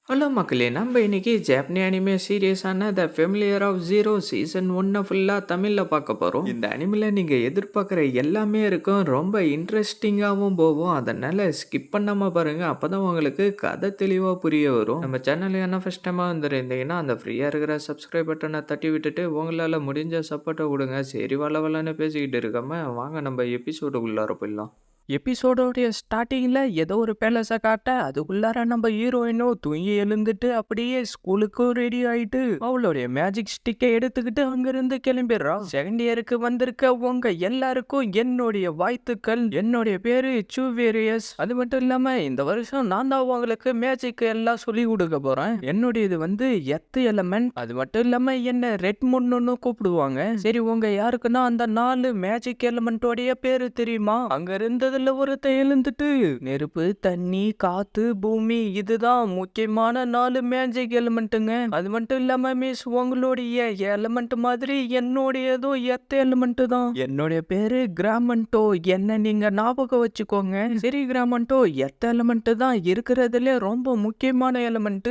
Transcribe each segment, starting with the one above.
Hello மக்களே! நம்ம இன்னைக்கு ஜாப்பனி அனிமே சீரிஸான the familiar of zero season 1 ஃபுல்லா தமிழ்ல பார்க்க போறோம். இந்த அனிமில நீங்க எதிர்பார்க்குற எல்லாமே இருக்கும். ரொம்ப இன்ட்ரஸ்டிங்காவும் போகும். அதனால ஸ்கிப் பண்ணாம பாருங்க. அப்பதான் உங்களுக்கு கதை தெளிவா புரிய வரும். நம்ம சேனல் என்ன ஃபர்ஸ்ட் டைமா வந்திருந்தீங்கன்னா, அந்த ஃப்ரீயா இருக்கிற சப்ஸ்கிரைப் பட்டன தட்டி விட்டுட்டு, உங்களால முடிஞ்ச சப்போர்ட்ட குடுங்க. சரி வளவளன்னு பேசிக்கிட்டு இருக்காம, வாங்க நம்ம எபிசோடுக்குள்ளார போயிடலாம். எபிசோடோடைய ஸ்டார்டிங்ல ஏதோ ஒரு பேலஸை காட்ட அதுக்குள்ளார நம்ம ஹீரோயினும் தூங்கி எழுந்துட்டு அப்படியே ஸ்கூலுக்கும் ரெடி ஆயிட்டு அவளுடைய மேஜிக் ஸ்டிக்கை எடுத்துக்கிட்டு அங்கிருந்து கிளம்பிடுறா. செகண்ட் இயருக்கு வந்திருக்க உங்க எல்லாருக்கும் என்னுடைய வாழ்த்துக்கள். என்னுடைய பேரு சூவேரியஸ். அது மட்டும் இல்லாம இந்த வருஷம் நான் தான் உங்களுக்கு மேஜிக் எல்லாம் சொல்லி கொடுக்க போறேன். என்னுடைய இது வந்து எர்த் எலமெண்ட். அது மட்டும் இல்லாம என்ன ரெட் மூன்னு கூப்பிடுவாங்க. சரி உங்க யாருக்குன்னா அந்த 4 மேஜிக் எலமெண்டோடைய பேரு தெரியுமா? அங்க இருந்ததுல ஒருத்தன் எழுந்துட்டு நெருப்பு, தண்ணி, காத்து, பூமி இதுதான் முக்கியமான 4 மேஜிக் எலிமெண்ட்டுங்க. அது மட்டும் இல்லாம மிஸ் உங்களுடைய எலிமெண்ட் மாதிரி என்னுடையதும் எர்த் எலிமெண்ட் தான். என்னுடைய பேரு கிராமண்டோ. என்ன நீங்க ஞாபகம் வச்சுக்கோங்க. சரி கிராமண்டோ, எர்த் எலிமெண்ட் தான் இருக்கிறதுல ரொம்ப முக்கியமான எலிமெண்ட்.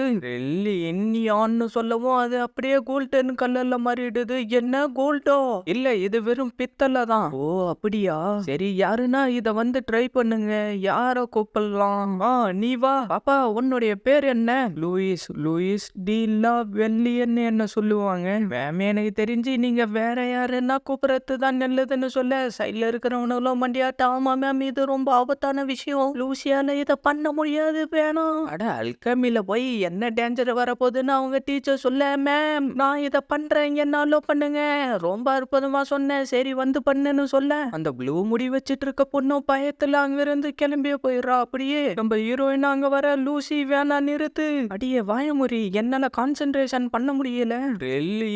இன்னியான்னு சொல்லவும் அது அப்படியே கோல்டன் கலர்ல மாறிடுது. என்ன கோல்டோ? இல்ல இது வெறும் பித்தளை தான். ஓ அப்படியா? சரி யாருன்னா இத வந்து ட்ரை பண்ணுங்க. யார கூப்பிடலாம்? நீ வா பாப்பா. உன்னுடைய பேர் என்ன? லூயிஸ். லூயிஸ் டி லா வெள்ளியன்னு என்ன சொல்லுவாங்க. மேம் எனக்கு தெரிஞ்சு நீங்க வேற யாருன்னா கூப்பிடுறது தான் நல்லதுன்னு சொல்ல சைட்ல இருக்கிறவனும் மண்டியாட்ட. ஆமா மேம் இது ரொம்ப ஆபத்தான விஷயம். லூசியால இத பண்ண முடியாது. வேணாம். அட அல்கமில போய் என்ன டேஞ்சர் வரப்போகுதுன்னு அவங்க டீச்சர் சொல்ல, மேம் நான் இத பண்றேன் என்ன அலோ பண்ணுங்க. ரொம்ப அற்புதமா சொன்னேன். சரி வந்து பண்ணுன்னு சொல்ல அந்த ப்ளூ முடி வச்சிட்டு இருக்க பொண்ணும் பயத்துல அங்கிருந்து கிளம்பிய போயிடுறா. அப்படியே நம்ம ஹீரோயின் அங்க வர, லூசி வேணா நிறுத்து. அடியே வாயமுறி என்னால கான்சென்ட்ரேஷன் பண்ண முடியல.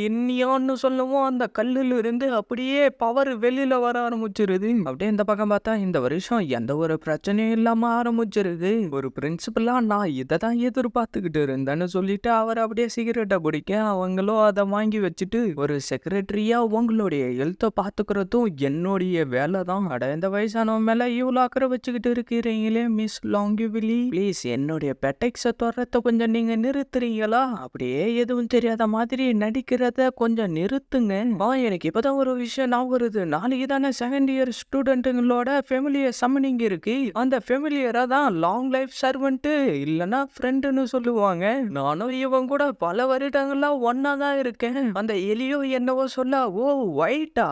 இன்னியான்னு சொல்லவும் அந்த கல்லுல இருந்து அப்படியே பவர் வெளியில வர ஆரம்பிச்சிருது. அப்படியே இந்த பக்கம் பார்த்தா இந்த வருஷம் எந்த ஒரு பிரச்சனையும் இல்லாம ஆரம்பிச்சிருது. ஒரு பிரின்சிபலா நான் இதை தான் எதிர்பார்த்துக்கிட்டு இருந்தேன்னு சொல்லிட்டு அவர் அப்படியே சிகரெட்டை பிடிக்க அவங்களும் அதை வாங்கி வச்சுட்டு ஒரு செக்ரட்டரியா உங்களுடைய ஹெல்த்தை பாத்துக்கிறதும் என்னுடைய வேலை தான். அட இந்த வயசானவன் மேல இவ்வளோ அக்கறை வச்சுக்கிட்டு இருக்கிறீங்களே மிஸ் லாங்குவிலி, ப்ளீஸ் என்னுடைய பெட்டெக்ஸை தொடரத்தை கொஞ்சம் நீங்க நிறுத்துறீங்களா? அப்படியே எதுவும் தெரியாத மாதிரி நடிக்கிறத கொஞ்சம் நிறுத்துங்க. எனக்கு இப்பதான் ஒரு விஷயம் நான் வருது. நாளைக்கு தானே செகண்ட் இயர் ஸ்டூடெண்ட்டுங்களோட ஃபெமிலியர் சம்மனிங் இருக்கு. அந்த ஃபெமிலியரா தான் லாங் லைஃப் சர்வெண்ட் இல்லைன்னா ஃப்ரெண்டுன்னு சொல்லுவாங்க. நானும் இவன் கூட பல வருடங்களா ஒன்னா தான் இருக்கேன். அந்த எலியோ என்னவோ சொல்ல, ஓ ஒயிட்டா?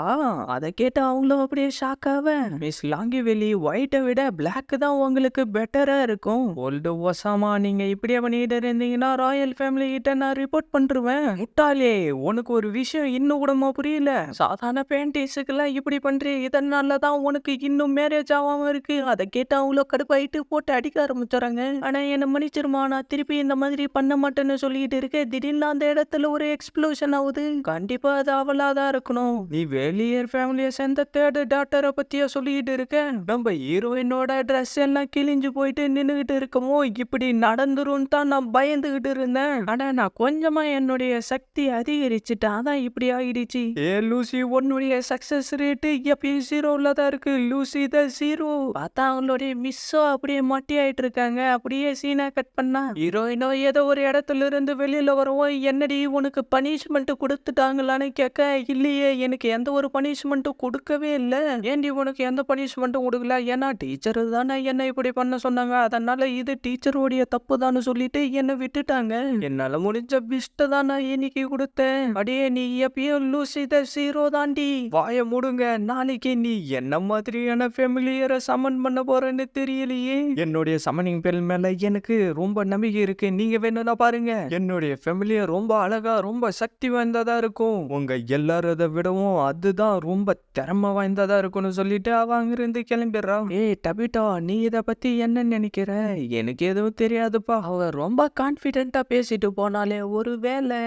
அதை கேட்டு அவங்களும் அப்படியே ஷாக் ஆவேன். மிஸ் லாங்குவெளி ஒயிட்டை விட பிளாக் தான் உங்களுக்கு பெட்டரா இருக்கும். ஓல்டு ஒசாமா நீங்க இப்படியே பண்ணிட்டு இருந்தீங்கன்னா ராயல் ஃபேமிலி கிட்ட நான் ரிப்போர்ட் பண்ணிருவேன். முட்டாளே உனக்கு ஒரு விஷயம் இன்னும் கூடமா புரியல? சாதாரண பேண்டிஸுக்கெல்லாம் இப்படி பண்றீ, இதனால தான் உனக்கு இன்னும் மேரேஜ் ஆகாம இருக்கு. அதை கேட்டு அவங்கள கடுப்பாயிட்டு போட்டு அடிக்க ஆரம்பிச்சுறாங்க. ஆனா என்ன மன்னிச்சிருமா, நான் திருப்பி இந்த மாதிரி பண்ண மாட்டேன்னு சொல்லிட்டு இருக்கேன். திடீர்னு அந்த இடத்துல ஒரு எக்ஸ்ப்ளோஷன் ஆகுது. கண்டிப்பா அது அவளாதான் இருக்கணும். நீ வெளியர் ஃபேமிலியை சேர்ந்த தேர்ட் டாக்டரை பத்தியா சொல்லிட்டு இருக்க? நம்ம ஹீரோயினோட ட்ரெஸ் எல்லாம் கிழிஞ்சு போயிட்டு நின்னுகிட்டு இருக்கமோ இப்படி நடந்துரும் தான் நான் பயந்துகிட்டு இருந்தேன். ஆனா நான் கொஞ்சமா என்னுடைய சக்தி அதிகரிச்சுட்டேன். அதான் இப்படி ஆயிடுச்சு. லூசி உன்னுடைய சக்சஸ் ரேட்டு எப்பயும் ஜீரோல தான் இருக்கு. லூசி தான் ஜீரோ. பார்த்தா அவங்களுடைய மிஸ்ஸோ அப்படியே மட்டி ஆயிட்டு இருக்காங்க. அப்படியே சீனா கட் பண்ணா ஹீரோயினோ ஏதோ ஒரு இடத்துல இருந்து வெளியில வரவும், என்னடி உனக்கு பனிஷ்மெண்ட் கொடுத்துட்டாங்களான்னு கேட்க, இல்லையே எனக்கு எந்த ஒரு பனிஷ்மெண்ட்டும் கொடுக்கவே இல்லை. ஏன்டி உனக்கு எந்த பனிஷ்மெண்ட்டும் கொடுக்கல? ஏன்னா டீச்சர் தானே என்ன இப்படி பண்ண சொன்னாங்க. அதனால இது டீச்சருடைய தப்பு தான்னு சொல்லிட்டு என்ன விட்டுட்டாங்க. என்னால முடிஞ்ச பெஸ்ட் தான் நான் இன்னைக்கு கொடுத்தேன். அடியே நீ எப்பயும் லூசி த ஜீரோ தாண்டி. வாய மூடுங்க. நாளைக்கு நீ என்ன மாதிரியான ஃபெமிலியரை சமன் பண்ண போறேன்னு தெரியலையே. என்னுடைய சமனிங் பெல் மேல எனக்கு ரொம்ப நம்பிக்கை இருக்கு. நீங்க வேணும்னா பாருங்க. என்னுடைய ஃபெமிலியர் ரொம்ப அழகா ரொம்ப சக்தி வாய்ந்ததா இருக்கும். உங்க எல்லாரத விடவும் அதுதான் ரொம்ப திறமை வாய்ந்ததா இருக்கும்னு சொல்லிட்டு அவ அங்கிருந்து கிளம்பிடுறா. ஏய் டபிட்டா, நீ இத பத்தி என்ன நினைக்கிற? எனக்கு எதுவும் தெரியாதுப்பா. அவ ரொம்ப கான்பிடென்ட்டா பேசிட்டு போனாலே, ஒரு வேலை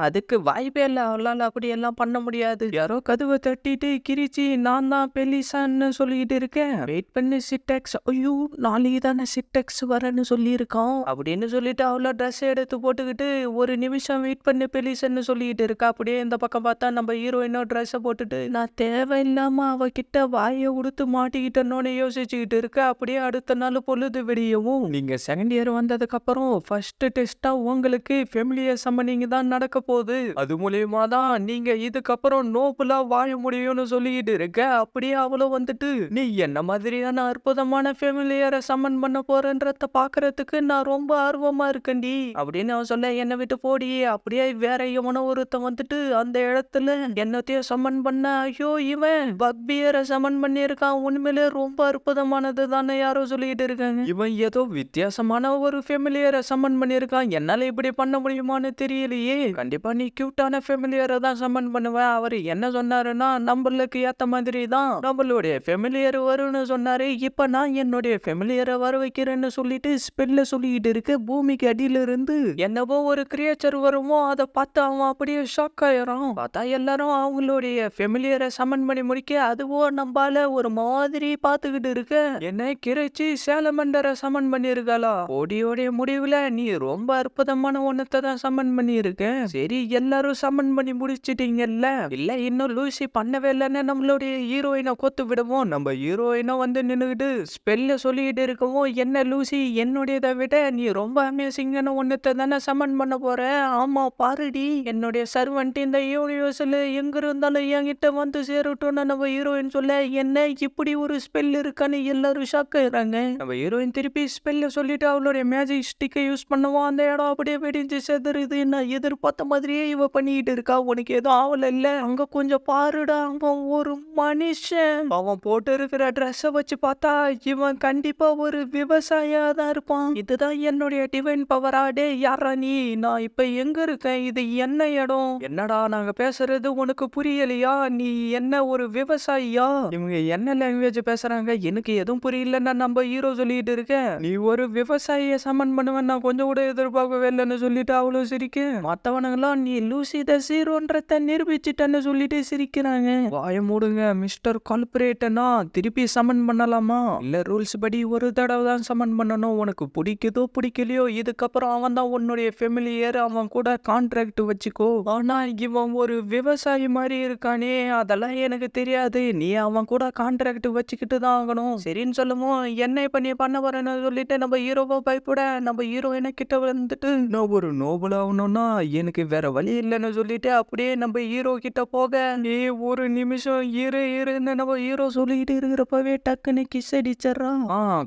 அதுக்கு வாய்ப்பே இல்ல. அவளால அப்படி எல்லாம் பண்ண முடியாது. யாரோ கதவை தட்டிட்டு கிரிச்சி நான் தான் பெலிசான்னு சொல்லிட்டு இருக்கேன். வெயிட் பண்ணி சிட்டெக்ஸ். ஐயோ நாளைக்கு தானே சிட்டெக்ஸ் வரேன்னு சொல்லியிருக்கான் அப்படின்னு சொல்லிட்டு அவள ட்ரெஸ் எடுத்து போட்டுக்கிட்டு ஒரு நிமிஷம் வெயிட் பண்ணி பெலிசன்னு சொல்லிட்டு இருக்கா. அப்படியே இந்த பக்கம் பார்த்தா நம்ம ஹீரோயினோ ட்ரெஸ்ஸை போட்டுட்டு நான் தேவையில்லாம அவகிட்ட வாயை உடுத்து மாட்டிக்கிட்டனோ பண்ணணும்னு யோசிச்சுக்கிட்டு இருக்க. அப்படியே அடுத்த நாள் பொழுது விடியவும் நீங்க செகண்ட் இயர் வந்ததுக்கு அப்புறம் ஃபர்ஸ்ட் டெஸ்டா உங்களுக்கு ஃபெமிலியர் சம்மனிங் தான் நடக்க போகுது. அது மூலியமா தான் நீங்க இதுக்கப்புறம் நோபலா வாழ முடியும்னு சொல்லிட்டு இருக்க. அப்படியே அவளும் வந்துட்டு நீ என்ன மாதிரியான அற்புதமான ஃபெமிலியரை சம்மன் பண்ண போறன்றத பாக்குறதுக்கு நான் ரொம்ப ஆர்வமா இருக்கேன்டி அப்படின்னு அவன் சொல்ல, என்னை விட்டு போடி. அப்படியே வேற எவனோ ஒருத்தன் வந்துட்டு அந்த இடத்துல என்னத்தையும் சம்மன் பண்ண, ஐயோ இவன் பக்பியரை சம்மன் பண்ணியிருக்கான், உண்மையிலே ரொம்ப அற்புதமானது தானே யாரோ சொல்லிட்டு இருக்காங்க. இவன் ஏதோ வித்தியாசமான ஒரு ஃபெமிலியரை சம்மன் பண்ணியிருக்கான், என்னால இப்படி பண்ண முடியுமான்னு தெரியலையே. கண்டிப்பா நீ கியூட்டான ஃபெமிலியரை தான் சம்மன் பண்ணுவேன். அவர் என்ன சொன்னாருன்னா நம்மளுக்கு ஏத்த மாதிரி தான் நம்மளுடைய ஃபெமிலியர் வரும்னு சொன்னாரு. இப்ப நான் என்னுடைய ஃபெமிலியரை வர வைக்கிறேன்னு சொல்லிட்டு ஸ்பெல்ல சொல்லிட்டு இருக்க. பூமிக்கு அடியில இருந்து என்னவோ ஒரு கிரியேச்சர் வருமோ அதை பார்த்து அவன் அப்படியே ஷாக் ஆயிரும். பார்த்தா எல்லாரும் அவங்களுடைய ஃபெமிலியரை சம்மன் பண்ணி முடிக்க அதுவோ நம்பால ஒரு மாதிரி பார்த்துக்கிட்டு இருக்க. என்ன கிரைச்சி சேலமண்டரை சம்மன் பண்ணிருக்காளா? ஓடியோடைய முடிவுல நீ ரொம்ப அற்புதமான ஒன்னத்தை தான் சம்மன் பண்ணியிருக்க. சரி எல்லாரும் சம்மன் பண்ணி முடிச்சிட்டீங்கல்ல, இல்ல இன்னும் லூசி பண்ணவே இல்லைன்னு நம்மளுடைய ஹீரோயினை கொத்து விடுவோம். நம்ம ஹீரோயினை வந்து நின்னுகிட்டு ஸ்பெல்ல சொல்லிட்டு இருக்கவும், என்ன லூசி என்னுடையதை விட நீ ரொம்ப அமேசிங்கான ஒன்னத்தை தானே சம்மன் பண்ண போற? ஆமா பாருடி, என்னுடைய சர்வன்ட் இந்த யூனிவர்ஸ்ல எங்க இருந்தாலும் என்கிட்ட வந்து சேரட்டும்னு நம்ம ஹீரோயின் சொல்ல, என்ன இப்படி ஒரு ஸ்பெல் இருக்கான்னு எல்லாரும் ஷாக் ஆயிடுறாங்க. நம்ம ஹீரோயின் திருப்பி ஸ்பெல்ல சொல்லிட்டு அவளுடைய மேஜிக் ஸ்டிக்கை யூஸ் பண்ணுவோம். அந்த இடம் அப்படியே வெடிஞ்சு செதறுது. நான் எதிர்பார்த்த மாதிரியே இவ பண்ணிட்டு இருக்கா. உனக்கு எதுவும் ஆவல இல்ல? அங்க கொஞ்சம் பாருடா, அவன் ஒரு மனுஷன். அவன் போட்டு இருக்கிற ட்ரெஸ்ஸை வச்சு பார்த்தா இவன் கண்டிப்பா ஒரு விவசாயியா தான் இருப்பான். இதுதான் என்னுடைய டிவைன் பவரா? டே யாரா நீ? நான் இப்ப எங்க இருக்கேன்? இது என்ன இடம்? என்னடா நாங்க பேசுறது உனக்கு புரியலையா? நீ என்ன ஒரு விவசாயியா? இவங்க என்ன லாங்குவேஜ் பேசுறாங்க எனக்கு எதுவும் புரியலன்னா நம்ம ஹீரோ சொல்லிட்டு இருக்கேன். நீ ஒரு விவசாயிய சம்மன் பண்ணுவேன் நான் கொஞ்சம் கூட எதிர்பார்க்கவே இல்லைன்னு சொல்லிட்டு அவ்வளவு சிரிக்க, மத்தவனுங்களாம் நீ லூசி த ஜீரோன்றத நிரூபிச்சிட்டன்னு சொல்லிட்டு சிரிக்கிறாங்க. வாய மூடுங்க மிஸ்டர் கால்பரேட்டனா, திருப்பி சம்மன் பண்ணலாமா? இல்ல ரூல்ஸ் படி ஒரு தடவை தான் சம்மன் பண்ணணும். உனக்கு பிடிக்குதோ பிடிக்கலையோ இதுக்கப்புறம் அவன் தான் உன்னுடைய ஃபெமிலியர், அவன் கூட கான்ட்ராக்ட் வச்சுக்கோ. ஆனா இவன் ஒரு விவசாயி மாதிரி இருக்கானே, அதெல்லாம் எனக்கு தெரியாது. நீ அவன் கூட கான்ட்ராக்ட் வச்சுக்கிட்டு தான் ஆகணும். சரின்னு சொல்லுவோம். என்ன இப்ப நீ பண்ண வரேன்னு சொல்லிட்டு நம்ம ஹீரோவை பயப்பட, நம்ம ஹீரோயினை கிட்ட வந்துட்டு நான் ஒரு நோபல் ஆகணும்னா எனக்கு வேற வழி இல்லைன்னு சொல்லிட்டு அப்படியே நம்ம ஹீரோ கிட்ட போக, நீ ஒரு நிமிஷம் இருன்னு நம்ம ஹீரோ சொல்லிட்டு இருக்கிறப்பவே டக்குன்னு கிஸ் அடிச்சிடறான்.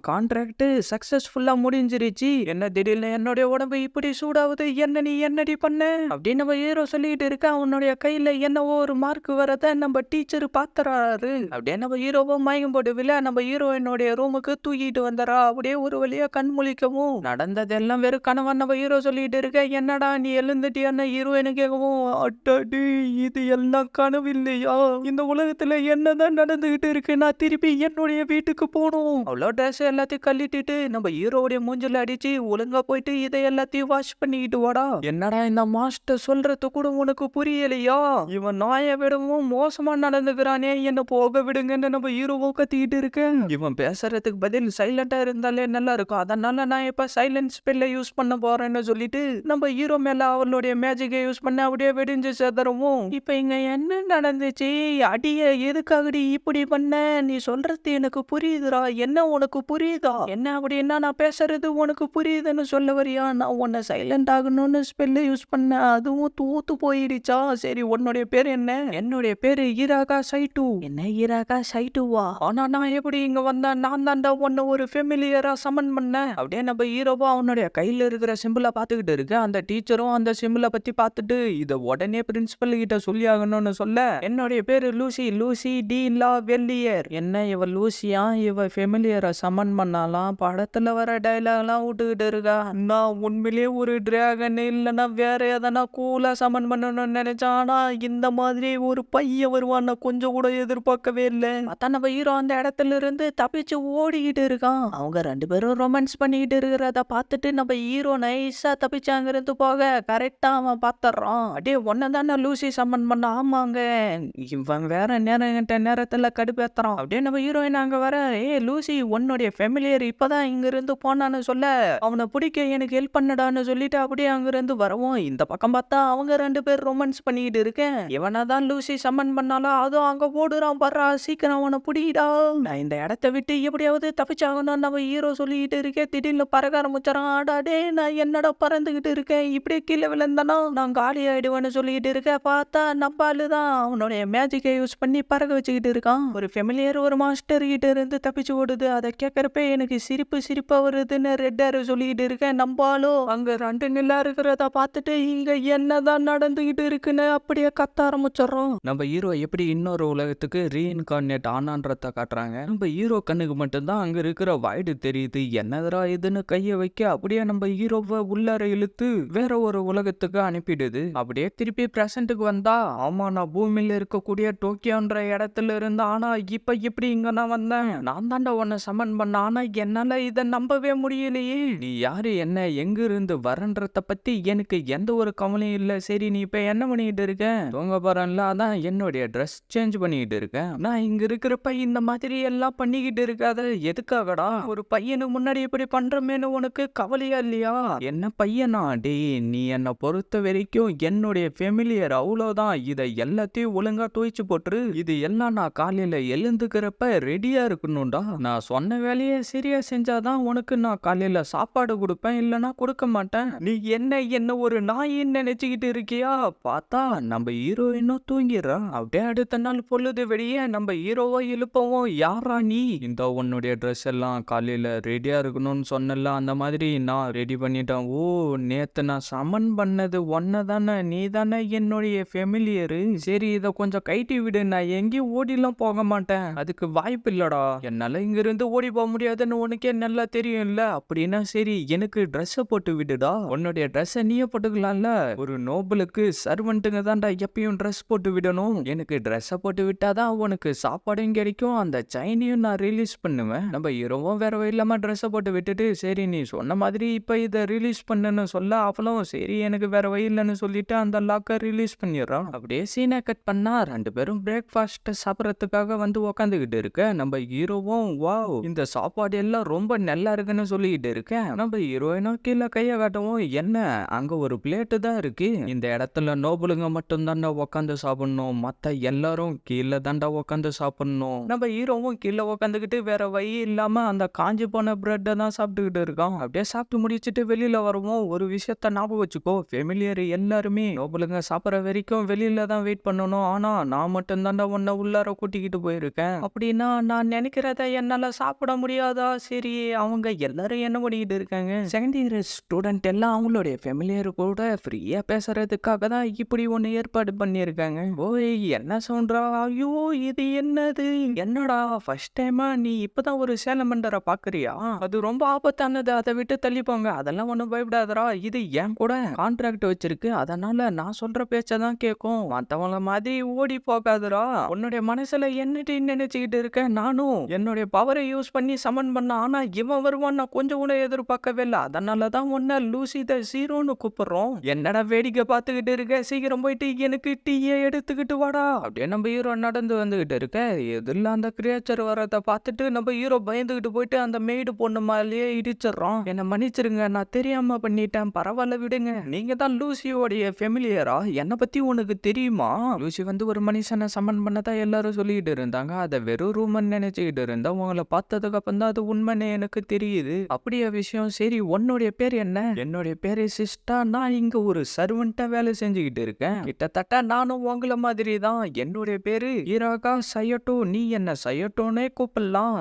கான்ட்ராக்ட் சக்சஸ்ஃபுல்லா முடிஞ்சிருச்சு. என்ன திடீர்னு என்னுடைய உடம்பு இப்படி சூடாவது, என்ன நீ என்னடி பண்ண அப்படின்னு நம்ம ஹீரோ சொல்லிட்டு இருக்க. அவனுடைய கையில என்னவோ ஒரு மார்க் வரத நம்ம டீச்சர் பாத்துறாரு. அப்படியே நம்ம ஹீரோவும் மயக்கம் போட்டு விழ நம்ம ஹீரோயினுடைய ரூமுக்கு தூக்கிட்டு வந்துறா. அப்படியே ஒரு வழியா கண் முழிக்கவும் நடந்ததெல்லாம் வெறும் கனவன் நம்ம ஹீரோ சொல்லிட்டு இருக்க. என்னடா நீ எழுந்துட்டியான்னு ஹீரோயினு கேட்கவும், அட்டாடி இது எல்லாம் கனவு இல்லையா? இந்த உலகத்துல என்னதான் நடந்துகிட்டு இருக்கு? நான் திருப்பி என்னுடைய வீட்டுக்கு போகணும். அவ்வளோ ட்ரெஸ் எல்லாத்தையும் கழட்டிட்டு நம்ம ஹீரோடைய மூஞ்சில அடிச்சு ஒழுங்கா போயிட்டு இதை எல்லாத்தையும் வாஷ் பண்ணிக்கிட்டு வாடா. என்னடா இந்த மாஸ்டர் சொல்றது கூட உனக்கு புரியலையா? இவன் நாயை விடவும் மோசமா நடந்துக்கிறானே, என்ன போக விடுங்கன்னு நம்ம ஹீரோவோ கத்திக்கிட்டு இருக்கேன். இவன் பேசுறதுக்கு பதில் சைலண்டா இருந்தாலே நல்லா இருக்கும். அதனால நான் இப்ப சைலன்ஸ் ஸ்பெல்ல யூஸ் பண்ண போறேன்னு சொல்லிட்டு நம்ம ஹீரோ மேல அவளுடைய மேஜிக்கை யூஸ் பண்ண அப்படியே வெடிஞ்சு செதறவும், இப்ப இங்க என்ன நடந்துச்சு? அடிய எதுக்காகடி இப்படி பண்ண? நீ சொல்றது எனக்கு புரியுதுடா. என்ன உனக்கு புரியுதா? என்ன அப்படின்னா நான் பேசுறது உனக்கு புரியுதுன்னு சொல்ல வரியா? நான் உன்னை சைலண்ட் ஆகணும்னு ஸ்பெல்ல யூஸ் பண்ண, அதுவும் தூத்து போயிடுச்சா? சரி உன்னுடைய பேர் என்ன? என்னுடைய பேரு ஈராகா சைட்டு. என்ன ஈராகா சைட்டுவா? ஆனா நான் எப்படி இங்க வந்தேன்? நான் தாண்டா உன்னை ஒரு ஃபெமிலியரா சமன் பண்ணேன். அப்படியே நம்ம ஹீரோவா அவனுடைய கையில இருக்கிற சிம்பிளை பார்த்துக்கிட்டு இருக்கு. அந்த டீச்சரும் அந்த சிம்பிளை பத்தி பார்த்துட்டு இதை உடனே பிரின்சிபல் கிட்ட சொல்லி ஆகணும்னு சொல்ல, என்னுடைய பேரு லூசி, லூசி டி லா வெள்ளியர். என்ன இவ லூசியா? இவ ஃபெமிலியரை சமன் பண்ணாலாம். படத்துல வர டைலாக்லாம் விட்டுக்கிட்டு இருக்கா. நான் உண்மையிலேயே ஒரு டிராகன் இல்லைன்னா வேற எதனா கூலா சமன் பண்ணணும்னு நினைச்சேன். ஆனா இந்த மாதிரி ஒரு பையன் வருவான் நான் கொஞ்சம் கூட எதிர்பார்க்கவே இல்லை. பார்த்தா நம்ம ஹீரோ அந்த இடத்துல இருந்து தப்பிச்சு ஓடிக்கிட்டு இருக்கான். அவங்க ரெண்டு பேரும் ரொமான்ஸ் பண்ணிக்கிட்டு இருக்கிறத பார்த்துட்டு நம்ம ஹீரோ நைஸா தப்பிச்சு அங்கிருந்து போக கரெக்டா அவன் பார்த்துறான். அப்படியே ஒன்னு தானே லூசி சம்மன் பண்ண. ஆமாங்க இவன் வேற நேரத்துல கடுப்பேத்துறான். அப்படியே நம்ம ஹீரோயின் அங்க வர, லூசி உன்னுடைய ஃபெமிலியர் இப்பதான் இங்க இருந்து போனான்னு சொல்ல, அவனை பிடிக்க எனக்கு ஹெல்ப் பண்ணடான்னு சொல்லிட்டு அப்படியே அங்க இருந்து வரவும் இந்த பக்கம் பார்த்தா அவங்க ரெண்டு பேர் ரொமான்ஸ் பண்ணிக்கிட்டு இருக்கேன். இவனாதான் லூசி சம்மன் பண்ணாலும் அதுவும் அங்க ஓடுறான். பர்றா சீக்கிரம் அவனை பிடிடா. நான் இந்த இடத்த விட்டு எப்படியாவது தப்பிச்சாகணும் நம்ம ஹீரோ சொல்லிக்கிட்டு இருக்கேன். திடீர்னு பறக்க ஆரம்பிச்சாரான். அடாடே நான் என்னடா பறந்துகிட்டு இருக்கேன், இப்படியே கீழே விழுந்தனா நான் காலி ஆயிடுவேன்னு சொல்லிக்கிட்டு இருக்கேன். பார்த்தா நம்ம ஆளுதான் அவனுடைய மேஜிக்கை யூஸ் பண்ணி பறக்க வச்சுக்கிட்டு இருக்கான். ஒரு ஃபெமிலியர் ஒரு மாஸ்டர் கிட்ட இருந்து தப்பிச்சு ஓடுது. அதை கேட்கறப்ப எனக்கு சிரிப்பா வருதுன்னு ரெட் ஹேர் சொல்லிக்கிட்டு இருக்கேன். நம்பாலும் அங்க 2 நிலா இருக்கிறத பார்த்துட்டு இங்க என்னதான் நடந்துகிட்டு இருக்குன்னு அப்படியே கத்த ஆரம்பிச்சிடறோம். நம்ம ஹீரோ எப்படி இன்னொரு உலகத்துக்கு ரீஇன்கார்னேட் ஆனான்றத காட்டுறாங்க. நம்ம ஹீரோ கண்ணுக்கு மட்டும்தான் அங்க இருக்கிற வாய்டு தெரியுது. என்னதுடா இதுன்னு கைய வைக்க அப்படியே நம்ம ஹீரோவை உள்ளார இழுத்து வேற ஒரு உலகத்துக்கு அனுப்பிடுது. அப்படியே திருப்பி பிரசன்ட்டுக்கு வந்தா, ஆமா நான் பூமியில இருக்கக்கூடிய டோக்கியோன்ற இடத்துல இருந்து, ஆனா இப்ப எப்படி இங்க நான் வந்தேன், நான் தாண்டா உன்னை சமன் பண்ண, ஆனா என்னால இதை நம்பவே முடியலையே, நீ யாரு என்ன எங்க இருந்து வரன்றத பத்தி எனக்கு எந்த ஒரு கவலையும் இல்ல. சரி நீ இப்ப என்ன பண்ணிட்டு இருக்க, தூங்க போறேன்ல, அதான் என்னுடைய ட்ரெஸ் சேஞ்ச் பண்ணிட்டு இருக்கேன். நான் இங்க இருக்கிறப்ப இந்த மாதிரி எல்லாம் பண்ணிக்கிட்டு இருக்காத, எதுக்காகடா ஒரு பையனுக்கு முன்னாடி இப்படி பண்றமேனு உனக்கு கவலையா இல்லையா? என்ன பையனா டேய், நீ என்னை பொறுத்த வரைக்கும் என்னுடைய ஃபெமிலியர், அவ்வளோதான். இதை எல்லாத்தையும் ஒழுங்கா துவைச்சு போட்டுரு. இது எல்லாம் நான் காலையில எழுந்துக்கிறப்ப ரெடியா இருக்கணும்டா. நான் சொன்ன வேலையை சரியா செஞ்சாதான் உனக்கு நான் காலையில சாப்பாடு கொடுப்பேன், இல்லைன்னா கொடுக்க மாட்டேன். நீ என்ன ஒரு நாயின்னு நினைச்சுக்கிட்டு இருக்கியா? பார்த்தா நம்ம ஹீரோயினும் தூங்கிடுறா. அப்படியே அடுத்த நாள் பொழுது வெளியே நம்ம ஹீரோவை எழுப்பவும், யாரா நீ, இந்த உன்னுடைய ட்ரெஸ் எல்லாம் காலையில ரெடியா இருக்கணும்னு சொன்னல, அந்த மாதிரி நான் ரெடி பண்ணிட்டேன். ஓ நேத்து நான் சமன் பண்ணது ஒன்ன தானே, நீ தானே என்னுடைய ஃபெமிலியரு. சரி இதை கொஞ்சம் கைட்டி விடு, நான் எங்கேயும் ஓடிலாம் போக மாட்டேன், அதுக்கு வாய்ப்பு இல்லடா, என்னால இங்க இருந்து ஓடி போக முடியாதுன்னு உனக்கே நல்லா தெரியும் இல்ல. அப்படின்னா சரி எனக்கு ட்ரெஸ்ஸை போட்டு விடுடா, உன்னுடைய ட்ரெஸ்ஸை நீயே போட்டுக்கலாம்ல. ஒரு நோபலுக்கு சர்வெண்ட்டுங்க தான்டா எப்பயும் ட்ரெஸ் போட்டு விடணும். எனக்கு ட்ரெஸ்ஸை போட்டு விட்டாதான் உனக்கு சாப்பாடும் கிடைக்கும், அந்த சைனையும் நான் ரிலீஸ் பண்ணுவேன். நம்ம ஹீரோவும் வேற இல்லாம ட்ரெஸ்ஸை போட்டு விட்டுட்டு, சரி நீ சொன்ன மாதிரி இப்ப இதை ரிலீஸ் பண்ணுன்னு சொல்ல, அவளும் சரி எனக்கு வேற வழி இல்லைன்னு சொல்லிட்டு அந்த லாக்கை ரிலீஸ் பண்ணிடுறான். அப்படியே சீனை கட் பண்ணா 2 பேரும் பிரேக்ஃபாஸ்ட் சாப்பிட்றதுக்காக வந்து உக்காந்துக்கிட்டு இருக்க. நம்ம ஹீரோவும் வாவ் இந்த சாப்பாடு எல்லாம் ரொம்ப நல்லா இருக்குன்னு சொல்லிக்கிட்டு இருக்கேன். நம்ம ஹீரோயினும் கீழே கையை காட்டவும், என்ன அங்க ஒரு பிளேட்டு தான் இருக்கு, இந்த இடத்துல நோபலுங்க மட்டும் தாண்டா உக்காந்து சாப்பிடணும், மத்த எல்லாரும் கீழே தாண்டா உக்காந்து சாப்பிடணும். நம்ம ஹீரோவும் கீழே உக்காந்துக்கிட்டு வேற வழி இல்லாம அந்த காஞ்சி போன பிரெட்டை தான் சாப்பிட்டுக்கிட்டு இருக்கான். அப்படியே சாப்பிட்டு முடிச்சுட்டு வெளியில வருவோம். ஒரு விஷயத்த ஞாபகம் வச்சுக்கோ, ஃபெமிலியர் எல்லாருமே நோபலுங்க சாப்பிட்ற வரைக்கும் வெளியில தான் வெயிட் பண்ணணும், ஆனா நான் மட்டும் தாண்டா உன்னை உள்ளார கூட்டிக்கிட்டு போயிருக்கேன். அப்படின்னா நான் நினைக்கிறத என்னால சாப்பிட முடியாதா? சரி அவங்க எல்லாரும் என்ன பண்ணிக்கிட்டு இருக்காங்க, செகண்ட் இயர் ஸ்டூடெண்ட் எல்லாம் அவங்களுடைய ஃபெமிலியர் கூட ஃப்ரீயா பேசுறதுக்காக தான் இப்படி ஒண்ணு ஏற்பாடு பண்ணியிருக்காங்க. ஓய் என்ன சொல்றா, ஐயோ இது என்னது, என்னடா ஃபர்ஸ்ட் டைமா நீ இப்பதான் ஒரு சேலம் மண்டரை பாக்குறியா, அது ரொம்ப ஆபத்தானது, அதை விட்டு தள்ளிப்போங்க, அதெல்லாம் ஒண்ணும் பயப்படாதரா, இது என் கூட கான்ட்ராக்ட் வச்சிருக்கு, அதனால நான் சொல்ற பேச்சதான் கேட்கும், மத்தவங்கள மாதிரி ஓடி போகாதரா, உன்னுடைய மனசுல என்னட்டு நினைச்சுக்கிட்டு இருக்க, நானும் என்னுடைய பவரை யூஸ் பண்ணி சமன் பண்ண, ஆனா இவன் வருவான் நான் கொஞ்சம் கூட எதிர்பார்க்கவே இல்லை, அதனாலதான் உன்ன லூசி த ஜீரோன்னு கூப்பிடுறோம். என்னடா வேடிக்கை பார்த்துக்கிட்டு இருக்க, சீக்கிரம் போயிட்டு எனக்கு டீயை எடுத்துக்கிட்டு வாடா. அப்படியே நம்ம ஹீரோ நடந்து வந்துகிட்டு இருக்க, எதிரில் அந்த கிரியேச்சர் வரதை பார்த்துட்டு நம்ம ஹீரோ பயந்துகிட்டு போயிட்டு அந்த மெய்டு பொண்ணு மேலேயே இடிச்சிடறோம். என்ன மன்னிச்சிருங்க, நான் தெரியாம பண்ணிட்டேன், பரவாயில்ல விடுங்க, நீங்க தான் லூசியோடைய ஃபெமிலியரா, என்னை பத்தி உனக்கு தெரியுமா, லூசி வந்து ஒரு மனுஷனை சமன் பண்ணதான் எல்லாரும் சொல்லிக்கிட்டு இருந்தாங்க, அதை வெறும் ரூமன் நினைச்சுக்கிட்டு இருந்தா, உங்களை பார்த்ததுக்கு அப்புறம் தான் அது உண்மைன்னு எனக்கு தெரியுது. அப்படியே விஷயம், சரி உன்னுடைய பேர் என்ன, என்னுடைய பேரு சிஸ்டா, நான் இங்க ஒரு சர்வெண்டா வேலை செஞ்சுக்கிட்டு இருக்கேன், கிட்டத்தட்ட நானும் உங்களை மாதிரி தான், என்னுடைய பேரு ஈராகா சயோட்டோ, நீ என்ன சயோட்டோனே கூப்பிடலாம்.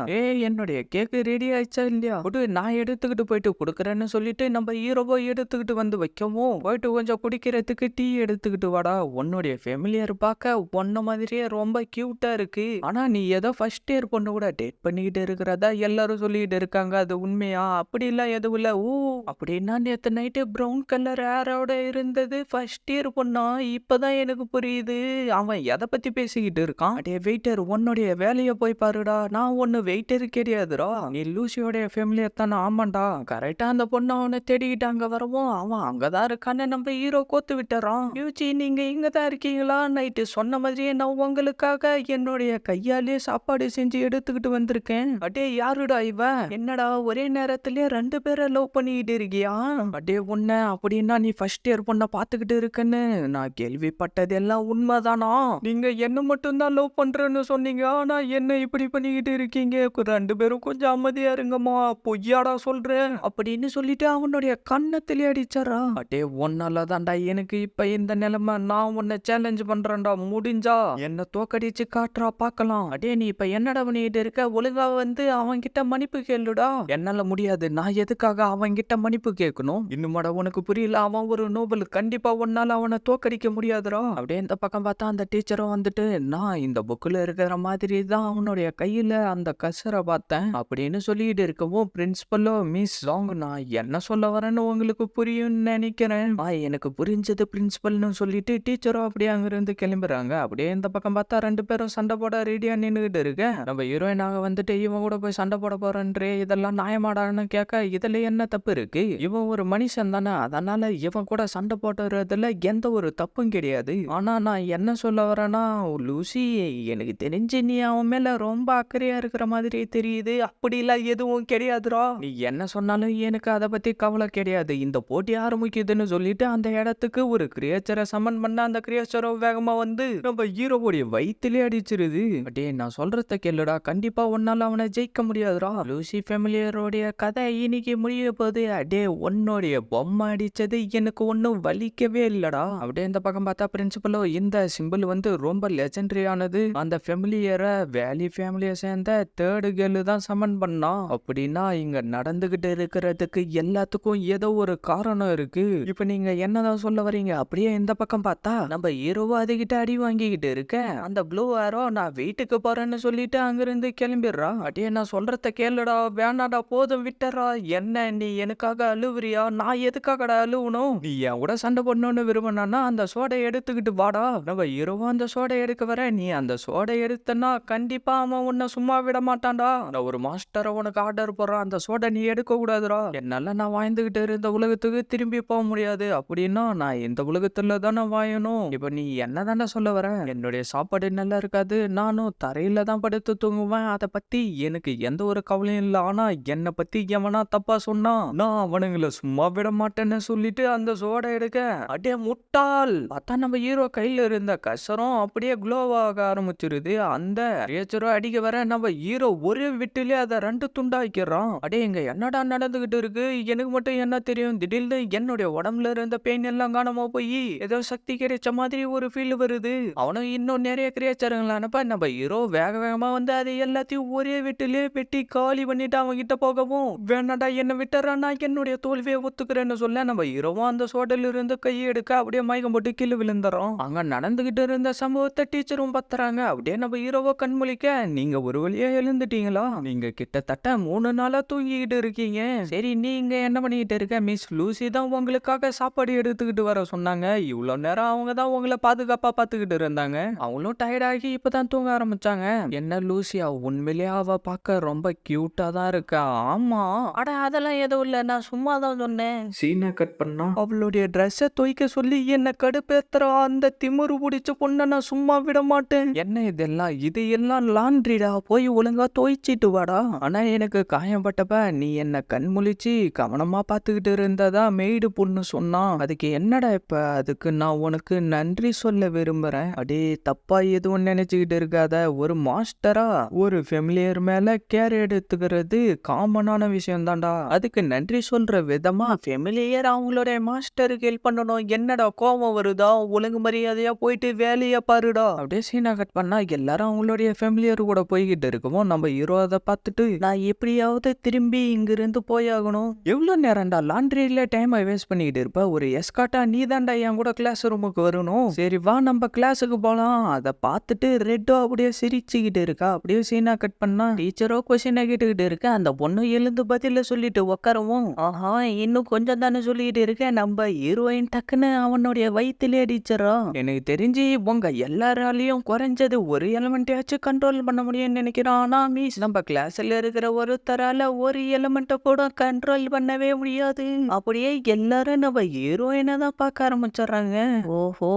என்னுடைய கேக்கு ரெடி ஆயிடுச்சா இல்லையா, நான் எடுத்துக்கிட்டு போயிட்டு கொடுக்குறேன்னு சொல்லிட்டு நம்ம ஹீரோவோ எடுத்துக்கிட்டு வந்து வைக்கவும், போயிட்டு கொஞ்சம் குடிக்கிறதுக்கு டீ எடுத்துக்கிட்டு வாடா, உன்னுடைய ஃபெமிலியர் பார்க்க உன்ன மாதிரியே ரொம்ப கியூட்டா இருக்கு, ஆனா நீ ஏதோ ஃபர்ஸ்ட் இயர் பொண்ணு கூட டேட் பண்ணிக்கிட்டு இருக்கிறதா எல்லாரும் சொல்லிட்டு இருக்காங்க, அது உண்மையா, அப்படி இல்ல எதுவும் இல்ல, ஓ அப்படின்னா நேத்து நைட்டு ப்ரௌன் கலர் ஹேரோட இருந்தது ஃபர்ஸ்ட் இயர் பொண்ணா, இப்பதான் எனக்கு புரியுது, அவன் எதை பத்தி பேசிக்கிட்டு இருக்கான். அடே வெயிட்டர் உன்னுடைய வேலையை போய் பாருடா, நான் ஒன்னு வெயிட்டர் கிடையாதுடா, நீ லூசியோடைய ஃபேமிலியர் தானே, ஆமாண்டா, கரெக்டா அந்த பொண்ணு அவனை தேடிக்கிட்டு அங்க வரவும் அவன் அங்கதான் இருக்கான்னு நம்ம ஹீரோ கோத்து விட்டுறான். யூச்சி நீங்க இங்க தான் இருக்கீங்களா, நைட்டு சொன்ன மாதிரியே நான் உங்களுக்காக என்னுடைய கையாலே சாப்பாடு செஞ்சு எடுத்துக்கிட்டு வந்திருக்கேன். அடே யாருடா இவன், என்னடா ஒரே நேரத்திலே 2 பேரை லவ் பண்ணிக்கிட்டு இருக்கியா, அடே உன்ன அப்படின்னா நீ ஃபர்ஸ்ட் இயர் பொண்ணை பாத்துக்கிட்டு இருக்கன்னு நான் கேள்விப்பட்டது எல்லாம் உண்மைதானா, நீங்க என்ன மட்டும் தான் லவ் பண்றேன்னு சொன்னீங்க, ஆனா என்ன இப்படி பண்ணிக்கிட்டு இருக்கீங்க? 2 பேரும் கொஞ்சம் அமைதியா இருங்கம்மா. பொய்யாடா சொல்ற? அப்படின்னு சொல்லிட்டு அவனுடைய கன்னத்திலே அடிச்சர்றான். அடே உன்னால தான்டா எனக்கு இப்ப இந்த நிலைமை. நான் உன்னை சேலஞ்ச் பண்றேன்டா. முடிஞ்சா என்ன தோக்கடிச்சு காட்டுறா பார்க்கலாம். அடே நீ இப்ப என்னடா பண்ணிட்டு இருக்க? ஒழுங்கா வந்து அவன்கிட்ட மன்னிப்பு கேளுடா. என்னால முடியாது. நான் எதுக்காக அவன்கிட்ட மன்னிப்பு கேட்கணும்? இன்னுமாடா உனக்கு புரியல? அவன் ஒரு நோபல். கண்டிப்பா உன்னால அவனை தோக்கடிக்க முடியாதுடா. அப்படியே இந்த பக்கம் பார்த்தா அந்த டீச்சரும் வந்துட்டு, நான் இந்த புக்ல இருக்கிற மாதிரி தான் அவனுடைய கையில அந்த கசரை பார்த்தேன் அப்படின்னு சொல்லிட்டு இருக்கவும், பிரின்சிபலோ, மிஸ் சாங் நான் என்ன சொல்ல வரேன்னு உங்களுக்கு புரியும்னு நினைக்கிறேன். எனக்கு புரிஞ்சது பிரின்சிபல்னு சொல்லிட்டு டீச்சரும் அப்படியே அங்கிருந்து கிளம்புறாங்க. அப்படியே இந்த பக்கம் பார்த்தா 2 பேரும் சண்டை போட ரெடியா நின்றுகிட்டு இருக்கு. நம்ம ஹீரோயினாக வந்துட்டு இவன் கூட போய் சண்டை போட போறேன்றே, இதெல்லாம் நியாயமாடான்னு கேட்க, இதுல என்ன தப்பு இருக்கு? இவன் ஒரு மனுஷன் தானே, அதனால இவன் கூட சண்டை போட்டுறதுல எந்த ஒரு தப்பும் கிடையாது. ஆனா நான் என்ன சொல்ல வரேன்னா, லூசி எனக்கு தெரிஞ்சு நீ அவன் மேல ரொம்ப அக்கறையா இருக்கிற மாதிரி தெரியுது. அப்படிலாம் எதுவும் கிடையாதுடா. நீ என்ன சொன்னாலும் எனக்கு அதை பத்தி கவலை கிடையாது. இந்த போட்டி ஆரம்பிக்குதுன்னு சொல்லிட்டு அந்த இடத்துக்கு ஒரு கிரியேச்சரை சமன் பண்ண அந்த கிரியேச்சரும் வேகமா வந்து நம்ம ஹீரோவுடைய வயித்திலே அடிச்சிருது. அடே நான் சொல்றத கேளுடா, கண்டிப்பா உன்னால அவனை ஜெயிக்க முடியாதுடா. லூசி ஃபேமிலியரோடைய கதை இன்னைக்கு முடிய போகுது. அடே உன்னுடைய பொம்மை அடிச்சது எனக்கு ஒன்னும் வலிக்கவே இல்லடா. அப்படியே இந்த பக்கம் பார்த்தா பிரின்சிபலோ, இந்த சிம்பிள் வந்து ரொம்ப லெஜெண்டரியானது. அந்த ஃபேமிலியரை வேலி ஃபேமிலியை சேர்ந்த தேர்டு கேர்ளு தான் சமன் பண்ணா. அப்படின்னா இங்க நடந்துகிட்டு இருக்கிறதுக்கு எல்லாத்துக்கும் ஏதோ ஒரு காரணம் இருக்கு. இப்ப நீங்க என்னதான் சொல்ல வரீங்க? அப்படியே இந்த பக்கம் பார்த்தா நம்ம ஹீரோவா அதுகிட்ட அடி வாங்கிக்கிட்டு இருக்க அந்த ப்ளூ ஆரோ, நான் வீட்டுக்கு போறேன்னு சொல்லிட்டு அங்கிருந்து கிளம்பிடுறா. அடே நான் சொல்றத கேளுடா, வேணாடா, போதும் விட்டுறா. என்ன நீ எனக்காக அழுவுறியா? நான் எதுக்காகடா அழுவணும்? நீ என் கூட சண்டை போடணும்னு விரும்பினா அந்த சோடை எடுத்துக்கிட்டு வாடா. நம்ம ஹீரோவா அந்த சோடை எடுக்க வர, நீ அந்த சோடை எடுத்தனா கண்டிப்பா அவன் உன்னை சும்மா விட மாட்டான்டா. நான் ஒரு மாஸ்டரை உனக்கு ஆர்டர் போடுறான், அந்த சோடை நீ எடுக்க கூடாதுடா. என்னால நான் வாழ்ந்துகிட்டு இருந்த உலகத்துக்கு திரும்பி போக முடியாது. அப்படின்னா நான் இந்த உலகத்துல தானே வாழணும். இப்ப நீ என்ன தானே சொல்ல வர? என்னுடைய சாப்பாடு நல்லா இருக்காது, நானும் தரையில தான் படுத்து தூங்குவேன், அதை பத்தி எனக்கு எந்த ஒரு கவலையும் இல்லை. ஆனா என்னை பத்தி எவனா தப்பா சொன்னா நான் அவனுங்களை சும்மா விட மாட்டேன்னு சொல்லிட்டு அந்த சோடை எடுக்க, அடே முட்டாள். பார்த்தா நம்ம ஹீரோ கையில இருந்த கசரம் அப்படியே க்ளோவாக ஆரம்பிச்சிருது. அந்த கிரியேச்சரும் அடிக்க வர நம்ம ஹீரோ ஒரே விட்டுலே அதை 2 துண்டாக்கிறான். அடே இங்க என்னடா நடந்துகிட்டு இருக்கு? எனக்கு மட்டும் என்ன தெரியும்? திடீர்னு என்னுடைய உடம்புல இருந்த பெயின் எல்லாம் காணாம போய் ஏதோ சக்தி கிடைச்ச மாதிரி ஒரு ஃபீல் வருது. அவனும் இன்னும் நிறைய கிரியேச்சருங்களை அனுப்ப, நம்ம ஹீரோ வேக வேகமா வந்து அது எல்லாத்தையும் ஒரே விட்டுலே வெட்டி காலி பண்ணிட்டு அவங்க கிட்ட போகவும், வேணாடா என்ன விட்டுறா, நான் என்னுடைய தோல்வியை ஒத்துக்கிறேன்னு சொல்ல நம்ம ஹீரோவும் அந்த சோடல இருந்து கையை எடுக்க அப்படியே மயக்கம் போட்டு கீழே விழுந்துறோம். அங்க நடந்துகிட்டு இருந்த சம்பவத்தை டீச்சரும் பத்துறாங்க. அப்படியே நம்ம ஹீரோவை கண்மொழிக்க, நீங்க ஒரு வழியா எழுந்துட்டீங்களா? நீங்க கிட்டத்தட்ட 3 நாளா தூங்கிக்கிட்டு இருக்கீங்க. சரி நீங்க என்ன பண்ணிக்கிட்டு இருக்க? மிஸ் லூசி தான் உங்களுக்காக சாப்பாடு எடுத்துக்கிட்டு வர சொன்னாங்க. இவ்வளவு நேரம் அவங்க தான் உங்களை பாதுகாப்பா பாத்துக்கிட்டு இருந்தாங்க. அவங்களும் டயர்டாகி இப்பதான் தூங்க ஆரம்பிச்சாங்க. என்ன லூசியா, உண்மையிலேயே அவ பார்க்க ரொம்ப கியூட்டா தான் இருக்கா. ஆமா. அட அதெல்லாம் எதுவும் இல்ல, நான் சும்மா தான் சொன்னேன். சீனை கட் பண்ணா அவளுடைய ட்ரெஸ்ஸை துவைக்க சொல்லி என்ன கடுப்பேத்துறா அந்த திமிரு பிடிச்ச பொண்ணை நான் சும்மா விட மாட்டேன். என்ன இதெல்லாம்? இது எல்லாம் லாண்ட்ரிடா, போய் ஒழுங்கா துவைச்சிட்டு வாடா. ஆனா எனக்கு காயப்பட்டப்ப நீ என்ன கண்முழிச்சு கவனமா பாத்துக்கிட்டு இருந்ததா மெய்டு பொண்ணு சொன்னான். அதுக்கு என்னடா இப்ப? அதுக்கு நான் உனக்கு நன்றி சொல்ல விரும்புறேன். அடே தப்பா எதுவும் நினைச்சுக்கிட்டு இருக்காத. ஒரு மாஸ்டரா ஒரு ஃபெமிலியர் மேல கேர் எடுத்துக்கிறது காமனான விஷயம் தான்டா. அதுக்கு நன்றி சொல்ற விதமா ஃபெமிலியர் அவங்களுடைய மாஸ்டருக்கு ஹெல்ப் பண்ணணும். என்னடா கோபம் வருதா? ஒழுங்கு மரியாதையா போயிட்டு வேலையை பாருடா. அப்படியே சீனா கட் பண்ணா எல்லாரும் அவங்களுடைய ஃபெமிலியர் கூட போய்கிட்டு இருக்கவும் நம்ம ஹீரோ அதை பார்த்துட்டு, நான் எப்படியாவது திரும்பி இங்கிருந்து போயாகணும். எவ்வளவு நேரம்டா லாண்ட்ரியில டைமை வேஸ்ட் பண்ணிக்கிட்டு இருப்ப? ஒரு எஸ்காட்டா நீ தான்டா என் கூட கிளாஸ் ரூமுக்கு வரணும். சரி வா நம்ம கிளாஸுக்கு போலாம். அதை பார்த்துட்டு ரெட்டோ அப்படியே சிரிச்சுக்கிட்டு இருக்கா. அப்படியே சீனா கட் பண்ணா டீச்சரோ கொஸ்டினை கேட்டுக்கிட்டு இருக்க. அந்த பொண்ணு எழுந்து பதில சொல்லிட்டு உட்காரவும், ஆஹா இன்னும் கொஞ்சம் தானே சொல்லிக்கிட்டு இருக்க, நம்ம ஹீரோயின் டக்குன்னு அவனுடைய வயிற்றிலே அடிச்சிடறா. எனக்கு தெரிஞ்சு உங்க எல்லாராலையும் குறைஞ்சது ஒரு எலிமெண்ட்டையாச்சும் கண்ட்ரோல் பண்ண முடியும்னு நினைக்கிறான். ஆனா மிஸ் நம்ம கிளாஸ்ல இருக்கிற ஒருத்தரால ஒரு எலிமெண்ட்டை கூட கண்ட்ரோல் பண்ணவே முடியாது. அப்படியே எல்லாரும் நம்ம ஹீரோயினை தான் பார்க்க ஆரம்பிச்சிடுறாங்க. ஓஹோ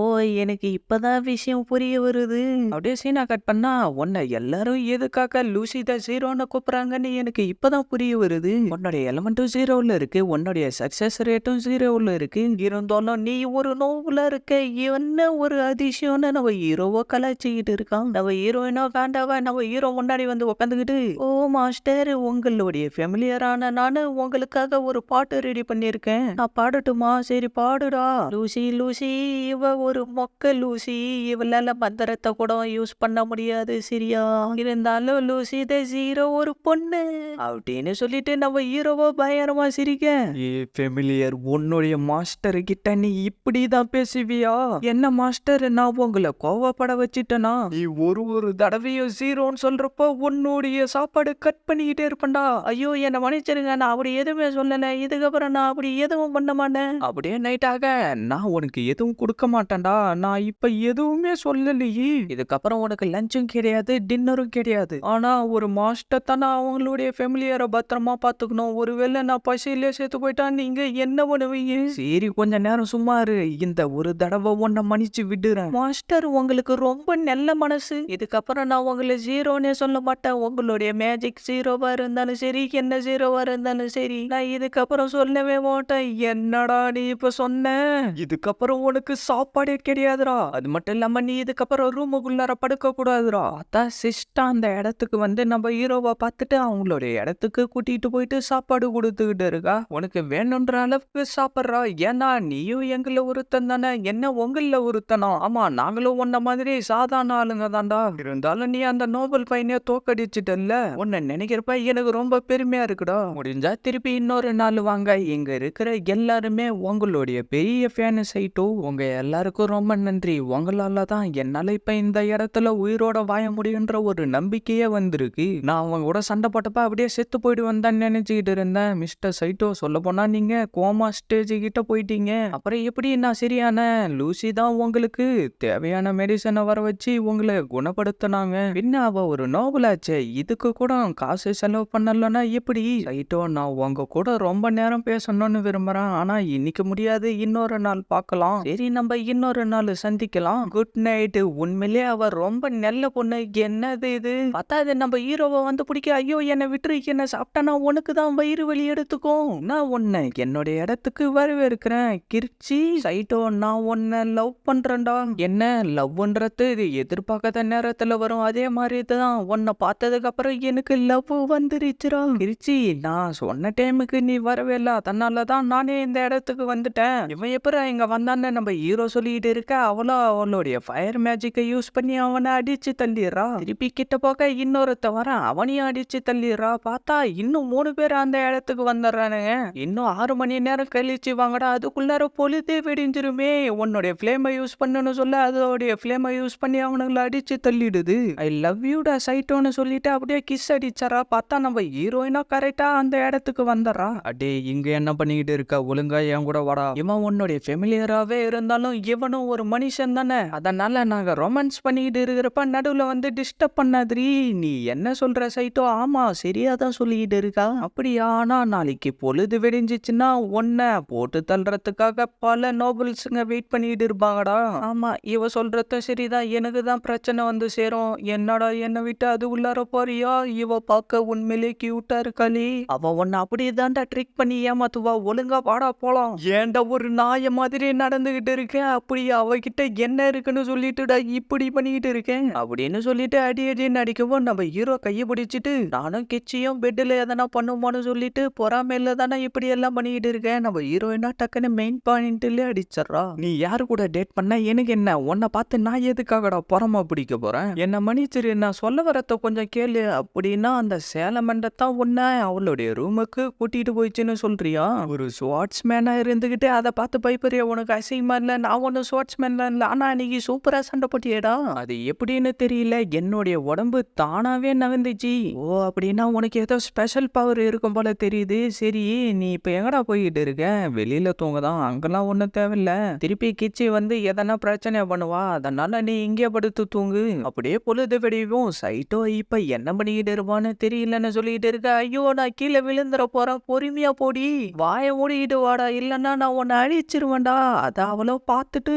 எனக்கு இப்பதான் விஷயம் புரிய வருது. அப்படியே சீனா கட் பண்ணா, உன்னை எல்லாரும் எதுக்காக லூசி த ஜீரோன்னு கூப்பிடுறாங்கன்னு எனக்கு இப்பதான் புரிய வருது. உன்னுடைய எலிமெண்ட்டும் 0ல இருக்கு, உன்னுடைய சக்சஸ் ரேட்டும் 0ல இருக்கு. இருந்தாலும் நீ ஒரு நோவுல இருக்க, என்ன ஒரு அதிசயம்னு நம்ம ஹீரோவோ கலாய்ச்சிக்கிட்டு இருக்கான். நம்ம ஹீரோயினோ காண்டா அவ நம்ம ஹீரோ முன்னாடி வந்து உட்காந்துக்கிட்டு, ஓ மாஸ்டர், உங்களுடைய ஃபெமிலியரான நானு உங்களுக்காக ஒரு பாட்டு ரெடி பண்ணியிருக்கேன், நான் பாடட்டுமா? சரி பாடுடா. லூசி லூசி இவ ஒரு மொக்க லூசி, இவளால மந்திரத்தை கூட யூஸ் பண்ண முடியாது சரியா, இருந்தாலும் லூசி த ஜீரோ ஒரு பொண்ணு அப்படின்னு சொல்லிட்டு நம்ம ஹீரோவோ பயங்கரமா சிரிக்க, ஏ ஃபெமிலியர், உன்னுடைய மாஸ்டர் கிட்ட நீ இப்படிதான் பேசுவியா? என்ன மாஸ்டர், நான் உங்களை கோவப்பட வச்சிட்டேனா? நீ ஒரு தடவையும் ஜீரோன்னு சொல்றப்போ உன்னுடைய சாப்பாடு கட் பண்ணிக்கிட்டே இருப்பேன்டா. ஐயோ என்ன மன்னிச்சிருங்க, நான் அப்படி எதுவுமே சொல்லல, இதுக்கப்புறம் நான் அப்படி எதுவும் பண்ண மாட்டேன். அப்படியே நைட்டாக, நான் உனக்கு எதுவும் கொடுக்க மாட்டேன்டா, நான் இப்ப எதுவுமே சொல்லலையே, இதுக்கப்புறம் உனக்கு லஞ்சும் கிடையாது டின்னரும் கிடையாது, ஆனா ஒரு மாஸ்டர் தானே அவங்களுடைய ஃபெமிலியரை பத்திரமா பாத்துக்கணும், ஒருவேளை நான் பசியிலே சேர்த்து போயிட்டா நீங்க என்ன பண்ணுவீங்க? சரி கொஞ்ச நேரம் சும்மா இரு, இந்த ஒரு தடவை உன்னை மன்னிச்சு விடுறேன். மாஸ்டர் உங்களுக்கு ரொம்ப நல்ல மனசு, இதுக்கப்புறம் நான் உங்களை ஜீரோனே சொல்ல மாட்டேன், உங்களுடைய மேஜிக் ஜீரோவா இருந்தாலும் சரி, என்ன ஜீரோவா இருந்தாலும் சரி, நான் இதுக்கப்புறம் சொல்லவே மாட்டேன். என்னடா நீ இப்ப சொன்ன? இதுக்கப்புறம் உனக்கு சாப்பாடே கிடையாதுடா, அது மட்டும் இல்லாம நீ இதுக்கப்புறம் ரூமுக்குள்ளார படுக்க கூடாதுடா. அதான் சிஸ்டா அந்த இடத்துக்கு வந்து நம்ம ஹீரோவை பார்த்துட்டு அவங்களுடைய இடத்துக்கு கூட்டிட்டு போயிட்டு சாப்பாடு கொடுத்துக்கிட்டு இருக்கா. உனக்கு வேணுன்ற அளவுக்கு சாப்பிட்றா, ஏன்னா நீயும் எங்கள ஒருத்தன் தானே, என்ன உங்கள ஒருத்தனா? ஆமா, நாங்களும் உன்ன மாதிரி சாதாரண ஆளுங்க தான்டா, இருந்தாலும் நீ அந்த நோபல் பையனை தோக்கடிச்சிட்டல்ல, உன்னை நினைக்கிறப்ப எனக்கு ரொம்ப பெருமையா இருக்குடா. முடிஞ்சா திருப்பி இன்னொரு நாள் வாங்க, இங்க இருக்கிற எல்லாருமே உங்களுடைய பெரிய ஃபேன் சைட்டோ, உங்க எல்லாருக்கும் ரொம்ப நன்றி, உங்களால தான் என்னால இப்ப இந்த இடத்துல உயிரோட வாழ முடியுன்ற ஒரு நம்பிக்கையே வந்திருக்கு. நான் அவங்க கூட சண்டை போட்டப்ப அப்படியே செத்து போயிடுவேன் தான் நினைச்சுக்கிட்டு இருந்தேன். மிஸ்டர் சைட்டோ, சொல்ல போனா நீங்க கோமா ஸ்டேஜ் கிட்ட போயிட்டீங்க, அப்புறம் எப்படி நான் சரியான? லூசி தான் உங்களுக்கு தேவையான மெடிசனை வர வச்சு உங்களை குணப்படுத்தினாங்க, பின்ன அவ ஒரு நோபலாச்சே, இதுக்கு கூட காசு செலவு பண்ணலன்னா எப்படி? சைட்டோ, நான் உங்க கூட ரொம்ப நேரம் பேசணும்னு விரும்புறேன், ஆனா இன்னைக்கு முடியாது, இன்னொரு நாள் பார்க்கலாம். சரி நம்ம இன்னொரு நாள் சந்திக்கலாம். Good night. உண்மையிலே அவ ரொம்ப நல்ல பொண்ணு. என்னது இது? பத்தாது நம்ம ஹீரோவை வந்து பிடிக்க, ஐயோ என்னை விட்டுரு, என்ன சாப்பிட்டானா உனக்கு தான் வயிறு வலி எடுத்துக்கும், நான் உன்னை என்னுடைய இடத்துக்கு வரவேற்கிறேன். கிர்ச்சி சைட்டோ, நான் உன்னை லவ் பண்றேன்டா. என்ன லவ்ன்றது இது எதிர்பார்க்காத நேரத்துல வரும், அதே மாதிரி தான் உன்னை பார்த்ததுக்கு அப்புறம் எனக்கு லவ் வந்துருச்சுடா. கிர்ச்சி, நான் சொன்ன டைமுக்கு நீ வரவே இல்லை, அதனாலதான் நானே இந்த இடத்துக்கு வந்துட்டேன். இவன் எப்பரா இங்க வந்தான்னு நம்ம ஹீரோ சொல்லிட்டு இருக்க, அவளுடைய ஃபயர் மேஜிக்கை யூஸ் பண்ணி அவனை அடிச்சு தள்ளிடுறா. திருப்பி கிட்ட போக இன்னொருத்த வரான், அவனையும் அடிச்சு தள்ளிடுறா. பார்த்தா இன்னும் 3 பேர் அந்த இடத்துக்கு வந்துடுறானுங்க. இன்னும் 6 மணி நேரம் கழிச்சு வாங்கடா, அதுக்குள்ளார பொழுதே வெடிஞ்சிருமே. உன்னுடைய ஃபிளேமை யூஸ் பண்ணணும்னு சொல்ல அதோடைய ஃபிளேமை யூஸ் பண்ணி அவனுங்களை அடிச்சு தள்ளிடுது. ஐ லவ் யூடா சைட்டோன்னு சொல்லிட்டு அப்படியே கிஸ் அடிச்சாரா. பார்த்தா நம்ம ஹீரோயினா கரெக்டா அந்த இடத்துக்கு வந்துடுறா. அடே இங்க என்ன பண்ணிக்கிட்டு இருக்க, ஒழுங்கா என் கூட வாடா. இவன் உன்னுடைய ஃபெமிலியராகவே இருந்தாலும் இவனும் ஒரு மனுஷன் தானே, அதனால நாங்க ரொமான்ஸ் பண்ணிக்கிட்டு இருக்கிறப்ப நடுவுல வந்து டிஸ்டர்ப் பண்ணாதிரி. நீ என்ன சொல்ற சைட்டோ? ஆமா சரியா தான் சொல்லிக்கிட்டு இருக்கா. அப்படியா? ஆனா நாளைக்கு பொழுது வெடிஞ்சிச்சுன்னா உன்னை போட்டு தள்ளுறதுக்காக பல நோபல்ஸுங்க வெயிட் பண்ணிக்கிட்டு இருப்பாங்கடா. ஆமா இவ சொல்றதும் சரிதான், எனக்கு தான் பிரச்சனை வந்து சேரும். என்னடா என்னை விட்டு அது உள்ளார போறியா? இவ பார்க்க உண்மையிலே கியூட்டா இருக்காளே, அவ உன்னை அப்படியே தான்டா ட்ரிக் பண்ணி ஏமாத்துவா, ஒழுங்கா வாடா போலாம். ஏன்டா ஒரு நாய மாதிரி நடந்துகிட்டு இருக்கேன், அப்படி அவகிட்ட என்ன இருக்குன்னு சொல்லிட்டுடா இப்படி பண்ணிக்கிட்டு இருக்கேன் அப்படின்னு சொல்லிட்டு அடி அடின்னு அடிக்கவும் நம்ம ஹீரோ கையை பிடிச்சிட்டு, நானும் கிச்சியும் பெட்டில் எதனா பண்ணுமோன்னு சொல்லிட்டு பொறாமையில தானே இப்படி எல்லாம் பண்ணிக்கிட்டு இருக்கேன். நம்ம ஹீரோயினா டக்குன்னு மெயின் பாயிண்ட்ல அடிச்சிடறா. நீ யாரு கூட டேட் பண்ண எனக்கு என்ன, உன்னை பார்த்து நான் எதுக்காகடா பொறாம பிடிக்க போறேன், என்ன மன்னிச்சிரு, நான் சொல்ல வரத்த கொஞ்சம் கேளு. அப்படின்னா அந்த சேலமண்டத்தான் உன்னை அவளுடைய ரூமுக்கு கூட்டிட்டு போயிடுச்சுன்னு சொல்றியா? ஒரு ஸ்வாட்ஸ்மேனா இருந்துகிட்டு அதை பார்த்து பயப்படுறியா? உனக்கு அசிங்கமா இல்ல? நான் ஒன்னும் ஸ்வாட்ஸ்மேன்லாம் இல்ல, ஆனா அன்னைக்கு சூப்பரா சண்டை போட்டியேடா. அது எப்படின்னு தெரியல, என்னுடைய உடம்பு தானாவே நகர்ந்துச்சு. ஓ அப்படின்னா உனக்கு ஏதோ ஸ்பெஷல் பவர் இருக்கும் போல தெரியுது. சரி நீ இப்ப எங்கடா போயிட்டு இருக்க? வெளியில தூங்கதான், அங்கெல்லாம் ஒண்ணும் தேவையில்ல. திருப்பி கிச்சி வந்து எதனா பிரச்சனை பண்ணுவா, அதனால நீ இங்கே படுத்து தூங்கு. அப்படியே பொழுது வெடிவும் சைட்டோ இப்ப என்ன பண்ணிக்கிட்டு இருப்பான்னு தெரியலன்னு சொல்லிட்டு இருக்க. ஐயோ நான் கீழே விழுந்துற போறேன், பொறுமையா போடி, வாயை மூடிக்கிட்டு வாடா, இல்லன்னா நான் உன்னை அழிச்சிருவேன்டா. அத அவளோ பார்த்துட்டு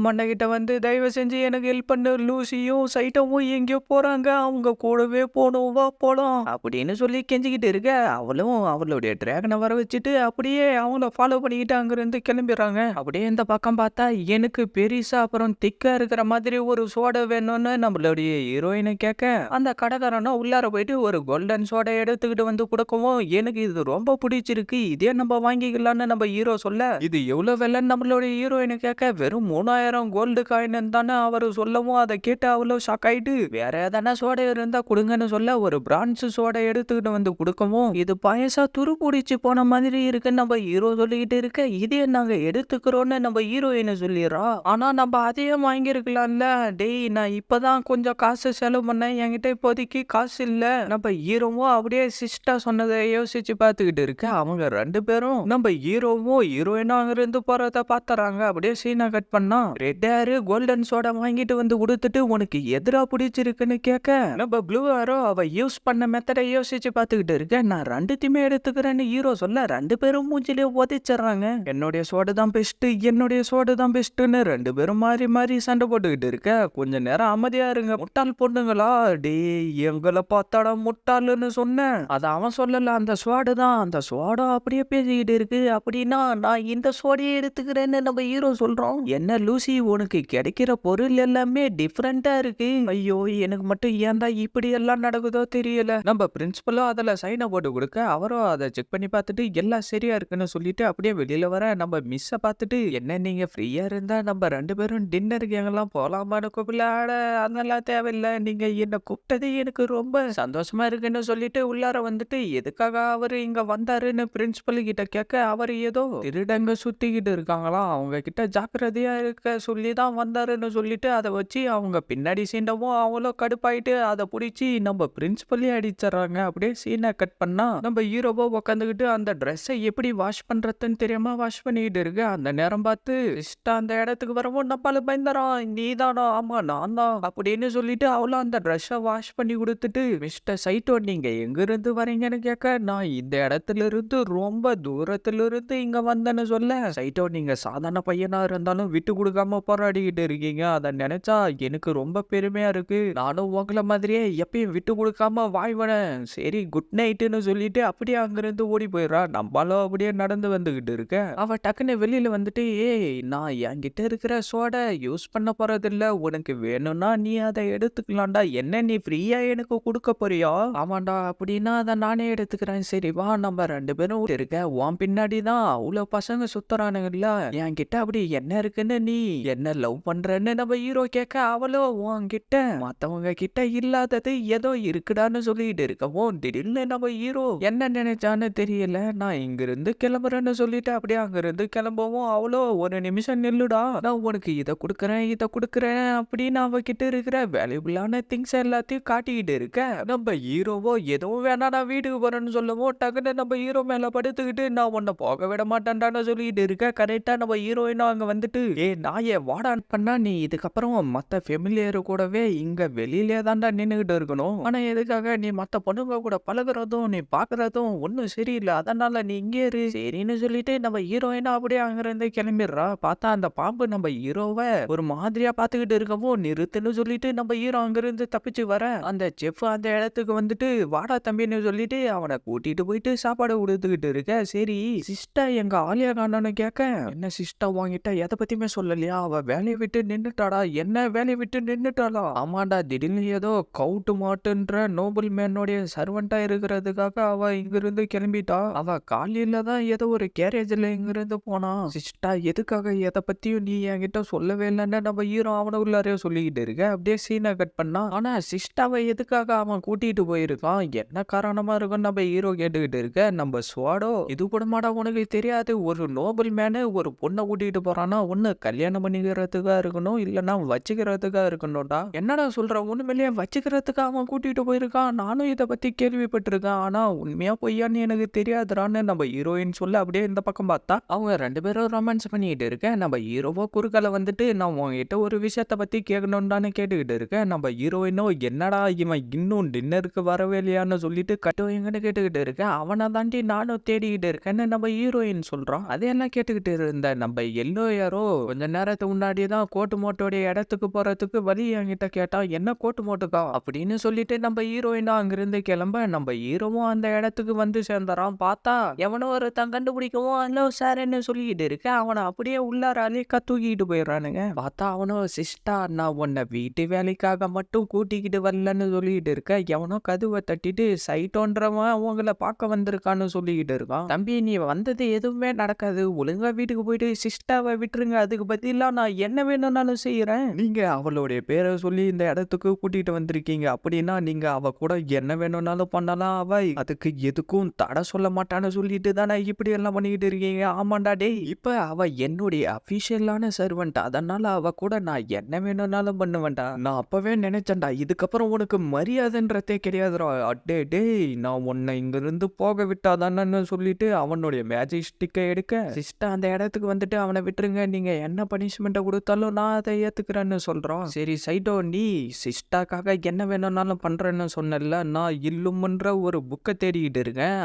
மண்ண கிட்ட வந்து, தயவு செஞ்சு எனக்கு ஹெல்ப் பண்ணு, லூசியும் சைட்டவும் எங்கேயோ போறாங்க, அவங்க கூடவே போகணும், வா போலாம் அப்படின்னு சொல்லி கெஞ்சிக்கிட்டு இருக்க. அவளும் அவளுடைய டிராகனை வர வச்சுட்டு அப்படியே அவங்கள ஃபாலோ பண்ணிக்கிட்டு அங்கிருந்து கிளம்பிடுறாங்க. அப்படியே இந்த பக்கம் பார்த்தா எனக்கு பெருசா அப்புறம் திக்கா இருக்கிற மாதிரி ஒரு சோடா வேணும்னு நம்மளுடைய ஹீரோயின் ஹீரோயினை கேட்க அந்த கடைக்காரனும் உள்ளார போயிட்டு ஒரு கோல்டன் சோடா எடுத்துக்கிட்டு வந்து கொடுக்கவும் எனக்கு இது ரொம்ப பிடிச்சிருக்கு, இதே நம்ம வாங்கிக்கலாம்னு நம்ம ஹீரோ சொல்ல இது எவ்வளவு விலைன்னு நம்மளோட ஹீரோயினை கேட்க வெறும் 3000 கோல்டு காயின் தானே அவரு சொல்லவும் அதை கேட்டு அவ்வளவு ஷாக் ஆயிட்டு வேற எதனா சோடா இருந்தா கொடுங்கன்னு சொல்ல ஒரு பிரான்ஸ் சோடா எடுத்துக்கிட்டு வந்து கொடுக்கவும் இது பாயசா துரு பிடிச்சு போன மாதிரி இருக்குன்னு நம்ம ஹீரோ சொல்லிக்கிட்டு இருக்க இதே நாங்க எடுத்துக்கிறோம்னு நம்ம ஹீரோயினை சொல்லிடுறா. ஆனா நம்ம அதையே வாங்கியிருக்கலாம்ல, டேய் நான் இப்பதான் கொஞ்சம் காசு செலவு பண்ணேன், என்கிட்ட இப்போதைக்கு காசு இல்ல. நம்ம ஹீரோவும் அப்படியே சிஸ்டா சொன்னதை யோசிச்சு பார்த்துக்கிட்டு இருக்க அவங்க 2 பேரும் நம்ம ஹீரோவும் ஹீரோயினும் அங்க இருந்து போறத பாத்துறாங்க. அப்படியே சீனா கட் பண்ணா ரெட் ஹேரு கோல்டன் சோடா வாங்கிட்டு வந்து கொடுத்துட்டு உனக்கு எதிரா பிடிச்சிருக்குன்னு கேட்க நம்ம ப்ளூ ஹேரோ அவ யூஸ் பண்ண மெத்தடை யோசிச்சு பார்த்துக்கிட்டு இருக்க நான் 2த்தையுமே எடுத்துக்கிறேன்னு ஹீரோ சொல்ல 2 பேரும் மூஞ்சிலே உதைச்சிடுறாங்க. என்னுடைய சோடு தான் பெஸ்ட், என்னுடைய சோடு தான் பெஸ்ட்னு 2 பேரும் மாறி மாறி சண்டை போட்டுக்கிட்டு இருக்க கொஞ்ச நேரம் அமைதியா இருங்க முட்டாள் பொண்ணுங்களா, டேய் எங்களை பார்த்தாடா முட்டாளுன்னு சொன்னேன். அத அவன் சொல்லல, அந்த சோடு தான், அந்த சோடா அப்படியே பேசிக்கிட்டு இருக்கு. அப்படின்னா நான் இந்த சோடையை எடுத்துக்கிறேன்னு நம்ம ஹீரோ சொல்றோம். என்ன லூசி உனக்கு கிடைக்கிற பொருள் எல்லாமே டிஃப்ரெண்டா இருக்கு, ஐயோ எனக்கு மட்டும் ஏன்டா இப்படி எல்லாம் நடக்குதோ தெரியல. நம்ம பிரின்சிபலும் அதுல சைனை போட்டு கொடுக்க அவரும் அதை செக் பண்ணி பார்த்துட்டு எல்லாம் சரியா இருக்குன்னு சொல்லிட்டு அப்படியே வெளியில வர நம்ம மிஸ்ஸை பார்த்துட்டு என்ன நீங்க ஃப்ரீயா இருந்தா நம்ம 2 பேரும் டின்னருக்கு எங்கெல்லாம் போலாமான்னு கூப்பிடலாட, அதெல்லாம் தேவையில்லை, நீங்க என்ன கூப்பிட்டது எனக்கு ரொம்ப சந்தோஷமா இருக்குன்னு சொல்லிட்டு உள்ளார வந்துட்டு எதுக்காக அவரு இங்க வந்தாருன்னு பிரின்சிபல் கிட்ட கேட்க அவர் ஏதோ திருடங்க சுத்திக்கிட்டு இருக்காங்களாம், அவங்க கிட்ட ஜாக்கிரதையா இருக்க சொல்லி தான் வந்தாருன்னு சொல்லிட்டு அதை வச்சு அவங்க பின்னாடி சீண்டவும் அவ்வளோ கடுப்பாயிட்டு அதை பிடிச்சி நம்ம பிரின்சிபல்லே அடிச்சிடறாங்க. அப்படியே சீனை கட் பண்ணா நம்ம ஹீரோவோ உட்காந்துக்கிட்டு அந்த ட்ரெஸ்ஸை எப்படி வாஷ் பண்றதுன்னு தெரியாம வாஷ் பண்ணிக்கிட்டு இருக்கு. அந்த நேரம் பார்த்து சிஸ்டா அந்த இடத்துக்கு வரவும் நம்மள பயந்துறான், நீதானா, ஆமா நான் தான் அப்படின்னு சொல்லிட்டு அவளும் அந்த ட்ரெஸ்ஸை வாஷ் பண்ணி கொடுத்துட்டு மிஸ்டர் சைட்டோ நீங்க எங்க இருந்து வரீங்கன்னு கேட்க நான் இந்த இடத்துல இருந்து ரொம்ப தூரத்துல இருந்து இங்க வந்தேன்னு சொல்ல சைட்டோ நீங்க சாதாரண பையனா இருந்தாலும் விட்டு கொடுக்காம போராடிக்கிட்டு இருக்கீங்க, அதை நினைச்சா எனக்கு ரொம்ப பெருமையா இருக்கு, நானும் உங்களை மாதிரியே எப்பயும் விட்டு கொடுக்காம வாழ்வனேன், சரி குட் நைட்டுன்னு சொல்லிட்டு அப்படியே அங்கிருந்து ஓடி போயிடுறா. நம்மளும் அப்படியே நடந்து வந்துகிட்டு இருக்க அவ டக்குன்னு வெளியில வந்துட்டு ஏய் நான் என்கிட்ட இருக்கிற சோடா யூஸ் பண்ண போறது இல்ல, உனக்கு வேணும்னா நீ அதை எடுத்துக்கலாம்டா, என்ன நீ ஃப்ரீயா எனக்கு கொடுக்க போறியா, ஆமாண்டா அப்படின்னா அதை நானே எடுத்துக்கிறேன், சரி வா நம்ம 2 பேரும் இருக்க உன் பின்னாடி தான் அவ்வளோ பசங்க சுத்துறானுங்கல்ல, என்கிட்ட அப்படி என்ன இருக்குன்னு நீ என்ன லவ் பண்றன்னு நம்ம ஹீரோ கேட்க அவளோ உன்கிட்ட மத்தவங்க கிட்ட இல்லாதது ஏதோ இருக்குடான்னு சொல்லிட்டு இருக்கவும் திடீர்னு நம்ம ஹீரோ என்ன நினைச்சான்னு தெரியல, நான் இங்கிருந்து கிளம்புறேன்னு சொல்லிட்டு அப்படியே அங்கிருந்து கிளம்பவும் அவ்வளோ ஒரு நிமிஷம் நில்லுடா, நான் உனக்கு இதை கொடுக்குறேன் அப்படின்னு அவகிட்ட இருக்கிற வேல்யூபிளான திங்ஸ் எல்லாத்தையும் காட்டிக்கிட்டு இருக்க நம்ம ஹீரோவோ எதுவும் வேணா நான் வீட்டுக்கு போறேன்னு சொல்லவும் டக்குன்னு நம்ம ஹீரோ மேல படுத்துக்கிட்டு நான் உன்னை போக விட மாட்டேன்டான்னு சொல்லிட்டு இருக்க. கரெக்டா நம்ம ஹீரோயினும் அங்க வந்துட்டு நாயே வாடான் பண்ணா நீ இதுக்கப்புறம் மத்த ஃபெமிலியர் கூடவே இங்க வெளியிலே தான்டா நின்னுகிட்டு இருக்கணும், ஆனா எதுக்காக நீ மத்த பொண்ணுங்க கூட பழகுறதும் நீ பாக்குறதும் ஒன்னும் சரியில்லை, அதனால நீ இங்கே இரு சரின்னு சொல்லிட்டு நம்ம ஹீரோயினும் அப்படியே அங்கிருந்து கிளம்பிடுறா. பார்த்தா அந்த பாம்பு நம்ம ஹீரோவை ஒரு மாதிரியா பாத்துக்கிட்டு இருக்கவும் நிறுத்துன்னு சொல்லிட்டு நம்ம ஹீரோ அங்கிருந்து தப்பிச்சு வர அந்த செஃப் அந்த இடத்துக்கு வந்துட்டு வாடா தம்பின்னு சொல்லிட்டு அவனை கூட்டிட்டு போயிட்டு சாப்பாடு கொடுத்துக்கிட்டு இருக்க. சரி சிஸ்டா எங்க ஆலியா காணோன்னு கேட்க என்ன சிஸ்டா வாங்கிட்ட எதை பத்தியுமே சொல்லலையா, அவ வேலையை விட்டு நின்னுட்டாடா, என்ன வேலையை விட்டு நின்னுட்டாளா, ஆமாண்டா திடீர்னு ஏதோ கவுட்டு மாட்டுன்ற நோபல் மேனோடைய சர்வெண்டா இருக்கிறதுக்காக அவ இங்கிருந்து கிளம்பிட்டா, அவ காலையில தான் ஏதோ ஒரு கேரேஜ்ல இங்கிருந்து போனா, சிஸ்டா எதுக்காக எதை பத்தியும் நீ என்கிட்ட சொல்லவே இல்லைன்னு நம்ம ஹீரோ அவனை உள்ளாரே சொல்லிக்கிட்டு இருக்க. அப்படியே சீனை கட் பண்ணா ஆனா சிஸ்டாவை எதுக்காக அவன் கூட்டிட்டு போயிருக்கான், என்ன காரணமா இருக்கும் நம்ம ஹீரோ கேட்டுக்கிட்டு இருக்க. நம்ம ஸ்வாடோ இது கூடமாடா உனக்கு தெரியாது, ஒரு நோபல் மேனு ஒரு பொண்ணை கூட்டிட்டு போறான்னா ஒண்ணு கல்யாணம் பண்ணிக்கிறதுக்கா இருக்கணும் இல்லைன்னா வச்சுக்கிறதுக்கா இருக்கணும்டா, என்னடா சொல்ற, ஒண்ணுமில்லையே வச்சுக்கிறதுக்கு அவன் கூட்டிட்டு போயிருக்கான், நானும் இதை பத்தி கேள்விப்பட்டிருக்கேன், ஆனா உண்மையா பொய்யான்னு எனக்கு தெரியாதுறான்னு நம்ம ஹீரோயின் சொல்ல அப்படியே இந்த பக்கம் பார்த்தா அவங்க 2 பேரும் ரொமான்ஸ் பண்ணிக்கிட்டு இருக்க. நம்ம ஹீரோவோ குறுக்கால வந்துட்டு நான் உங்ககிட்ட ஒரு விஷயத்த பத்தி கேட்கணும்டான்னு கேட்டுக்கிட்டு இருக்க. நம்ம ஹீரோயினோ என்னடா இவன் இன்னும் டின்னருக்கு வரவே இல்லையான்னு சொல்லிட்டு கட்டுவீங்கன்னு கேட்டுக்கிட்டு இருக்க. அவனை தாண்டி நானும் தேடிக்கிட்டு இருக்கேன்னு நம்ம ஹீரோயின் சொல்றான். அதையெல்லாம் கேட்டுக்கிட்டு இருந்த நம்ம எல்லோ யாரோ கொஞ்ச நேரத்துக்கு முன்னாடி தான் கோட்டு மோட்டோடைய இடத்துக்கு போறதுக்கு வழி என்கிட்ட கேட்டா, என்ன கோட்டு மோட்டுக்கா அப்படின்னு சொல்லிட்டு நம்ம ஹீரோயினா அங்கிருந்து கிளம்ப நம்ம ஹீரோவும் அந்த இடத்துக்கு வந்து சேர்ந்துறான். பார்த்தா எவனோ ஒருத்தன் கண்டுபிடிக்கவும் ஹலோ சார்ன்னு சொல்லிக்கிட்டு இருக்க. அவனை அப்படியே உள்ளாராலே தூக்கிட்டு போயிடுறானுங்க. பார்த்தா அவனோ சிஸ்டா நான் உன்னை வீட்டு வேலைக்காக மட்டும் மட்டும் கூட்டிக்கிட்டு வரலன்னு சொல்லிட்டு இருக்க, எவனோ கதவை தட்டிட்டு சைட்டோன்றவன் அவங்கள பார்க்க வந்திருக்கான்னு சொல்லிக்கிட்டு இருக்கான். தம்பி நீ வந்தது எதுவுமே நடக்காது, ஒழுங்கா வீட்டுக்கு போயிட்டு சிஸ்டாவை விட்டுருங்க, அதுக்கு பதிலா நான் என்ன வேணும்னாலும் செய்யறேன். நீங்க அவளுடைய பேரை சொல்லி இந்த இடத்துக்கு கூட்டிட்டு வந்திருக்கீங்க அப்படின்னா நீங்க அவ கூட என்ன வேணும்னாலும் பண்ணலாம், அவ அதுக்கு எதுக்கும் தடை சொல்ல மாட்டான்னு சொல்லிட்டு தானே இப்படி எல்லாம் பண்ணிக்கிட்டு இருக்கீங்க. ஆமாண்டா டேய், இப்ப அவ என்னுடைய அபிஷியலான சர்வெண்ட், அதனால அவ கூட நான் என்ன வேணும்னாலும் பண்ணுவேன்டா. நான் அப்பவே நினைச்சேன்டா இதுக்கப்புறம் உனக்கு மரியாதைன்றதே கிடையாதுடா. அடே டேய், நான் உன்னை இங்க இருந்து போக விட்டாதானு சொல்லிட்டு அவனுடைய மேஜிக் ஸ்டிக்கை எடுக்க, சிஸ்டா அந்த இடத்துக்கு வந்துட்டு அவனை விட்டுருங்க, நீங்க என்ன பனிஷ்மெண்ட்டை கொடுத்தாலும் நான் அதை ஏத்துக்கிறேன்னு சொல்றான். சரி சைடோ, நீ சிஸ்டாக்காக என்ன வேணும்னாலும் பண்றேன்னு சொன்னல, நான் இல்லும்ன்ற ஒரு புக்கை தேடிக்கிட்டு இருக்கேன்.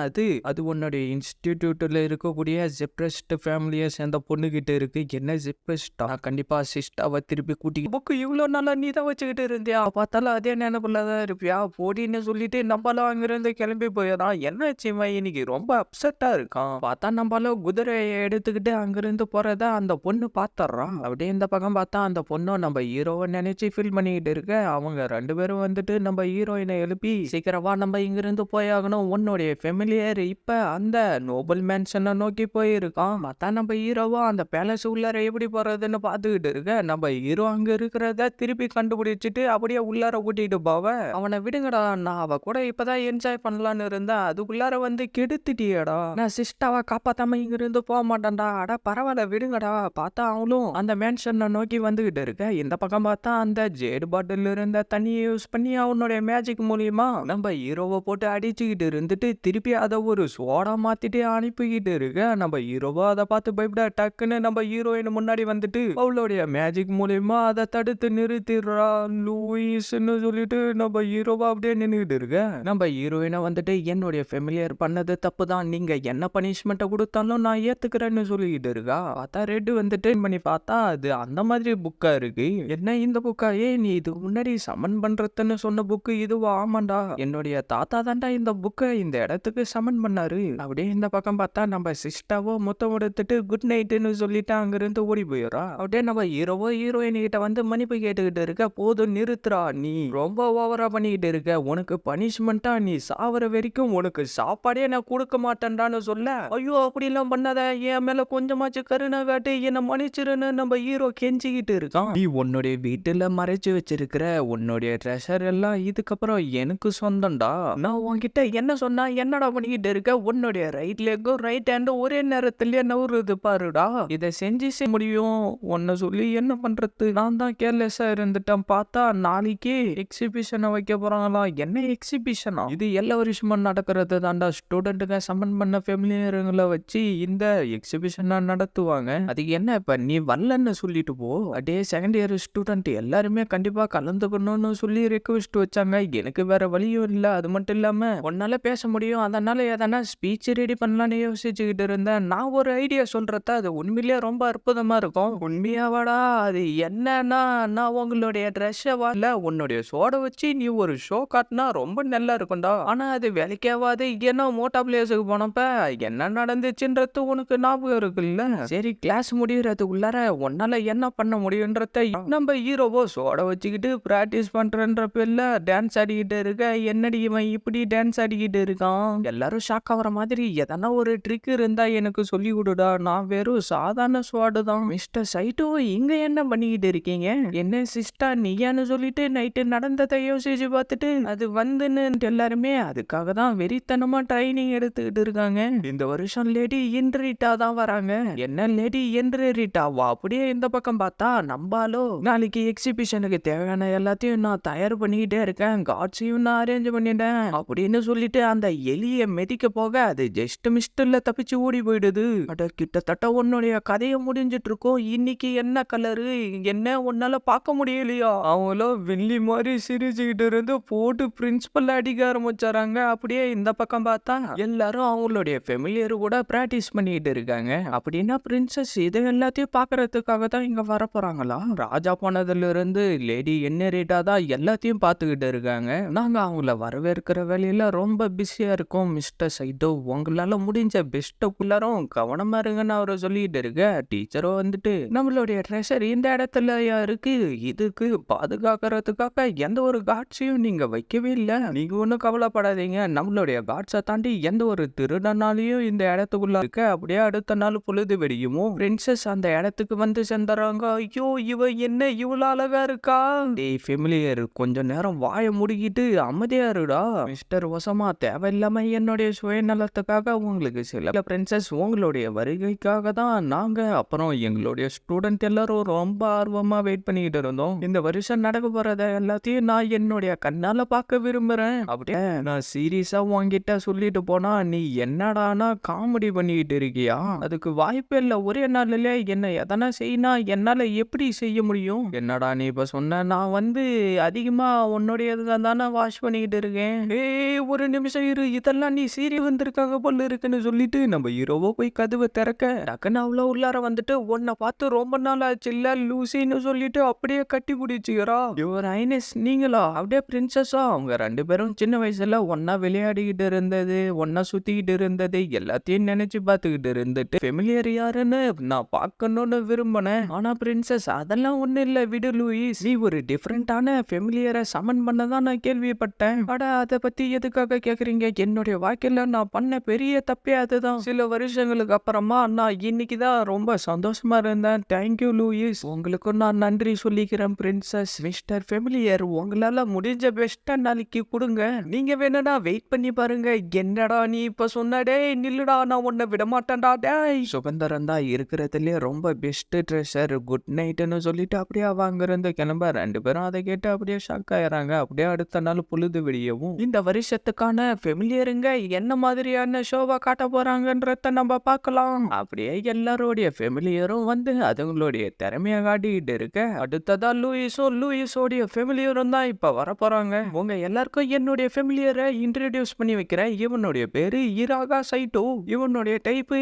அது உன்னுடைய இன்ஸ்டிடியூட்ல இருக்கக்கூடிய ஜிப்ரெஸ்ட் ஃபேமிலியை சேர்ந்த பொண்ணுகிட்ட இருக்கு. என்ன ஜிப்ரெஸ்டா? கண்டிப்பா சிஸ்டாவை திருப்பி கூட்டி புக்கு இவ்வளோ நாளா நீ தான் வச்சுக்கிட்டு இருந்தியா? பார்த்தாலும் அதே நினைப்புல தான் இருப்பியா? போடின்னு சொல்லிட்டு நம்மளாம் அங்கிருந்து கிளம்பி போயிடறான். என்னாச்சு இவன் இன்னைக்கு ரொம்ப அப்செட்டா இருக்கான். பார்த்தா நம்மளாம் குதிரையை எடுத்துக்கிட்டு அங்கிருந்து போறத அந்த பொண்ணு பாத்துறான். அப்படியே இந்த பக்கம் பார்த்தா அந்த பொண்ணும் நம்ம ஹீரோவை நினைச்சு ஃபீல் பண்ணிக்கிட்டு இருக்க. அவங்க 2 பேரும் வந்துட்டு நம்ம ஹீரோயினை எழுப்பி சீக்கிரமா நம்ம இங்கிருந்து போயாகணும், உன்னுடைய ஃபெமிலியர் இப்ப அந்த நோபல் மேன்ஷனை நோக்கி போயிருக்கான். பார்த்தா நம்ம ஹீரோவா அந்த பேலஸ் உள்ளார எப்படி போறதுன்னு பார்த்துக்கிட்டு இருக்க. நம்ம ஹீரோ அங்க இருக்கிறத திருப்பி கண்டுபிடிச்சிட்டு அப்படியே உள்ளார கூட்டிட்டு போவ. அவனை விடுங்கடா, நான் அவ கூட இப்பதான் என்ஜாய் பண்ணலான்னு இருந்தேன், அதுக்குள்ளார வந்து கெடுத்துட்டியடா. நான் சிஸ்டாவை காப்பாத்தாம இங்க இருந்து போக மாட்டேன்டா. அட பரவாயில்ல விடுங்கடா. பார்த்தா அவளும் அந்த மேன்ஷனை நோக்கி வந்துகிட்டு இருக்க. இந்த பக்கம் பார்த்தா அந்த ஜேடு பாட்டில் இருந்த தண்ணியை யூஸ் பண்ணி அவனுடைய மேஜிக் மூலியமா நம்ம ஹீரோவை போட்டு அடிச்சுக்கிட்டு இருந்துட்டு திருப்பி அதை ஒரு சோடா மாத்திட்டு அனுப்பிக்கிட்டு இருக்க. நம்ம ஹீரோவா அதை பார்த்து பயப்பட டக்குன்னு நம்ம ஹீரோயின் முன்னாடி வந்துட்டு அவளுடைய மேஜிக் மூலியமா அதை தடுத்து நிறுத்திடுறா. லூயிஸ்ன்னு சொல்லிட்டு நம்ம ஹீரோவா அப்படியே நின்றுகிட்டு இருக்க. நம்ம ஹீரோயினை வந்துட்டு என்னுடைய ஃபெமிலியர் பண்ணது தப்பு தான், நீங்க என்ன பனிஷ்மெண்ட்டை கொடுத்தாலும் நான் ஏத்துக்கிறேன்னு சொல்லிக்கிட்டு இருக்கா. பார்த்தா ரெட் வந்துட்டு பண்ணி பார்த்தா அது அந்த மாதிரி புக்கா இருக்கு. என்ன இந்த புக்கா? நீ இது முன்னாடி சமன் பண்றதுன்னு சொன்ன புக்கு இதுவா? ஆமாண்டா, என்னுடைய தாத்தா தாண்டா இந்த புக்கை இந்த இடத்துக்கு சமன் பண்ணாரு. அப்படியே இந்த பக்கம் பார்த்தா நம்ம சிஸ்டாவோ மொத்தம் எடுத்துட்டு குட் நைட்டுன்னு சொல்லிட்டு அங்கிருந்து ஓடி போயிடுறா. அப்படியே நம்ம ஹீரோவோ ஹீரோயின் கிட்ட வந்து மன்னிப்பு கேட்டுக்கிட்டு இருக்க. போதும் நிறுத்துறா, நீ ரொம்ப ஓவரா பண்ணிக்கிட்டு இருக்க, உனக்கு பனிஷ்மெண்டா நீ சாவர வரைக்கும் உனக்கு சாப்பாடே நான் கொடுக்க மாட்டேன்டான்னு சொல்ல, ஐயோ அப்படிலாம் பண்ணாத, என் மேல கொஞ்சமாச்சு கருணை காட்டு, என்ன மன்னிச்சிருன்னு நம்ம ஹீரோ கெஞ்சிக்கிட்டு இருக்கான். நீ உன்னுடைய வீட்டுல மறைச்சு வச்சிருக்கிற உன்னுடைய ட்ரெஷர் எல்லாம் இதுக்கப்புறம் எனக்கு சொந்தம்டா. நான் உன்கிட்ட என்ன சொன்னா என்னடா பண்ணிக்கிட்டு இருக்க? உன்னுடைய ரைட் லெக்கும் ரைட் ஹேண்டும் ஒரே நேரத்திலேயே நவுறுது பாருடா. இதை செஞ்சு முடியும் உன்னை சொல்லி என்ன பண்றது? நான் தான் கேர்லெஸ்ஸா இருந்துட்டேன். பார்த்தா நாளைக்கு எக்ஸிபிஷனை வைக்க போறாங்களா? என்ன எக்ஸிபிஷனா? இது எல்லா வருஷமும் நடக்கிறது தாண்டா. ஸ்டூடெண்ட்டுங்க சம்மன் பண்ண ஃபெமிலியருங்களை வச்சு இந்த எக்ஸிபிஷனை நடத்துவாங்க. அதுக்கு என்ன இப்ப நீ வரலன்னு சொல்லிட்டு போ. அப்படியே செகண்ட் இயர் ஸ்டூடெண்ட் எல்லாருமே கண்டிப்பா கலந்துக்கணும்னு சொல்லி ரெக்வெஸ்ட் வச்சாங்க. எனக்கு வேற வழியும் இல்லை. அது மட்டும் இல்லாம உன்னால பேச முடியும், அதனால எதனா ஸ்பீச் ரெடி பண்ணலான்னு யோசிச்சுக்கிட்டு இருந்தேன். நான் ஒரு ஐடியா சொல்றத, அது உண்மையிலேயே ரொம்ப அற்புதமா இருக்கும். உண்மையாவாடா? அது என்னன்னா, நான் உங்களுடைய ட்ரெஸ்ஸை இல்ல உன்னுடைய சோடை வச்சு நீ ஒரு ஷோ காட்டினா ரொம்ப நல்லா இருக்கும்டா. ஆனா அது வேலைக்காவாது. ஏன்னா மோட்டா பிளேஸுக்கு போனப்ப என்ன நடந்துச்சுன்றது உனக்கு ஞாபகம் இருக்குல்ல? சரி கிளாஸ் முடியறதுக்குள்ளார உன்னால என்ன பண்ண முடியுன்றத நம்ம ஹீரோவோ சோடை வச்சுக்கிட்டு பிராக்டிஸ் பண்றன்ற பேர்ல டான்ஸ் ஆடிக்கிட்டு இருக்க. என்னடி இவன் இப்படி டான்ஸ் ஆடிக்கிட்டு இருக்கான்? எல்லாரும் ஷாக் ஆகிற மாதிரி எதனா ஒரு ட்ரிக் இருந்தா எனக்கு சொல்லி கொடுடா, நான் வெறும் சாதாரண ஸ்வாடு தான். மிஸ்டர் சைட்டோ இங்க என்ன பண்ணிக்கிட்டு இருக்கீங்க? என்ன சிஸ்டா நீயான்னு சொல்லிட்டு நைட்டு நடந்ததை யோசிச்சு பார்த்துட்டு அது வந்துன்னு எல்லாருமே அதுக்காக தான் வெறித்தனமா ட்ரைனிங் எடுத்துக்கிட்டு இருக்காங்க. இந்த வருஷம் லேடி இன்ட்ரீட்டா தான் வராங்க. என்ன லேடி இன்ட்ரீட்டாவா? அப்படியே இந்த பக்கம் பார்த்தா நம்பாலோ நாளைக்கு எக்ஸிபிஷனுக்கு தேவையான எல்லாத்தையும் நான் தயார் பண்ணிக்கிட்டே இருக்கேன், காட்சியும் நான் அரேஞ்ச் பண்ணிட்டேன் அப்படின்னு சொல்லிட்டு அந்த எலியை மிதிக்க போக அது ஜஸ்ட் மிஸ்டர்ல தப்பிச்சு ஓடி போயிடுது. அட கிட்டத்தட்ட உன்னுடைய கதையை முடிஞ்சிட்டு இருக்கோம். இன்னைக்கு என்ன கலரு? என்ன உன்னால பார்க்க முடியலையா? அவங்களும் வெள்ளி மாதிரி சிரிச்சுக்கிட்டு இருந்து போட்டு பிரின்சிபல் அடிக்க ஆரம்பிச்சாராங்க. அப்படியே இந்த பக்கம் பார்த்தா எல்லாரும் அவங்களுடைய ஃபெமிலியர் கூட பிராக்டிஸ் பண்ணிட்டு இருக்காங்க. அப்படின்னா பிரின்சஸ் இது எல்லாத்தையும் பாக்குறதுக்காக தான் இங்க வர போறாங்களா? ராஜா போனதுல இருந்து லேடி என்ன ரேட்டா தான் எல்லாத்தையும் பார்த்துக்கிட்டு இருக்காங்க. நாங்க அவங்கள வரவேற்கிற வேலையில ரொம்ப பிஸியா இருக்கோம் மிஸ்டர் சைடோ. உங்களால முடிஞ்ச பெஸ்ட்டுக்குள்ளாரும் கவனமா இருங்கன்னு அவரை சொல்லிட்டு இருக்க. டீச்சரோ வந்துட்டு நம்மளுடைய ட்ரெஷர் இந்த இடத்துல இருக்கு, இதுக்கு பாதுகாக்கிற வர்றதுக்காக எந்த ஒரு காட்ஸையும் நீங்க வைக்கவே இல்ல. நீங்க ஒண்ணும் கவலைப்படாதீங்க. நம்மளுடைய காட்ஸை தாண்டி எந்த ஒரு திருடனாலையும் இந்த இடத்துக்குள்ள இருக்க அப்படியே அடுத்த நாள் பொழுது வெடியுமோ பிரின்சஸ் அந்த இடத்துக்கு வந்து சேர்ந்துறாங்க. ஐயோ இவ என்ன இவ்வளவு அழகா இருக்கா? டேய் ஃபெமிலியர் கொஞ்ச நேரம் வாயை முடிக்கிட்டு அமைதியா இருடா. மிஸ்டர் ஒசமா தேவையில்லாம என்னுடைய சுயநலத்துக்காக உங்களுக்கு சில பிரின்சஸ் உங்களுடைய வருகைக்காக தான் நாங்க அப்புறம் எங்களுடைய ஸ்டூடெண்ட் எல்லாரும் ரொம்ப ஆர்வமா வெயிட் பண்ணிக்கிட்டு இருந்தோம். இந்த வருஷம் நடக்க போறத எல்லாத்தையும் நான் என்னுடைய கண்ணால பார்க்க விரும்புறேன். அப்படியே நான் சீரியஸா உன்கிட்ட சொல்லிட்டு போனா நீ என்னடானா காமெடி பண்ணிக்கிட்டு இருக்கியா? அதுக்கு வாய்ப்பே இல்ல. ஒரே நாள்ல என்ன எதனா செய்யணும் என்னால எப்படி செய்ய முடியும்? என்னடா நீ இப்ப சொன்ன? நான் வந்து அதிகமா உன்னுடைய தானே வாஷ் பண்ணிக்கிட்டு இருக்கேன். ஏய் ஒரு நிமிஷம் இரு, இதெல்லாம் நீ சீரி வந்திருக்காங்க போல இருக்குன்னு சொல்லிட்டு நம்ம ஹீரோவோ போய் கதவை திறக்க டக்குன்னு அவ்வளோ உள்ளார வந்துட்டு உன்னை பார்த்து ரொம்ப நாள் ஆச்சு இல்ல லூசின்னு சொல்லிட்டு அப்படியே கட்டி பிடிச்சிக்கிறா. யுவர் ஹைனஸ் நீங்களா? அப்படியே பிரின்சஸா? அவங்க 2 பேரும் சின்ன வயசுல ஒன்னா விளையாடிக்கிட்டு இருந்தது, ஒன்னா சுத்திக்கிட்டு இருந்தது எல்லாத்தையும் நினைச்சு பார்த்துக்கிட்டு இருந்துட்டு ஃபெமிலியர் யாருன்னு நான் பார்க்கணும்னு விரும்பினேன். ஆனா பிரின்சஸ் அதெல்லாம் ஒண்ணு இல்ல, விடு லூயிஸ். நீ ஒரு டிஃப்ரெண்டான ஃபெமிலியரை சமன் பண்ணதான் நான் கேள்விப்பட்டேன். அட அதை பத்தி எதுக்காக கேக்குறீங்க? என்னுடைய வாழ்க்கையில நான் பண்ண பெரிய தப்பே அதுதான். சில வருஷங்களுக்கு அப்புறமா நான் இன்னைக்கு தான் ரொம்ப சந்தோஷமா இருந்தேன். Thank you Louis. உங்களுக்கும் நான் நன்றி சொல்லிக்கிறேன் பிரின்சஸ். மிஸ்டர் ஃபெமிலியர் உங்களால முடிஞ்ச பெஸ்ட்டா நாளைக்கு கொடுங்க. நீங்க வேணும்னா வெயிட் பண்ணி பாருங்க. என்னடா நீ இப்ப சொன்னடே நில்லுடா, நான் உன்னை விட மாட்டேன்டா. டேய் சுகந்தரன் தான் இருக்கிறதுலயே ரொம்ப பெஸ்ட் ட்ரெஷர். குட் நைட்னு சொல்லிட்டு அப்படியே அவங்க இருந்து கிளம்ப 2 பேரும் அதை கேட்டு அப்படியே ஷாக் ஆயிறாங்க. அப்படியே அடுத்த நாள் பொழுது விடியவும் இந்த வருஷத்துக்கான ஃபெமிலியருங்க என்ன மாதிரியான ஷோவா காட்ட போறாங்கன்றத நம்ம பார்க்கலாம். அப்படியே எல்லாரோடைய ஃபெமிலியரும் வந்து அதுங்களுடைய திறமையை காட்டிட்டு இருக்க அடுத்ததா லூயிஸோடைய ஃபெமிலியரும் தான் இப்ப வர போறாங்க. உங்க எல்லாருக்கும் என்னுடைய ஃபெமிலியரை இன்ட்ரோடியூஸ் பண்ணி வைக்கிறேன். இவனுடைய பேரு இராகா சைட்டோ. இவனுடைய டைப்பு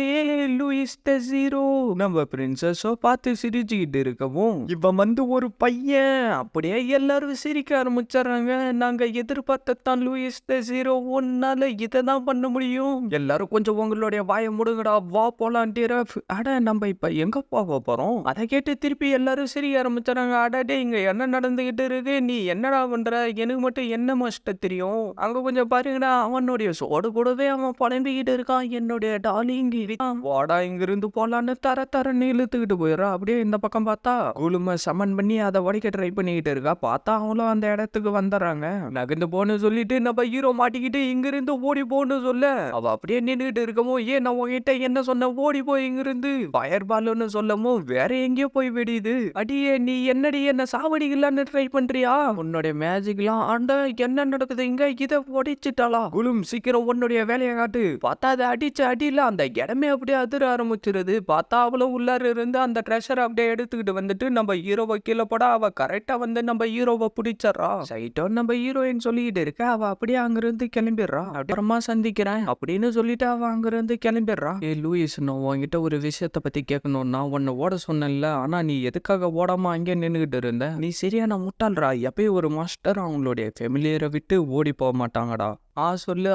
லூயிஸ் த ஜீரோ. நம்ம பிரின்சஸோ பார்த்து சிரிச்சுக்கிட்டு இருக்கவும் இவன் வந்து ஒரு பையன். அப்படியே எல்லாரும் சிரிக்க ஆரம்பிச்சாங்க. நாங்க எதிர்பார்த்தான் லூயிஸ் த ஜீரோ, உன்னால இதை தான் பண்ண முடியும். எல்லாரும் கொஞ்சம் உங்களுடைய வாயை முடுங்கடா, வா போலாம் டிரஃப். அட நம்ம இப்ப எங்க போக போறோம்? அதை கேட்டு திருப்பி எல்லாரும் சிரிக்க ஆரம்பிச்சாங்க. அடடே இங்க என்ன நடந்துகிட்டு இருக்கு? நீ என்னடா பண்ற? எனக்கு மட்டும் என்ன மாஸ்டர் தெரியும்? அங்க கொஞ்சம் பாருங்கடா, அவனுடைய சோடு கூடவே அவன் புலம்பிக்கிட்டு இருக்கான். என்னுடைய டார்லிங் வாடா இங்க இருந்து போலான்னு தரன்னு இழுத்துக்கிட்டு போயிடுறா. அப்படியே இந்த பக்கம் பார்த்தா குழும சமன் பண்ணி அதை உடைக்க ட்ரை பண்ணிக்கிட்டு இருக்கா. பார்த்தா அவங்களும் அந்த இடத்துக்கு வந்துடுறாங்க. நகர்ந்து போன்னு சொல்லிட்டு நம்ம ஹீரோ மாட்டிக்கிட்டு இங்க இருந்து ஓடி போன்னு சொல்ல அவ அப்படியே நின்றுட்டு இருக்கமோ, ஏன் நான் உங்ககிட்ட என்ன சொன்ன, ஓடி போய் இங்க இருந்து ஃபயர் பால்னு சொல்லமோ வேற எங்கேயோ போய் வெடியுது. அடியே நீ என்னடி என்ன சாவடிக்கலான்னு ட்ரை பண்றியா? உன்னுடைய மேஜிக்லாம் ஆண்ட என்ன நடக்குது இங்க? இதை உடைச்சிட்டாளா? குளும் சீக்கிரம் உன்னுடைய வேலையை காட்டு. பார்த்தா அதை அடிச்ச அடியில அந்த இடமே அப்படியே அதிர ஆரம்பிச்சிருது. பார்த்தா அவளும் உள்ளார இருந்து அந்த ட்ரெஷரை அப்படியே எடுத்துக்கிட்டு வந்துட்டு நம்ம ஹீரோவை கீழே போட அவ கரெக்டா வந்து நம்ம ஹீரோவை பிடிச்சிடறா. சைட்டோ நம்ம ஹீரோயின் சொல்லிட்டு இருக்க அவ அப்படியே அங்கிருந்து கிளம்பிடுறா. அப்புறமா சந்திக்கிறேன் அப்படின்னு சொல்லிட்டு அவ அங்கிருந்து கிளம்பிடுறா. ஏ லூயிஸ், நான் உன்கிட்ட ஒரு விஷயத்த பத்தி கேட்கணும்னா உன்னை ஓட சொன்னேன்ல, ஆனா நீ எதுக்காக ஓடாம அங்கே நின்றுகிட்டு இருந்த? நீ சரியான முட்டாள்ரா. எப்பயும் ஒரு மாஸ்டர் அவங்களுடைய ஃபெமிலியரை விட்டு ஓடி போக மாட்டாங்கடா. சொல்லு.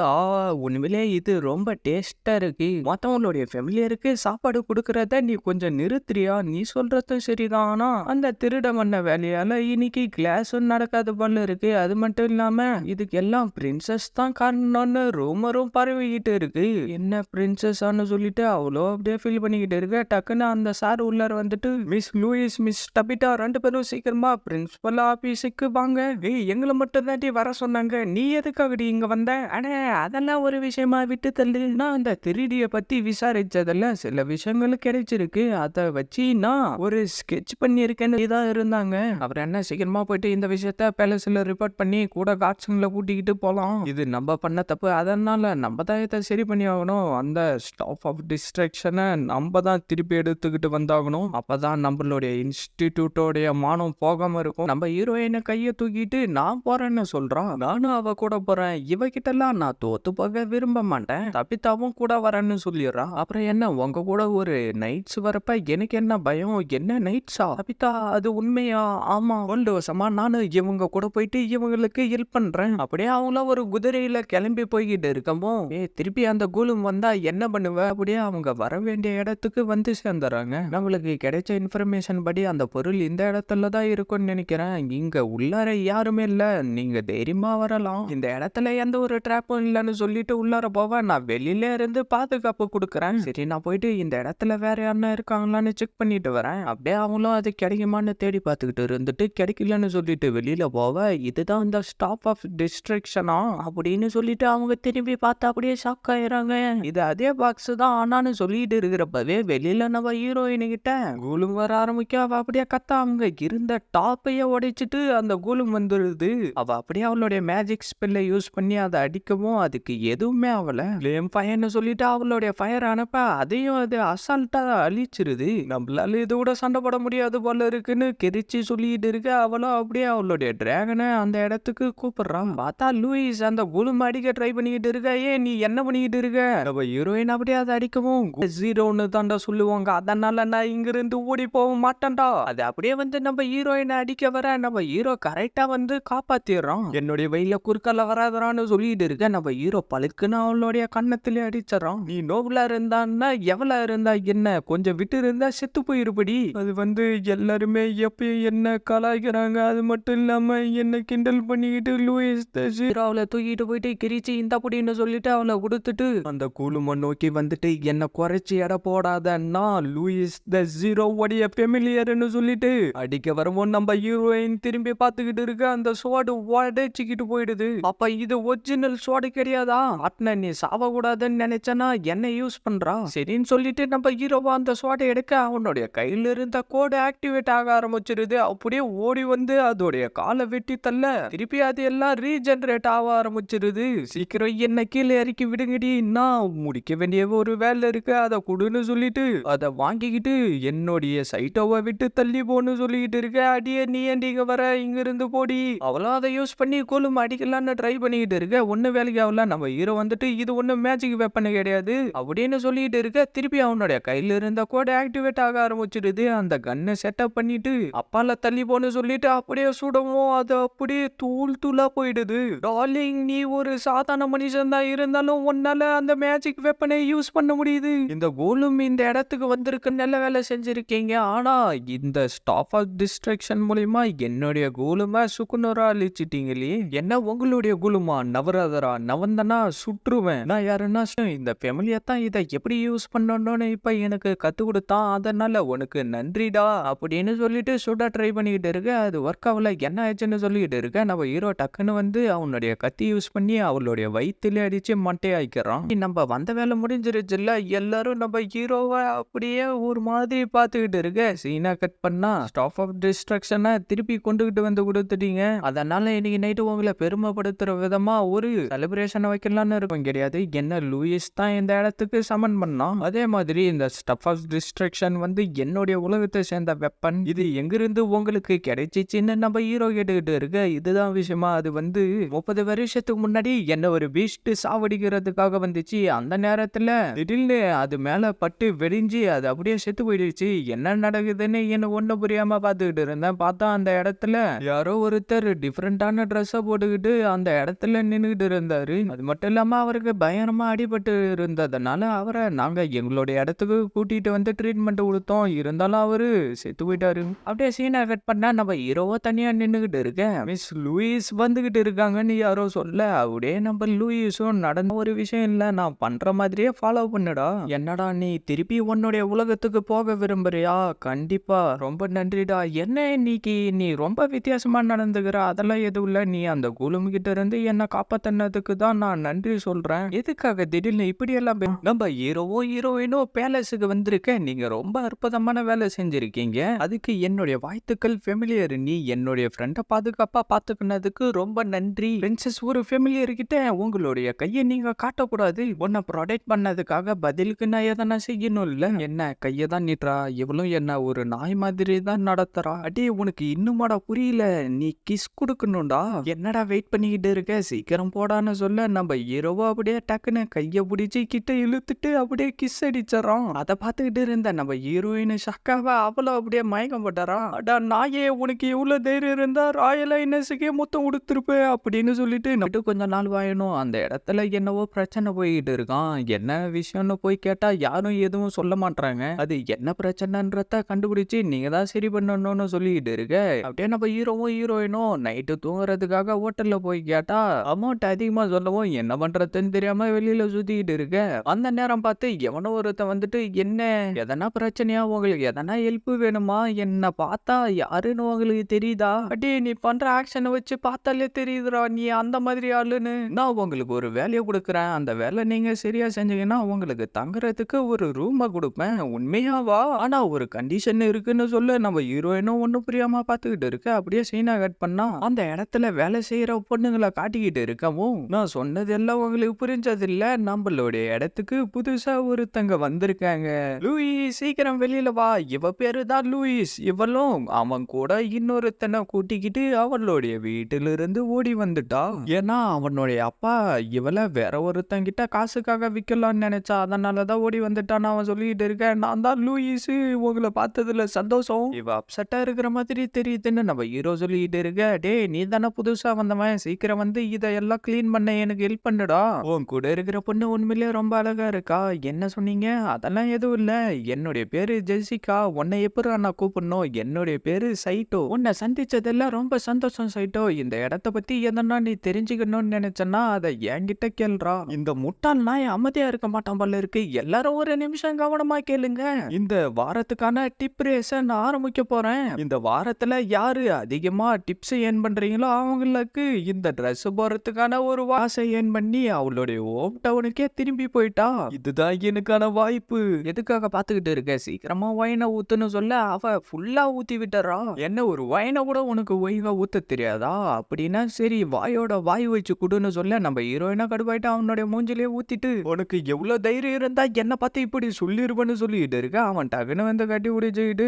உண்மையிலே இது ரொம்ப டேஸ்டா இருக்கு. மத்தவங்களுடைய ஃபெமிலியருக்கு சாப்பாடு கொடுக்கறத நீ கொஞ்சம் நிறுத்துறியா? நீ சொல்றது சரிதான், ஆனா அந்த திருட பண்ண வேலையால இன்னைக்கு கிளாஸும் நடக்காத போல இருக்கு. அது மட்டும் இல்லாம இதுக்கு எல்லாம் பிரின்சஸ் தான் காரணம்னு ரூமரும் பரவிக்கிட்டு இருக்கு. என்ன பிரின்சஸான்னு சொல்லிட்டு அவ்வளோ அப்படியே ஃபீல் பண்ணிக்கிட்டு இருக்க. டக்குன்னு அந்த சார் உள்ளார வந்துட்டு, மிஸ் லூயிஸ், மிஸ் டபிட்டா 2 பேரும் சீக்கிரமா பிரின்சிபல் ஆபீஸுக்கு வாங்க. எங்களை மட்டும் தான் வர சொன்னாங்க. நீ எதுக்காக இங்க வந்த? அட அதெல்லாம் ஒரு விஷயமா விட்டு தள்ளு. நான் அந்த திருடிய பத்தி விசாரிச்சதுல சில விஷயங்கள் கிடைச்சிருக்கு. அதை வச்சு நான் ஒரு ஸ்கெட்ச் பண்ணியிருக்கேன்னு தான் இருந்தாங்க. அப்புறம் என்ன சீக்கிரமா போயிட்டு இந்த விஷயத்த பேலஸ்ல ரிப்போர்ட் பண்ணி கூட காட்ஸுங்களை கூட்டிக்கிட்டு போலாம். இது நம்ம பண்ண தப்பு, அதனால நம்ம தான் இதை சரி பண்ணி ஆகணும். அந்த ஸ்டாப் ஆஃப் டிஸ்ட்ராக்ஷனை நம்ம தான் திருப்பி எடுத்துக்கிட்டு வந்தாகணும். அப்பதான் நம்மளுடைய இன்ஸ்டிடியூட்டோடைய மானம் போகாம இருக்கும். நம்ம ஹீரோயினை கையை தூக்கிட்டு நான் போறேன்னு சொல்றான். நானும் அவ கூட போறேன். இவ கிட்டலாம் நான் தோத்து போக விரும்ப மாட்டேன், தப்பித்தாவும் கூட வரேன்னு சொல்லிடுறான். அப்புறம் என்ன உங்க கூட ஒரு நைட்ஸ் வரப்ப எனக்கு என்ன பயம், என்ன நைட்ஸா தப்பித்தா, அது உண்மையா? ஆமா, 2 வருஷமா நானு இவங்க கூட போயிட்டு இவங்களுக்கு ஹெல்ப் பண்றேன். அப்படியே அவங்களும் ஒரு குதிரையில கிளம்பி போய்கிட்டு இருக்கமோ, திருப்பி அந்த கூலும் வந்தா என்ன பண்ணுவ? அப்படியே அவங்க வர வேண்டிய இடத்துக்கு வந்து சேர்ந்துறாங்க. நம்மளுக்கு கிடைச்ச இன்ஃபர்மேஷன் படி அந்த பொருள் இந்த இடத்துல தான் இருக்கும்னு நினைக்கிறேன். இங்க உள்ளார யாருமே இல்ல, நீங்க தைரியமா வரலாம், இந்த இடத்துல எந்த ஒரு ட்ராப்பும் இல்லைன்னு சொல்லிட்டு உள்ளார போவ. நான் வெளியில இருந்து பாதுகாப்பு கொடுக்குறேன். சரி, நான் போயிட்டு இந்த இடத்துல வேற யாருன்னா இருக்காங்களான்னு செக் பண்ணிட்டு வரேன். அப்படியே அவங்களும் அது கிடைக்குமான்னு தேடி பார்த்துக்கிட்டு இருந்துட்டு கிடைக்கலன்னு சொல்லிட்டு வெளியில போவ. இதுதான் இந்த ஸ்டாப் ஆஃப் டிஸ்ட்ரக்ஷனா அப்படின்னு சொல்லிட்டு அவங்க திரும்பி பார்த்து அப்படியே ஷாக் ஆயிடுறாங்க. இது அதே பாக்ஸ் தான் ஆனான்னு சொல்லிட்டு இருக்கிறப்பவே வெளியில நம்ம ஹீரோயின் கிட்ட கூலும் வர ஆரம்பிக்க. அவ அப்படியே கத்த, அவங்க இருந்த டாப்பையே உடைச்சிட்டு அந்த கூலும் வந்துடுது. அவ அப்படியே அவளுடைய மேஜிக் ஸ்பெல்லை யூஸ் பண்ணி அதை அடிக்கவும் அதுக்கு எதுவுமே ஆகல. ஃப்ளேம் ஃபயர்னு சொல்லிட்டு அவளுடைய ஃபயர் அனுப்ப அதையும் அது அசால்ட்டா அழிச்சிருது. நம்மளால இது கூட சண்டை போட முடியாது போல இருக்குன்னு கெரிச்சு சொல்லிட்டு இருக்க. அவளும் அப்படியே அவளுடைய டிராகனை அந்த இடத்துக்கு கூப்பிடுறான். பார்த்தா லூயிஸ் அந்த கூலும் அடிக்க ட்ரை பண்ணிக்கிட்டு இருக்க. நீ என்ன பண்ணிக்கிட்டு இருக்க? நம்ம ஹீரோயின் அப்படியே அதை அடிக்கவும் ஜீரோன்னு தாண்டா சொல்லுவாங்க, அதனால நான் இங்கிருந்து ஓடி போக மாட்டேன்டா. அது அப்படியே வந்து நம்ம ஹீரோயினை அடிக்க வர நம்ம ஹீரோ கரெக்டா வந்து காப்பாத்திடுறான். என்னுடைய வயல குறுக்கால வராதரான்னு சொல்லிட்டு இருக்க. நம்ம ஹீரோ பழுக்குன்னு அவளுடைய கண்ணத்திலே அடிச்சிடறான். நீ நோபலா இருந்தான்னா எவ்வளவு இருந்தா என்ன, கொஞ்சம் விட்டு இருந்தா செத்து போயிருப்படி. அது வந்து எல்லாருமே எப்பயும் என்ன கலாய்க்கிறாங்க, அது மட்டும் இல்லாம என்ன கிண்டல் பண்ணிக்கிட்டு லூயிஸ் ஹீரோ அவளை தூக்கிட்டு போயிட்டு கிரிச்சி இந்த அப்படின்னு சொல்லிட்டு அவளை கொடுத்துட்டு அந்த கூலுமை நோக்கி வந்துட்டு என்ன குறைச்சி எடை போடாதன்னா லூயிஸ் த ஜீரோ உடைய ஃபெமிலியர்னு சொல்லிட்டு அடிக்க வரவும் நம்ம ஹீரோயின் திரும்பி பார்த்துக்கிட்டு இருக்க. அந்த சோடு உடைச்சிக்கிட்டு போயிடுது. அப்ப இது ஒரிஜினல் சோடு கிடையாதா? அட்ன நீ சாவ கூடாதுன்னு நினைச்சனா என்ன யூஸ் பண்றா? சரின்னு சொல்லிட்டு நம்ம ஹீரோவா அந்த சோடை எடுக்க அவனுடைய கையில இருந்த கோடு ஆக்டிவேட் ஆக ஆரம்பிச்சிருது. அப்படியே ஓடி வந்து அதோடைய காலை வெட்டி தள்ள திருப்பி அது எல்லாம் ரீஜெனரேட் ஆக ஆரம்பிச்சிருது. சீக்கிரம் என்ன கீழே இறக்கி விடுங்கடி, நான் முடிக்க வேண்டிய ஒரு வேலை இருக்கு, அதை கொடுன்னு சொல்லிட்டு அதை வாங்கிக்கிட்டு என்னுடைய சைட்டோவை விட்டு தள்ளி போன்னு சொல்லிக்கிட்டு இருக்க. அடியே நீ ஏண்டிங்க வர, இங்க இருந்து போடி. அவளும் அதை யூஸ் பண்ணி கூலும் அடிக்கலான்னு ட்ரை பண்ணிக்கிட்டு இருக்க. ஒண்ணு வேலைக்கு ஆகல. நம்ம ஹீரோ வந்துட்டு இது ஒன்னும் மேஜிக் வெப்பன் கிடையாது அப்படின்னு சொல்லிட்டு இருக்க. திருப்பி அவனுடைய கையில இருந்த கோட் ஆக்டிவேட் ஆக ஆரம்பிச்சிடுது. அந்த கன்னை செட்டப் பண்ணிட்டு அப்பால தள்ளி போன்னு சொல்லிட்டு அப்படியே சுடவும் அது அப்படியே தூள் தூளா போயிடுது. டார்லிங், நீ ஒரு சாதாரண மனுஷன் தான், இருந்தாலும் உன்னால அந்த மேஜிக் வெப்பனை யூஸ் பண்ண முடியுது. இந்த கோலும் இந்த இடத்துக்கு வந்திருக்கு, நல்ல வேலை செஞ்சிருக்கீங்க. ஆனா இந்த ஸ்டாப் ஆஃப் டிஸ்ட்ரக்ஷன் மூலியமா என்னுடைய கோலுமா சுக்குநூறா அழிச்சிட்டீங்களே. என்ன உங்களுடைய கோலுமா நவராதரா? நவந்தனா சுற்றுவேன். நான் யாருன்னா இந்த ஃபெமிலியா தான் இதை எப்படி யூஸ் பண்ணணும்னு இப்ப எனக்கு கத்து கொடுத்தான், அதனால உனக்கு நன்றிடா அப்படின்னு சொல்லிட்டு சுட ட்ரை பண்ணிக்கிட்டு இருக்க. அது ஒர்க் ஆகல. என்ன ஆச்சுன்னு சொல்லிட்டு இருக்க. நம்ம ஹீரோ டக்குன்னு வந்து அவனுடைய கத்தி யூஸ் பண்ணி அவளுடைய வயிற்றுல அடிச்சு மட்டையாக்கிறான். நம்ம வந்த வேலை முடிஞ்சிருச்சுல்ல. எல்லாரும் நம்ம ஹீரோவை அப்படியே ஒரு மாதிரி பார்த்துக்கிட்டு இருக்க. சீனா கட் பண்ணா ஸ்டாப் ஆஃப் டிஸ்ட்ரக்ஷனை திருப்பி கொண்டுகிட்டு வந்து கொடுத்துட்டீங்க, அதனால இன்னைக்கு நைட்டு உங்களை பெருமைப்படுத்துற விதமா ஒரு செலிப்ரேஷனை வைக்கலாம்னு இருக்கும். கிடையாது, என்ன லூயிஸ் தான் இந்த இடத்துக்கு சமன் பண்ணான். அதே மாதிரி இந்த ஸ்டாப் ஆஃப் டிஸ்ட்ரக்ஷன் வந்து என்னுடைய உலகத்தை சேர்ந்த வெப்பன், இது எங்கிருந்து உங்களுக்கு கிடைச்சிச்சுன்னு நம்ம ஹீரோ கேட்டுக்கிட்டு இருக்க. இதுதான் விஷயமா? அது வந்து 30 வருஷத்துக்கு முன்னாடி என்ன ஒரு பீஸ்ட் சாவடிக்கிறதுக்காக வந்துச்சு. அந்த நேரத்துல திடீர்னு அது மேல பட்டு வெடிஞ்சு அது அப்படியே செத்து போயிடுச்சு. என்ன நடக்குதுன்னு என்ன ஒண்ணும் புரியாம பார்த்துக்கிட்டு இருந்தேன். பார்த்தா அந்த இடத்துல யாரோ ஒருத்தர் டிஃப்ரெண்டான ட்ரெஸ்ஸை போட்டுக்கிட்டு அந்த இடத்துல நின்றுகிட்டு இருந்தாரு. அது மட்டும் இல்லாம அவருக்கு பயங்கரமா அடிபட்டு இருந்ததுனால அவரை நாங்க எங்களுடைய இடத்துக்கு கூட்டிட்டு வந்து ட்ரீட்மெண்ட் கொடுத்தோம். இருந்தாலும் அவரு செத்து போயிட்டாரு. அப்படியே சீனை கட் பண்ணா நம்ம ஹீரோவா தனியா நின்றுகிட்டு இருக்கேன். மிஸ் லூயிஸ் வந்துகிட்டு இருக்காங்கன்னு யாரோ சொல்ல, அப்படியே நம்ம லூயிஸும் நடந்த ஒரு விஷயம் இல்ல, நான் பண்ற மாதிரியே ஃபாலோ பண்ணுடா. என்னடா நீ திருப்பி உன்னுடைய உலகத்துக்கு போக விரும்புறியா? கண்டிப்பா, ரொம்ப நன்றிடா. என்ன இன்னைக்கு நீ ரொம்ப வித்தியாசமா நடந்துக்கிற? அதெல்லாம் எதுவும் இல்ல, நீ அந்த கூலும் கிட்ட இருந்து என்ன காப்பாத்தினதுக்கு தான் நான் நன்றி சொல்றேன். எதுக்காக திடீர்னு இப்படி எல்லாம் நம்ம ஹீரோயினோ பேலஸுக்கு வந்திருக்க. நீங்க ரொம்ப அற்புதமான வேலை செஞ்சிருக்கீங்க, அதுக்கு என்னுடைய வாழ்த்துக்கள். ஃபெமிலியர், நீ என்னுடைய ஃப்ரெண்டை பாதுகாப்பா பாத்துக்கினதுக்கு ரொம்ப நன்றி. பிரின்சஸ், ஒரு ஃபெமிலியர் கிட்ட உங்களுடைய கையை நீங்க காட்டக்கூடாது. உன்னை ப்ரொடெக்ட் பண்ணதுக்காக பதிலுக்கு நான் எதனா செய்யணும் இல்ல. என்ன கையை தான் நீட்டுறா? இவளும் என்ன ஒரு நாய் மாதிரி தான் நடத்துறா. அடே, உனக்கு இன்னுமாடா புரியல? நீ கிஸ் கொடுக்கணும்டா. என்னடா வெயிட் பண்ணிக்கிட்டு இருக்க? சீக்கிரம் படம் போடான்னு சொல்ல நம்ம ஹீரோவோ அப்படியே டக்குன்னு கைய பிடிச்சி கிட்ட இழுத்துட்டு அப்படியே கிஸ் அடிச்சிடறோம். அதை பார்த்துக்கிட்டு இருந்த நம்ம ஹீரோயின் ஷக்காவா அவளும் அப்படியே மயக்கம் போட்டாரா. அடா நாயே, உனக்கு எவ்வளவு தைரியம் இருந்தா ராயல் ஹைனஸுக்கே மொத்தம் கொடுத்துருப்பேன் அப்படின்னு சொல்லிட்டு நட்டு கொஞ்ச நாள் வாயணும். அந்த இடத்துல என்னவோ பிரச்சனை போய்கிட்டு இருக்கான். என்ன விஷயம்னு போய் கேட்டா யாரும் எதுவும் சொல்ல மாட்டாங்க. அது என்ன பிரச்சனைன்றத கண்டுபிடிச்சு நீங்க தான் சரி பண்ணணும்னு சொல்லிட்டு இருக்க. அப்படியே நம்ம ஹீரோவும் ஹீரோயினும் நைட்டு தூங்குறதுக்காக ஹோட்டல்ல போய் கேட்டா அமௌண்ட் அதிகமா சொல்லவும் என்ன பண்றதுன்னு தெரியாம வெளியில சுத்திக்கிட்டு இருக்க. அந்த நேரம் பார்த்து எவனோ ஒருத்தன் வந்துட்டு, என்ன எதனா பிரச்சனையா, உங்களுக்கு எதனா ஹெல்ப் வேணுமா, என்ன பார்த்தா யாருன்னு உங்களுக்கு தெரியுதா, அடி நீ பண்ற ஆக்ஷனை வச்சு பார்த்தாலே தெரியுதுடா நீ அந்த மாதிரி ஆளுன்னு. நான் உங்களுக்கு ஒரு வேலையை கொடுக்குறேன், அந்த வேலை நீங்க சரியா செஞ்சீங்கன்னா உங்களுக்கு தங்குறதுக்கு ஒரு ரூமை கொடுப்பேன். உண்மையாவா? ஆனா ஒரு கண்டிஷன் இருக்குன்னு சொல்ல. நம்ம ஹீரோயினும் ஒன்னும் புரியாம பார்த்துக்கிட்டு இருக்க. அப்படியே சீனா கட் பண்ணா அந்த இடத்துல வேலை செய்யற பொண்ணுங்களை காட்டிக்கிட்டு இருக்கவும், நான் சொன்னது எல்லாம் உங்களுக்கு புரிஞ்சது இல்ல, நம்மளுடைய இடத்துக்கு புதுசா ஒருத்தங்க வந்திருக்காங்க. லூயிஸ் சீக்கிரம் வெளியில வா, இவ பேரு தான் லூயிஸ். இவளும் அவன் கூட இன்னொருத்தனை கூட்டிக்கிட்டு அவளுடைய வீட்டிலிருந்து ஓடி வந்துட்டா. ஏன்னா அவனுடைய அப்பா இவளை வேற ஒருத்தங்கிட்ட காசுக்காக விற்கலாம்னு நினைச்சா, அதனாலதான் ஓடி வந்துட்டான்னு அவன் சொல்லிட்டு இருக்கேன். நான் தான் லூயிஸ், உங்களை பார்த்ததுல சந்தோஷம். இவ அப்செட்டா இருக்கிற மாதிரி தெரியுதுன்னு நம்ம ஹீரோ சொல்லிட்டு இருக்க. டே நீ தானே புதுசா வந்தவன், சீக்கிரம் வந்து இதெல்லாம் கிளீன் பண்ண எனக்கு ஹெல்ப் பண்ணுடா. உன் கூட இருக்கிற பொண்ணு உண்மையிலேயே ரொம்ப அழகா இருக்கா. என்ன சொன்னீங்க? அதெல்லாம் எதுவும் இல்ல, என்னுடைய பேரு ஜெசிகா. உன்னை எப்படி நான் கூப்பிடணும்? என்னுடைய பேரு சைட்டோ. உன்னை சந்திச்சதெல்லாம் ரொம்ப சந்தோஷம் சைட்டோ. இந்த இடத்த பத்தி எதனா நீ தெரிஞ்சுக்கணும்னு நினைச்சனா அதை என்கிட்ட கேள்றா. இந்த முட்டாள் நாய் அமைதியா இருக்க மாட்டான் போல இருக்கு. எல்லாரும் ஒரு நிமிஷம் கவனமா கேளுங்க. இந்த வாரத்துக்கான டிப் ரேஸ நான் ஆரம்பிக்க போறேன். இந்த வாரத்துல யாரு அதிகமா டிப்ஸ் ஏர்ன் பண்றீங்களோ அவங்களுக்கு இந்த ட்ரெஸ் போறதுக்கான ஒரு வாசை ஏர்ன் பண்ணி அவளுடைய ஹோம் டவுனுக்கே திரும்பி போயிட்டா. இதுதான் எனக்கான வாய்ப்பு. எதுக்காக பாத்துக்கிட்டு இருக்க? சீக்கிரமா வைனை ஊத்துன்னு சொல்ல அவ ஃபுல்லா ஊத்தி விட்டுறா. என்ன ஒரு வைனை கூட உனக்கு ஒய்வா ஊத்த தெரியாதா? அப்படின்னா சரி வாயோட வாய் வச்சு குடுன்னு சொல்ல நம்ம ஹீரோயினா கடுப்பாயிட்டா அவனுடைய மூஞ்சிலே ஊத்திட்டு, உனக்கு எவ்வளவு தைரியம் இருந்தா என்ன பார்த்து இப்படி சொல்லிருப்பேன்னு சொல்லிட்டு இருக்க. அவன் டக்குன்னு வந்து கட்டி பிடிச்சிக்கிட்டு,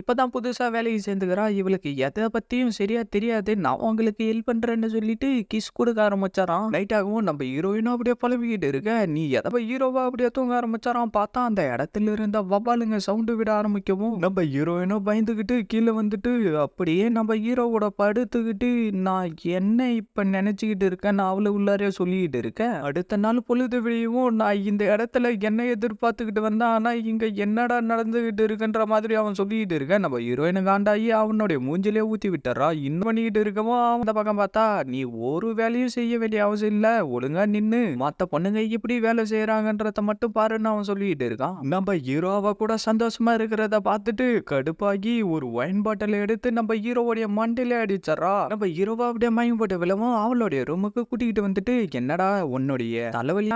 இப்பதான் புதுசா வேலைக்கு சேர்ந்துக்கிறா, இவளுக்கு எதை பத்தியும் சரியா தெரியாது, நான் உங்களுக்கு ஹெல்ப் பண்றேன்னு சொல்லிட்டு கிஸ் கொடுக்க ஆரம்பிச்சாராம். நைட் ஆகவும் நம்ம ஹீரோயினும் அப்படியே பழவிக்கிட்டு இருக்க. நீ எதப்ப ஹீரோவா அப்படியே தூங்க ஆரம்பிச்சாராம். பார்த்தா அந்த இடத்துல இருந்த வவ்வாலுங்க சவுண்டு விட ஆரம்பிக்கவும் நம்ம ஹீரோயினும் பயந்துகிட்டு கீழே வந்துட்டு அப்படியே நம்ம ஹீரோவோட படுத்துக்கிட்டு, நான் என்ன இப்ப நினைச்சுக்கிட்டு இருக்கேன் நான் அவளை உள்ளாரே சொல்லிக்கிட்டு இருக்கேன். அடுத்த நாள் பொழுது விழியவும் நான் இந்த இடத்துல என்ன எதிர்பார்த்துக்கிட்டு வந்தேன், ஆனா இங்க என்னடா நடந்துகிட்டு இருக்குன்ற மாதிரி அவன் சொல்லிக்கிட்டு இருக்க. நம்ம ஹீரோயினு காண்டாயி அவனுடைய மூஞ்சிலே ஊத்தி விட்டுறா. இன்னும் பண்ணிக்கிட்டு இருக்கவும் அந்த பக்கம் பார்த்தா, நீ ஒரு வேலையும் செய்ய வேண்டிய அவசியம் இல்ல, ஒழுங்கா நின்னு மத்த பொண்ணுங்க எப்படி வேலை செய்யறாங்கன்றத மட்டும் பாருன்னு அவன் சொல்லிட்டு இருக்கான். நம்ம ஹீரோவா கூட சந்தோஷமா இருக்கிறத பார்த்துட்டு கடுப்பாகி ஒரு ஒயின் பாட்டில் எடுத்து நம்ம ஹீரோவுடைய மண்டையில அடிச்சறா. நம்ம ஹீரோவா அப்படியே மயம் போட்டு விழவும் அவளுடைய ரூமுக்கு கூட்டிகிட்டு வந்துட்டு, என்னடா உன்னுடைய தலைவலி,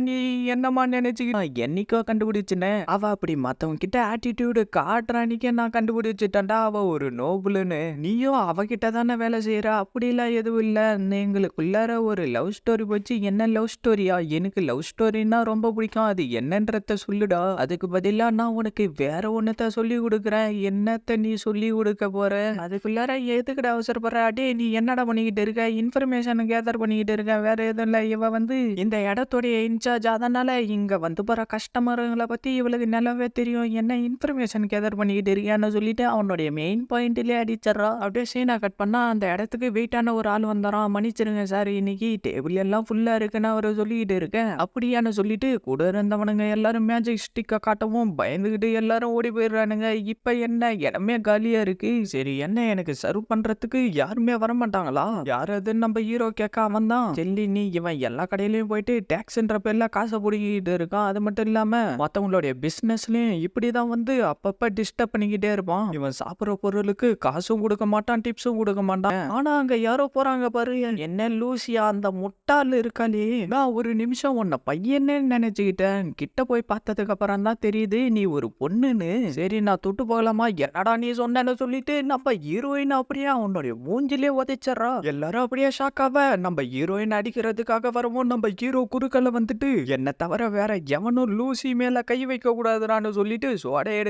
நீ என்னமா நினைச்சுக்கிட்டு என்னைக்கோ கண்டுபிடிச்சுனே. அவ அப்படி மத்தவங்க கிட்ட ஆட்டிடியூடு காட்டுறானிக்கே நான் கண்டுபிடிச்சிட்டேன்டா அவ ஒரு நோபுலுன்னு. நீயும் அவகிட்ட தானே வேலை செய்யற, அப்படிலாம் எதுவும் இல்ல, எங்களுக்குள்ளார ஒரு லவ் ஸ்டோரி போச்சு. என்ன லவ் ஸ்டோரியா? எனக்கு லவ் ஸ்டோரின்னா ரொம்ப பிடிக்கும், அது என்னன்றத சொல்லுடா. அதுக்கு பதிலா நான் உனக்கு வேற ஒன்னத்த சொல்லி கொடுக்குறேன். என்னத்த நீ சொல்லி கொடுக்க போற? அதுக்குள்ளார எதுக்குடா அவசரப்படுற? அடே நீ என்னடா பண்ணிக்கிட்டு இருக்க? இன்ஃபர்மேஷன் கேதர் பண்ணிக்கிட்டு இருக்க, வேற எதுவும் இல்ல. இவ வந்து இந்த இடத்துடைய இன்சார்ஜ், அதனால இங்க வந்து போற கஸ்டமருங்களை பத்தி இவளுக்கு நல்லாவே தெரியும். என்ன இன்ஃபர்மேஷன் கேதர் பண்ணிக்கிட்டு இருக்கியான்னு சொல்லிட்டு அவனுடைய மெயின் பாயிண்ட்லயே அடிச்சிடறா. அப்படியே சீனா கட் பண்ணா அந்த இடத்துக்கு வெயிட்டான ஒரு ஆள் வந்தாராம். மன்னிச்சிருங்க சார், இன்னைக்கு டேபிள் எல்லாம் ஃபுல்லா இருக்குன்னு அவரு சொல்லிக்கிட்டு இருக்கேன். அப்படியான்னு சொல்லிட்டு கூட இருந்தவனுங்க எல்லாரும் மேஜிக் ஸ்டிக்க காட்டவும் பயந்துகிட்டு எல்லாரும் ஓடி போயிடுறானுங்க. இப்ப என்ன இடமே காலியா இருக்கு. சரி என்ன எனக்கு சர்வ் பண்றதுக்கு யாருமே வர மாட்டாங்களா? யார் அதுன்னு நம்ம ஹீரோ கேட்க அவன் தான், செல்லி நீ இவன் எல்லா கடையிலயும் போயிட்டு டாக்ஸ்ன்ற பேர்ல காசை பிடிக்கிட்டு இருக்கான். அது மட்டும் இல்லாம மத்தவங்களுடைய பிசினஸ்லயும் இப்படிதான் வந்து அப்பப்ப டிஸ்டர்ப் பண்ணிக்கிட்டே இருப்பான். இவன் சாப்பிடுற பொருளுக்கு காசும் கொடுக்க மாட்டான், டிப்ஸும் கொடுக்க மாட்டான். ஆனா அங்க யாரோ போறாங்க பாரு, என்ன லூசியா அந்த முட்டாள் இருக்காளே. நான் ஒரு நிமிஷம் உன்னை பையன்னு நினைச்சுக்கிட்டேன், கிட்ட போய் பார்த்ததுக்கு அப்புறம் தான் தெரியுது நீ ஒரு பொண்ணுன்னு. சரி நான் தொட்டு போகலாமா? என்னடா நீ சொன்னேன்னு சொல்லிட்டு நம்ம ஹீரோயின் அப்படியே அவனுடைய மூஞ்சிலே உதைச்சறா. எல்லாரும் அப்படியே ஷாக்காவ நம்ம ஹீரோயின் அடிக்கிறதுக்காக வரவும் நம்ம ஹீரோ குறுக்கல வந்துட்டு, என்ன தவிர வேற எவனும் லூசி மேல கை வைக்க கூடாதுன்னு சொல்லிட்டு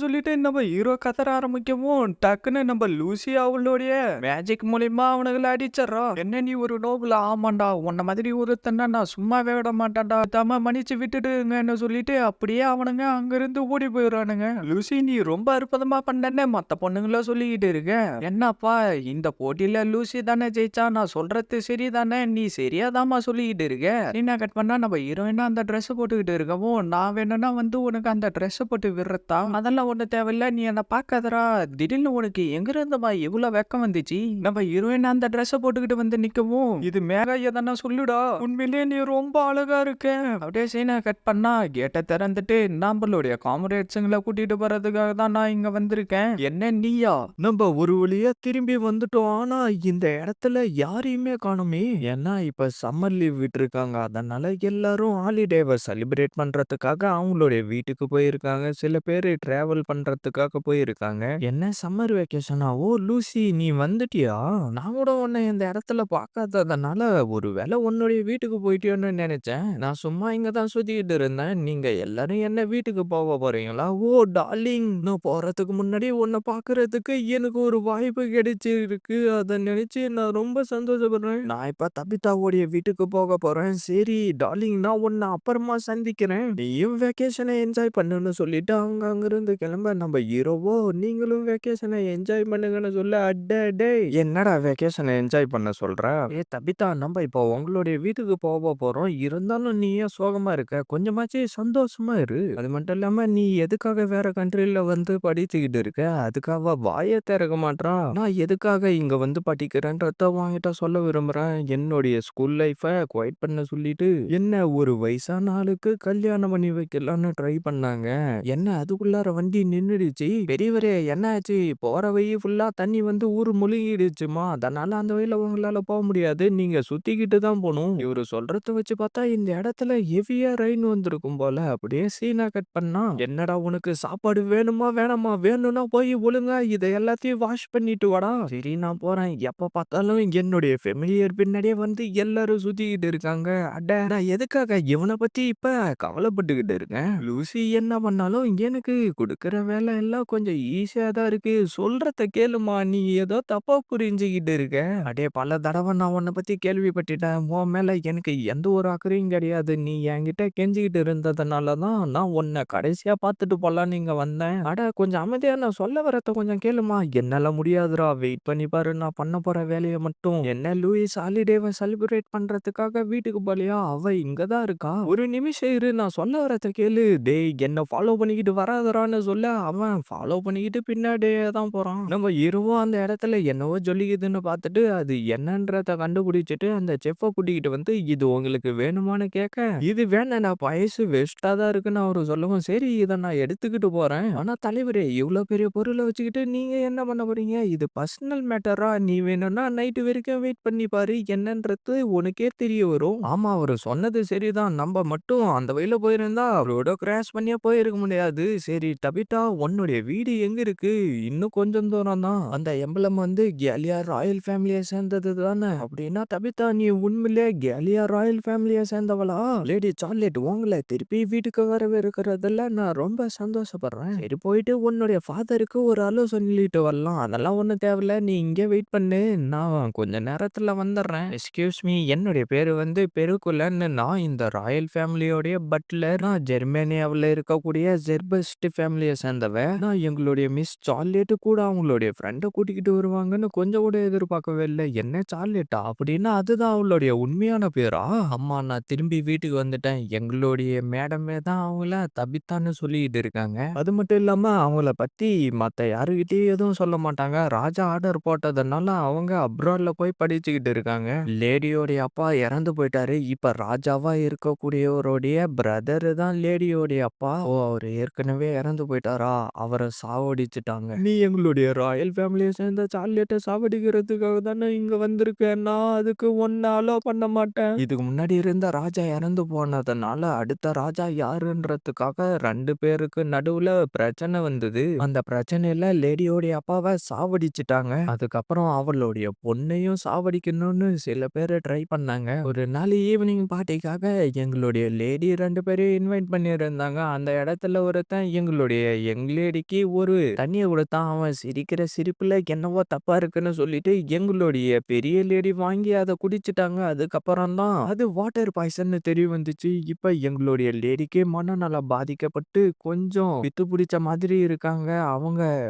சொல்லிட்டு நம்ம ஹீரோ கதற ஆரம்பிக்கவும் டக்குன்னு நம்ம லூசி அவளுடைய மேஜிக் மூலியமா அவனுங்களை அடிச்சறா. என்ன நீ ஒரு நோபுல? ஆமா இருப்பான்டா. உன்ன மாதிரி ஒருத்தன நான் சும்மாவே விட மாட்டேன்டா. தம்ம மன்னிச்சு விட்டுடுங்கன்னு சொல்லிட்டு அப்படியே அவனுங்க அங்கிருந்து ஓடி போயிடுறானுங்க. லூசி நீ ரொம்ப அற்புதமா பண்ணன்னு மத்த பொண்ணுங்கள சொல்லிக்கிட்டு இருக்க. என்னப்பா இந்த போட்டியில லூசி தானே ஜெயிச்சா? நான் சொல்றது சரிதானே? நீ சரியாதாம்மா சொல்லிக்கிட்டு இருக்க. சீனா கட் பண்ணா நம்ம ஹீரோயினா அந்த ட்ரெஸ் போட்டுக்கிட்டு இருக்கவும், நான் வேணும்னா வந்து உனக்கு அந்த ட்ரெஸ் போட்டு விடுறதா? அதெல்லாம் ஒண்ணும் தேவையில்ல. நீ என்ன பார்க்காதடா. திடீர்னு உனக்கு எங்கிருந்தும்மா இவ்ளோ வெக்கம் வந்துச்சு? நம்ம ஹீரோயின் அந்த ட்ரெஸ் போட்டுக்கிட்டு வந்து நிக்கவும், இது மேக எதனா சொல்லுடா. உண்மையிலேயே நீ ரொம்ப அழகா இருக்க. அப்படியே சீனை கட் பண்ணா கேட்டை திறந்துட்டு நம்மளுடைய காம்ரேட்ஸுங்களை கூட்டிட்டு போறதுக்காக தான் நான் இங்க வந்திருக்கேன். என்ன நீயா? நம்ம ஒரு வழியா திரும்பி வந்துட்டோம். ஆனா இந்த இடத்துல யாரையுமே காணுமே. ஏன்னா இப்ப சம்மர் லீவ் விட்டுருக்காங்க. அதனால எல்லாரும் ஹாலிடேவை செலிப்ரேட் பண்றதுக்காக அவங்களுடைய வீட்டுக்கு போயிருக்காங்க. சில பேர் டிராவல் பண்றதுக்காக போயிருக்காங்க. என்ன சம்மர் வெக்கேஷனா? ஓ லூசி நீ வந்துட்டியா? நான் கூட உன்னை இந்த இடத்துல பார்க்காததுனால ஒருவேளை உன்னுடைய வீட்டுக்கு போயிட்டியோன்னு நினைச்சேன். நான் சும்மா இங்க தான் சுத்திக்கிட்டு இருந்தேன். நீங்க எல்லாரும் என்ன வீட்டுக்கு போக போறீங்களா? ஓ டார்லிங், நான் போறதுக்கு முன்னாடி உன்னை பார்க்கறதுக்கு எனக்கு ஒரு வாய்ப்பு கிடைச்சிருக்கு. அதை நினைச்சு நான் ரொம்ப சந்தோஷப்படுறேன். நான் இப்ப தபிதாவுடைய வீட்டுக்கு போக போறேன். சரி டார்லிங், நான் உன்னை அப்புறமா சந்திக்கிறேன். நீயும் வெக்கேஷனை என்ஜாய் பண்ணுன்னு சொல்லிட்டு அவங்க அங்கிருந்து கிளம்ப நம்ம ஹீரோவோ நீங்களும் வெக்கேஷனை என்ஜாய் பண்ணுங்கன்னு சொல்ல, அடே என்னடா வெக்கேஷனை என்ஜாய் பண்ண சொல்ற? ஏ தபிதா, நம்ம இப்போ உங்களுடைய வீட்டுக்கு போக போறோம். இருந்தாலும் நீ ஏன் சோகமா இருக்க? கொஞ்சமாச்சு சந்தோஷமா இரு. அது மட்டும் இல்லாம நீ எதுக்காக வேற கண்ட்ரில வந்து படிச்சுக்கிட்டு இருக்க? அதுக்காக வாயை திறக்க மாட்றா. நான் எதுக்காக இங்க வந்து படிக்கிறேன்றத உன்கிட்ட சொல்ல விரும்புறேன். என்னுடைய ஸ்கூல் லைஃபை குவைட் பண்ண சொல்லிட்டு என்ன ஒரு வயசான ஆளுக்கு கல்யாணம் பண்ணி வைக்கலாம்னு ட்ரை பண்ணாங்க. என்ன அதுக்குள்ளார வண்டி நின்னுடுச்சு. பெரியவரே என்ன ஆச்சு? போற வழி ஃபுல்லா தண்ணி வந்து ஊர் முழுகிடுச்சுமா. அதனால அந்த வழியில உங்களால போக முடியாது. நீங்க சுத்திக்கிட்டு தான் போகணும். இவரு சொல்றத வச்சு பார்த்தா இந்த இடத்துல ஹெவியா ரெயின் வந்திருக்கும் போல. அப்படியே சீனா கட் பண்ணா, என்னடா உனக்கு சாப்பாடு வேணுமா வேணாமா? வேணும்னா போய் ஒழுங்கா இதை எல்லாத்தையும் வாஷ் பண்ணிட்டு வாடா. சரி நான் போறேன். எப்ப பார்த்தாலும் என்னுடைய ஃபெமிலியர் பின்னாடியே வந்து எல்லாரும் சுத்திக்கிட்டு இருக்காங்க. அட நான் எதுக்காக இவனை பத்தி இப்ப கவலைப்பட்டுக்கிட்டு இருக்கேன்? லூசி என்ன பண்ணாலும் எனக்கு குடுக்குற வேலை எல்லாம் கொஞ்சம் ஈஸியா தான் இருக்கு. சொல்றத கேளுமா, நீ ஏதோ தப்பா புரிஞ்சுக்கிட்டு இருக்க. அடே பல தடவை நான் உன்னை பத்தி கேள்விப்பட்டுட்டேன். உன் மேல எனக்கு எந்த ஒரு அக்கறையும் கிடையாது. நீ என்கிட்ட கெஞ்சிக்கிட்டு இருந்ததுனால தான் நான் உன்னை கடைசியா பார்த்துட்டு போலான்னு இங்க வந்தேன். அட கொஞ்சம் அமைதியா நான் சொல்ல வரத கொஞ்சம் கேளுமா. என்னால முடியாதுடா. வெயிட் பண்ணி பாரு. நான் பண்ண போற வேலையை மட்டும். என்ன லூயிஸ் ஹாலிடேவை செலிப்ரேட் பண்றதுக்காக வீட்டுக்கு போலியா? அவ இங்க தான் இருக்கா. ஒரு நிமிஷம் இரு, நான் சொல்ல வரத கேளு. டேய் என்ன ஃபாலோ பண்ணிக்கிட்டு வராதடான்னு சொல்ல, அவன் ஃபாலோ பண்ணிக்கிட்டு பின்னாடியே தான் போறான். நம்ம ஹீரோவும் அந்த இடத்துல என்னவோ ஜொலிக்குதுன்னு பார்த்துட்டு அது என்னன்றத கண்டுபிடிச்சிட்டு அந்த செஃப்பை கூட்டிக்கிட்டு வந்து இது உங்களுக்கு வேணுமான்னு கேட்க, இது வேணாம் நான் வயசு வேஸ்டா தான் இருக்குன்னு அவரு சொல்லவும், சரி இதை நான் எடுத்துக்கிட்டு போறேன். ஆனா தலைவரே இவ்வளவு பெரிய பொருளை வச்சுக்கிட்டு நீங்க என்ன பண்ண போறீங்க? இது பர்சனல் மேட்டரா? நீ வேணும்னா நைட்டு வரைக்கும் வெயிட் பண்ணி பாரு. என்னன்றது உனக்கே தெரிய வரும். ஆமா அவரு சொன்னது சரிதான். நம்ம மட்டும் அந்த வழியில போயிருந்தா அவரோட கிராஷ் பண்ணியே போயிருக்க முடியாது. சரி தபிதா, உன்னுடைய வீடு எங்க இருக்கு? இன்னும் கொஞ்சம் தூரம் தான். அந்த எம்பளம் வந்து கேலியா ராயல் ஃபேமிலியை சேர்ந்தது தானே? அப்படின்னா தபிதா நீ உண்மையிலே கேலியா ராயல் ஃபேமிலியை சேர்ந்தவளா? லேடி சார்லெட், உங்களை திருப்பி வீட்டுக்கு வரவேற்கிறதுல நான் ரொம்ப சந்தோஷப்படுறேன். சரி போயிட்டு உன்னுடைய ஃபாதருக்கு ஒரு ஆலோசனை சொல்லிட்டு வரலாம். அதெல்லாம் ஒன்றும் தேவையில்ல. நீ இங்கே வெயிட் பண்ணு. நான் கொஞ்ச நேரத்துல வந்துடுறேன். எக்ஸ்கியூஸ் மீ, என்னுடைய பேரு வந்து பெருக்குலன்னு. நான் இந்த ராயல் ஃபேமிலியோடைய பட்லர். நான் ஜெர்மனியாவில் இருக்கக்கூடிய ஜெர்பஸ்ட் ஃபேமிலியை சேர்ந்தவன். நான் எங்களுடைய மிஸ் சார்லெட் கூட அவங்களுடைய ஃப்ரெண்டை கூட்டிக்கிட்டு வருவாங்கன்னு கொஞ்சம் கூட எதிர்பார்க்கவே இல்லை. என்ன சார்லெட்டா? அப்படின்னா அதுதான் அவளுடைய உண்மையான பேரா? அம்மா நான் திரும்பி வீட்டுக்கு வந்துட்டேன். எங்களுடைய மேடமே தான் அவங்கள தபித்தான்னு சொல்லிட்டு இருக்காங்க. அது மட்டும் இல்லாம அவங்கள பத்தி மத்த யாருகிட்டயும் எதுவும் சொல்ல மாட்டாங்க. ராஜா ஆர்டர் போட்டதுனால அவங்க அப்ராட்ல போய் படிச்சுக்கிட்டு இருக்காங்க. லேடியோடைய அப்பா இறந்து போயிட்டாரு. இப்ப ராஜாவா இருக்கக்கூடியவருடைய பிரதர் தான் லேடியோடைய அப்பா. ஓ அவரு ஏற்கனவே இறந்து போயிட்டாரா? அவரை சாவடிச்சுட்டாங்க. நீ எங்களுடைய ராயல் ஃபேமிலியை சேர்ந்த சார்லியட்டை சாவடிக்கிறதுக்காக தானே இங்க வந்திருக்கேன். நான் அதுக்கு ஒன்ன அலோ பண்ண மாட்டேன். இதுக்கு முன்னாடி இருந்த ராஜா இறந்து போனதுனால அடுத்த ராஜா யாருன்றதுக்காக 2 பேருக்கு நடுவுல பிரச்சனை வந்தது. அந்த பிரச்சனையில லேடியோடைய அப்பாவை சாவடிச்சுட்டாங்க. அதுக்கப்புறம் அவளுடைய பொண்ணையும் சாவடிக்கணும்னு சில பேர் ட்ரை பண்ணாங்க. ஒரு நாள் ஈவினிங் பார்ட்டிக்காக எங்களுடைய லேடி 2 பேரையும் இன்வைட் பண்ணியிருந்தாங்க. அந்த இடத்துல ஒருத்தன் எங்களுடைய யங் லேடிக்கு ஒரு தண்ணியை கொடுத்தான். அவன் சிரிக்கிற சிரிப்புல என்னவோ தப்பா இருக்குன்னு சொல்லிட்டு எங்களுடைய பெரிய லேடி வாங்கி அதை குடிச்சு குடிச்சிட்டாங்க. அதுக்கப்புறம் தான் அது வாட்டர் பாய்சன்னு தெரிய வந்துச்சு. இப்ப எங்களுடைய லேடிக்கே மனநலம் பாதிக்கப்பட்டு கொஞ்சம் பித்து பிடிச்ச மாதிரி இருக்காங்க.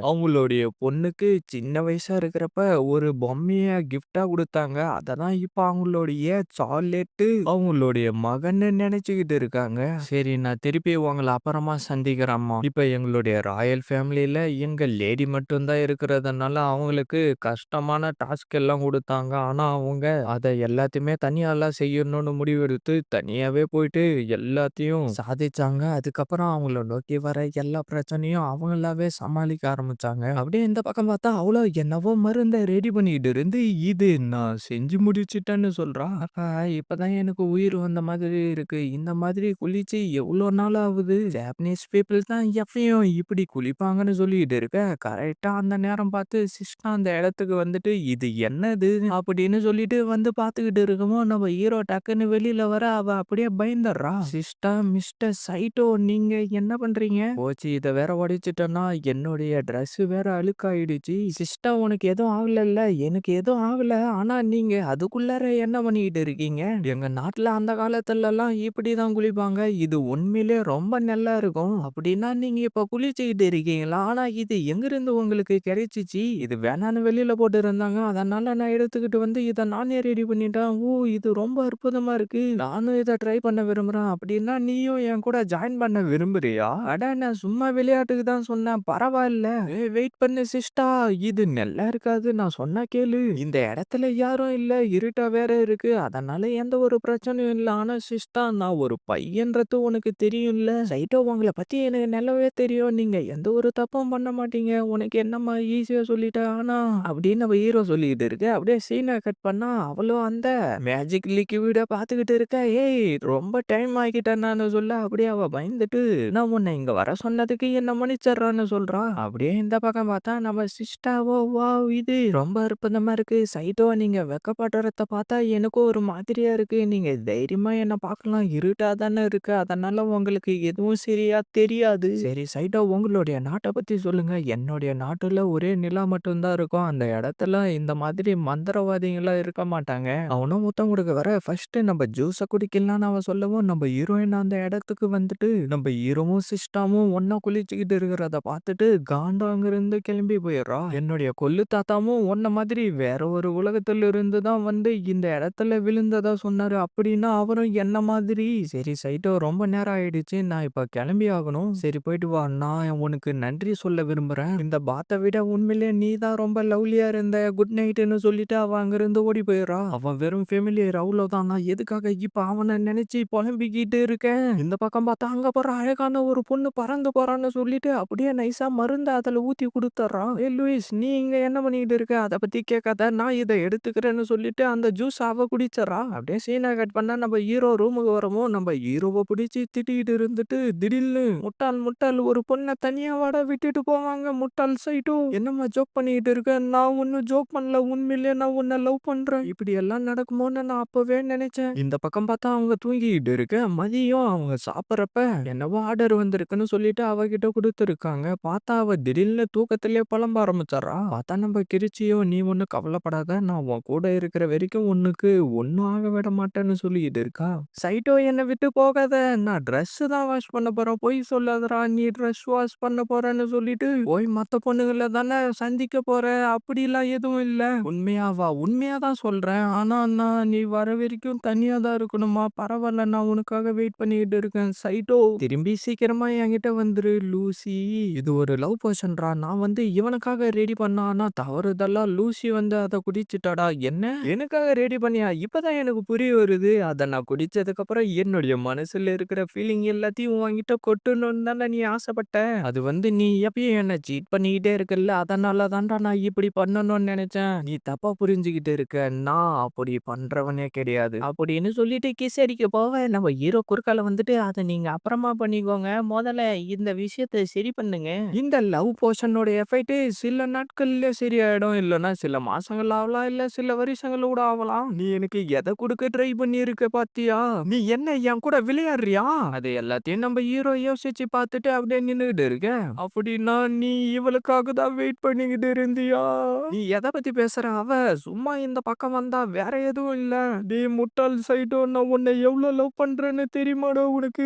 அவங்களுடைய பொண்ணுக்கு சின்ன வயசா இருக்கிறப்ப ஒரு பொம்மைய கிஃப்ட்டா குடுத்தாங்க. அததான் இப்ப அவங்களுடைய சாக்லேட்டு அவங்களுடைய மகன்னு நெனச்சுக்கிட்டு இருக்காங்க. சரி, நான் திருப்பி உங்கள அப்புறமா சந்திக்கிறேன்ம்மா. இப்ப எங்களுடைய ராயல் ஃபேமிலில எங்க லேடி மட்டும் தான் இருக்கிறதுனால அவங்களுக்கு கஷ்டமான டாஸ்க் எல்லாம் குடுத்தாங்க. ஆனா அவங்க அத எல்லாத்தையுமே தனியாலாம் செய்யணும்னு முடிவெடுத்து தனியாவே போயிட்டு எல்லாத்தையும் சாதிச்சாங்க. அதுக்கப்புறம் அவங்கள நோக்கி வர எல்லா பிரச்சனையும் அவங்களாவே சமாளிக்க ஆரம்பிச்சாங்க. அப்படியே இந்த பக்கம் பார்த்தா அவளோ என்னவோ மருந்த ரெடி பண்ணிட்டு இருந்து, இது நான் செஞ்சு முடிச்சுட்டேன்னு சொல்றா. அக்கா, இப்பதான் எனக்கு உயிர் வந்த மாதிரி இருக்கு. இந்த மாதிரி குளிச்சு எவ்வளோ நாள் ஆகுது? ஜாப்பனீஸ் பீப்பிள் தான் எப்பயும் இப்படி குளிப்பாங்கன்னு சொல்லிட்டு இருக்க. கரெக்ட்டா அந்த நேரம் பார்த்து சிஸ்டா அந்த இடத்துக்கு வந்துட்டு, இது என்னது? அப்படின்னு சொல்லிட்டு வந்து பார்த்துக்கிட்டு இருக்கவும், நம்ம ஹீரோ டக்குன்னு வெளியில வர அவ அப்படியே பயந்துடுறா. சிஸ்டா, மிஸ்டர் சைட்டோ, நீங்க என்ன பண்றீங்க? போச்சு, இத வேற உடைச்சுட்டேன்னா என்னுடைய ட்ரெஸ் வேற அழுக்காயிடுச்சு. சிஸ்டா, உனக்கு எதுவும் ஆகலல்ல? எனக்கு எதுவும் ஆகல. ஆனா நீங்க அதுக்குள்ளார என்ன பண்ணிக்கிட்டு இருக்கீங்க? எங்க நாட்டுல அந்த காலத்துலலாம் இப்படிதான் குளிப்பாங்க. இது உண்மையிலே ரொம்ப நல்லா இருக்கும். அப்படின்னா நீங்க இப்ப குளிச்சுக்கிட்டு இருக்கீங்களா? ஆனா இது எங்கிருந்து உங்களுக்கு கிடைச்சுச்சு? இது வேணான்னு வெளியில போட்டு இருந்தாங்க. அதனால நான் எடுத்துக்கிட்டு வந்து இத நானே ரெடி பண்ணிட்டேன். ஓ! இது ரொம்ப அற்புதமா இருக்கு. நானும் இத ட்ரை பண்ண விரும்புறேன். அப்படின்னா நீயும் என் கூட ஜாயின் பண்ண விரும்புறியா? அட, நான் சும்மா விளையாட்டுக்கு தான் சொன்னேன். பரவாயில்ல. ஏய், வெயிட் பண்ணு சிஸ்டா. இது நல்லா இருக்காது. நான் சொன்னா கேளு. இந்த இடத்துல யாரும் இல்ல. இருட்டா வேற இருக்கு. அதனால எந்த ஒரு பிரச்சனையும் இல்ல. ஆனா சிஸ்டா, நான் ஒரு பையன்றது உனக்கு தெரியும்ல. சைட்டோ, உங்கள பத்தி எனக்கு நல்லாவே தெரியும். நீங்க எந்த ஒரு தப்பும் பண்ண மாட்டீங்க. உனக்கு என்னம்மா ஈஸியா சொல்லிட்டேன். ஆனா அப்படின்னு நம்ம ஹீரோ சொல்லிக்கிட்டு இருக்கு. அப்படியே சீனை கட் பண்ணா அவளும் அந்த மேஜிக் லிக்விட பாத்துக்கிட்டு இருக்கா. ஏய், ரொம்ப டைம் ஆகிட்டேன் நானு சொல்ல. அப்படியே அவ பயந்துட்டு, நான் உன்னை இங்க வர சொன்னதுக்கு என்ன மன்னிச்சிடுறான்னு சொல்றா. அப்படியே இந்த பக்கம் பார்த்தா நம்ம சிஸ்டாவோ, வாவ், இது ரொம்ப அற்புதமா இருக்கு. சைட்டோ, நீங்க வெக்கப்படுறத பார்த்தா எனக்கும் ஒரு மாதிரியா இருக்கு. நீங்க தைரியமா என்ன பார்க்கலாம். இருட்டா தானே இருக்கு. அதனால உங்களுக்கு எதுவும் சரியா தெரியாது. சரி சைட்டோ, உங்களுடைய நாட்டை பத்தி சொல்லுங்க. என்னுடைய நாட்டுல ஒரே நிலா மட்டும்தான் இருக்கும். அந்த இடத்துல இந்த மாதிரி மந்திரவாதிகள்லாம் இருக்க மாட்டாங்க. அவனும் முத்தம் கொடுக்க வர ஃபர்ஸ்ட் நம்ம ஜூஸ குடிக்கலாம்னு அவன் சொல்லவும், நம்ம ஹீரோயின் அந்த இடத்துக்கு வந்துட்டு நம்ம ஹீரோவும் சிஸ்டாமும் ஒண்ணா குளிச்சுக்கிட்டு இருக்கிறத பார்த்துட்டு காண்டா அங்கிருந்து கிளம்பி போயிடுறா. என்னுடைய கொள்ளு தாத்தாவும் உன்ன மாதிரி வேற ஒரு உலகத்துல இருந்து தான் வந்து இந்த இடத்துல விழுந்ததா சொன்னாரு. அப்படின்னா அவரும் என்ன மாதிரி. சரி சைட்டோ, ரொம்ப நேரம் ஆயிடுச்சு. நான் இப்ப கிளம்பி ஆகணும். சரி, போயிட்டு வா. நான் உனக்கு நன்றி சொல்ல விரும்புறேன். இந்த பாத்தை விட உண்மையிலேயே நீ தான் ரொம்ப லவ்லியா இருந்த. குட் நைட்னு சொல்லிட்டு அவ அங்கிருந்து ஓடி போயிடுறா. அவன் வெறும் ஃபெமிலியர், அவ்வளவுதான். நான் எதுக்காக இப்ப அவனை நினைச்சு புலம்பிக்கிட்டு இருக்கேன்? இந்த பக்கம் பார்த்தா அங்க போற அழகான ஒரு பொண்ணு பறந்து போறான்னு சொல்லிட்டு அப்படியே நைஸா மருந்து அதுல ஊத்தி கொடுத்துட்றான். ஏ லூயிஸ், நீ இங்க என்ன பண்ணிட்டு இருக்க? அதை பத்தி கேட்காத, நான் இதை எடுத்துக்கிறேன்னு சொல்லிட்டு அந்த ஜூஸ் அவ குடிச்சிடறா. அப்படியே சீனா கட் பண்ணா நம்ம ஹீரோ ரூமுக்கு வரவும், நம்ம ஹீரோவை பிடிச்சி திட்டிக்கிட்டு இருந்துட்டு திடீர்னு, முட்டாள் முட்டாள், ஒரு பொண்ணை தனியா வாட விட்டுட்டு போவாங்க. முட்டாள் சைட்டோ, என்னம்மா ஜோக் பண்ணிட்டு இருக்க? நான் ஒன்னும் ஜோக் பண்ணல. உண்மையிலேயே நான் உன்னை லவ் பண்றேன். இப்படி எல்லாம் நடக்குமோன்னு நான் அப்பவே நினைச்சேன். இந்த பக்கம் பார்த்தா அவங்க தூங்கிட்டு இருக்க. மதியம் அவங்க சாப்பிட்றப்ப என்னவோ ஆர்டர் வந்திருக்குன்னு சொல்லிட்டு அவகிட்ட கொடுத்துருக்காங்க. பார்த்தா அவ திடீர்னு தூக்கத்திலேயே புலம்ப ஆரம்பிச்சிடறா. பார்த்தா நம்ம கிரிச்சியோ, நீ ஒன்னும் கவலைப்படாத, நான் உன் கூட இருக்கிற வரைக்கும் உனக்கு ஒன்னும் ஆக விட மாட்டேன்னு சொல்லிட்டு இருக்கா. சைட்டோ, என்னை விட்டு போகாத. நான் ட்ரெஸ் தான் வாஷ் பண்ண போறேன். பொய் சொல்லாதடா. நீ ட்ரெஸ் வாஷ் பண்ண போறேன்னு சொல்லிட்டு போய் மத்த பொண்ணுங்களை தானே சந்திக்க போற. அப்படிலாம் எதுவும் இல்ல. உண்மையாவா? உண்மையா தான் சொல்றேன். ஆனா நீ வர வரைக்கும் தனியா தான் இருக்கணுமா? பரவாயில்ல, நான் உனக்காக வெயிட் பண்ணிட்டு இருக்கேன். சைட்டோ, திரும்பி சீக்கிரமா என்கிட்ட வந்துரு. லூசி, இது ஒரு லவ் போர்ஷன்டா. நான் வந்து இவனுக்காக ரெடி பண்ணா, ஆனா தவறுதலா லூசி வந்து அதை குடிச்சிட்டாடா. என்ன? எனக்காக ரெடி பண்ணியா? இப்பதான் எனக்கு புரிய வருது. அதை நான் குடிச்சதுக்கு அப்புறம் என்னுடைய மனசுல இருக்கிற ஃபீலிங் எல்லாத்தையும் உன்கிட்ட கொட்டணும்னு தானே நீ ஆசைப்பட்ட. அது வந்து நீ எப்பயும் என்ன சீட் பண்ணிக்கிட்டே இருக்கல்ல, அதனால தான்டா நான் இப்படி பண்ணணும்னு நினைச்சேன். நீ தப்பா புரிஞ்சுக்கிட்டு இருக்க. நான் அப்படி பண்றவனே கிடையாது அப்படின்னு சொல்லிட்டு கிஸ் அடிக்க போக, நம்ம ஹீரோ குறுக்கால வந்துட்டு, அதை நீங்க அப்புறமா பண்ணிக்கோங்க. முதல்ல இந்த விஷயத்தை சரி பண்ணுங்க. இந்த லவ் போர்ஷனோட எஃபெக்ட் சில நாட்கள்ல சரியாயிடும். இல்லைன்னா சில மாசங்கள் ஆகலாம், இல்ல சில வருஷங்கள் கூட ஆகலாம். நீ எனக்கு எதை கொடுக்க ட்ரை பண்ணி இருக்க பாத்தியா? நீ என்ன என் கூட விளையாடுறியா? அது எல்லாத்தையும் நம்ம ஹீரோ யோசிச்சு பார்த்துட்டு அப்படியே நின்னுகிட்டு இருக்க. அப்படின்னா நீ இவளுக்காக தான் வெயிட் பண்ணிக்கிட்டு இருந்தியா? நீ எதை பத்தி பேசுற? அவ சும்மா இந்த பக்கம் வந்தா வேற எதுவும் இல்ல. டேய் முட்டாள் சைட்டோ, நான் உன்னை எவ்ளோ லவ் பண்றேன்னு தெரியுமாடா உனக்கு?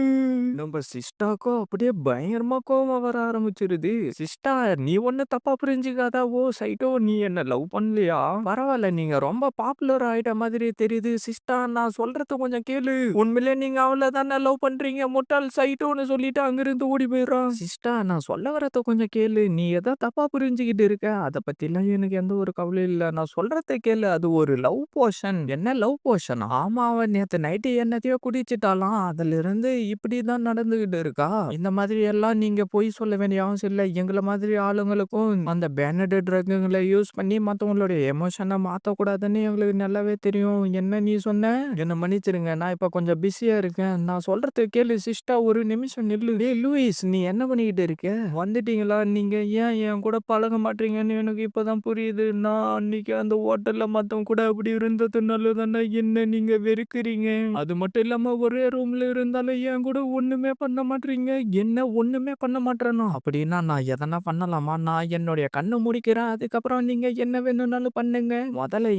நம்ம சிஸ்டாக்கும் அப்படியே பயங்கரமா கோவம் வர ஆரம்பிச்சிருது. சிஸ்டா, நீ ஒண்ணும் தப்பா புரிஞ்சுக்காத. ஓ சைட்டோ, நீ என்ன லவ் பண்ணலையா? பரவாயில்ல, நீங்க ரொம்ப பாப்புலர் ஆயிட்ட மாதிரி தெரியுது. சிஸ்டா, நான் சொல்றத கொஞ்சம் கேளு. உண்மையிலே நீங்க அவள தானே லவ் பண்றீங்க, முட்டாள் சைட்டோன்னு சொல்லிட்டு அங்கிருந்து ஓடி போயிடுறான். சிஸ்டா, நான் சொல்ல வரத கொஞ்சம் கேளு. நீ ஏதோ தப்பா புரிஞ்சுக்கிட்டு இருக்க. அத பத்திலாம் எனக்கு எந்த ஒரு கவலையும் இல்ல. நான் சொல்றத கேளு. அது ஒரு லவ் போஷன். என்ன லவ் போஷனா? ஆமா, அவ நேத்து நைட்டு என்னத்தையோ குடிச்சிட்டாளாம். அதிலிருந்து இப்படிதான் நடந்துகிட்டு இருக்கா. இந்த மாதிரி எல்லாம் நீங்க பொய் சொல்ல வேண்டிய அவசியம் இல்ல. எங்கள மாதிரி ஆளுங்களுக்கும் அந்த பேனட் ட்ரக்குங்களை யூஸ் பண்ணி மத்தவங்களுடைய எமோஷனை மாத்தக்கூடாதுன்னு எங்களுக்கு நல்லாவே தெரியும். என்ன நீ சொன்ன? என்ன மன்னிச்சிருங்க. நான் இப்ப கொஞ்சம் பிஸியா இருக்கேன். நான் சொல்றத கேளு சிஸ்டா, ஒரு நிமிஷம் நில்லு. டேய் லூயிஸ், நீ என்ன பண்ணிக்கிட்டு இருக்க? வந்துட்டீங்களா? நீங்க ஏன் என் கூட பழக மாட்டீங்கன்னு எனக்கு இப்பதான் புரியுது. நான் அன்னைக்கு அந்த ஹோட்டல்ல மத்தவங்க கூட அப்படி இருந்ததுனால தானே என்ன நீங்க வெறுக்கிறீங்க. அது மட்டும் இல்லாம ஒரே ரூம்ல இருந்தாலும் என் கூட ஒண்ணுமே பண்ண மாட்டீங்க. என்ன ஒண்ணுமே பண்ண மாட்டேனா? அப்படின்னா நான் எதனா பண்ணலாமா? நான் என்னுடைய கண்ணை முடிக்கிறேன். அதுக்கப்புறம் நீங்க என்ன வேணும்னாலும் பண்ணுங்க. முதல்ல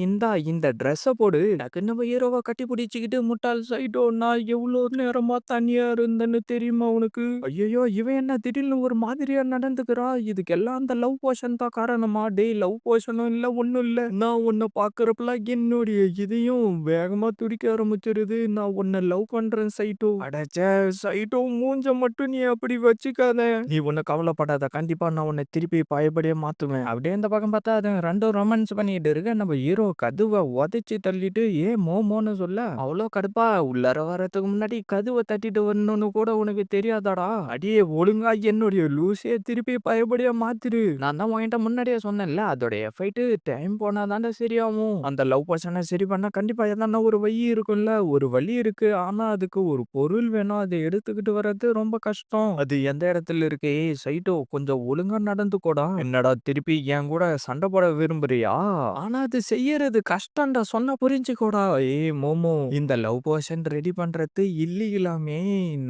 இந்த ட்ரெஸ்ஸை போடு. டக்குன்னு நம்ம ஹீரோவை கட்டி பிடிச்சிக்கிட்டு, முட்டாள் சைட்டோ, நான் எவ்வளவு நேரமா தனியா இருந்தேன்னு தெரியுமா உனக்கு? ஐயோ, இவன் என்ன திடீர்னு ஒரு மாதிரியா நடந்துக்கிறா? இதுக்கெல்லாம் அந்த லவ் போஷன் தான் காரணமா? டேய், லவ் போஷனும் இல்ல, ஒண்ணும் இல்ல. நான் உன்னை பாக்குறப்பெல்லாம் என்னுடைய இதயம் வேகமா துடிக்க ஆரம்பிச்சிருது. நான் உன்னை லவ் பண்றேன் சைட்டோ. அடச்சே, சைட்டோ, மூஞ்ச மட்டும் நீ அப்படி வச்சுக்காத. நீ ஒன்னும் கவலைப்படாத. கண்டிப்பா நான் உன்னை திருப்பி பழையபடியே மாத்துவேன். அப்படியே இந்த பக்கம் பார்த்தா அது ரெண்டும் ரொமான்ஸ் பண்ணிட்டு இருக்க. நம்ம ஹீரோ கதவை உதைச்சு தள்ளிட்டு மோன்னு சொல்ல அவ்வளோ கடுப்பா, உள்ளார வரதுக்கு முன்னாடி கதவை தட்டிட்டு வரணும்னு கூட உனக்கு தெரியாதாடா? அடியே ஒழுங்கா என்னுடைய லூசே திருப்பி பயபடியா மாத்திரு. நான் தான் உன்கிட்ட முன்னாடியே சொன்னேன்ல, அதோடைய எஃபெக்ட் டைம் போனா தாண்டா சரியாகும். அந்த லவ் பர்சனை சரி பண்ணா கண்டிப்பா எதனா ஒரு வழி இருக்கும்ல. ஒரு வழி இருக்கு. ஆனா அதுக்கு ஒரு பொருள் வேணும். அதை எடுத்துக்கிட்டு வர்றது ரொம்ப கஷ்டம். அது எந்த இடத்துல இருக்கு? ஏய் சைட்டோ, கொஞ்சம் ஒழுங்கா நடந்துக்கோடா. என்னடா திருப்பி என் கூட சண்டை போட விரும்புறியா? ஆனா அது செய்யறது கஷ்டம்டா, சொன்னா புரிஞ்சுக்கோடா. ஏய் மோமோ, இந்த லவ் போர்ஷன் ரெடி பண்றது இல்லீகலாமே.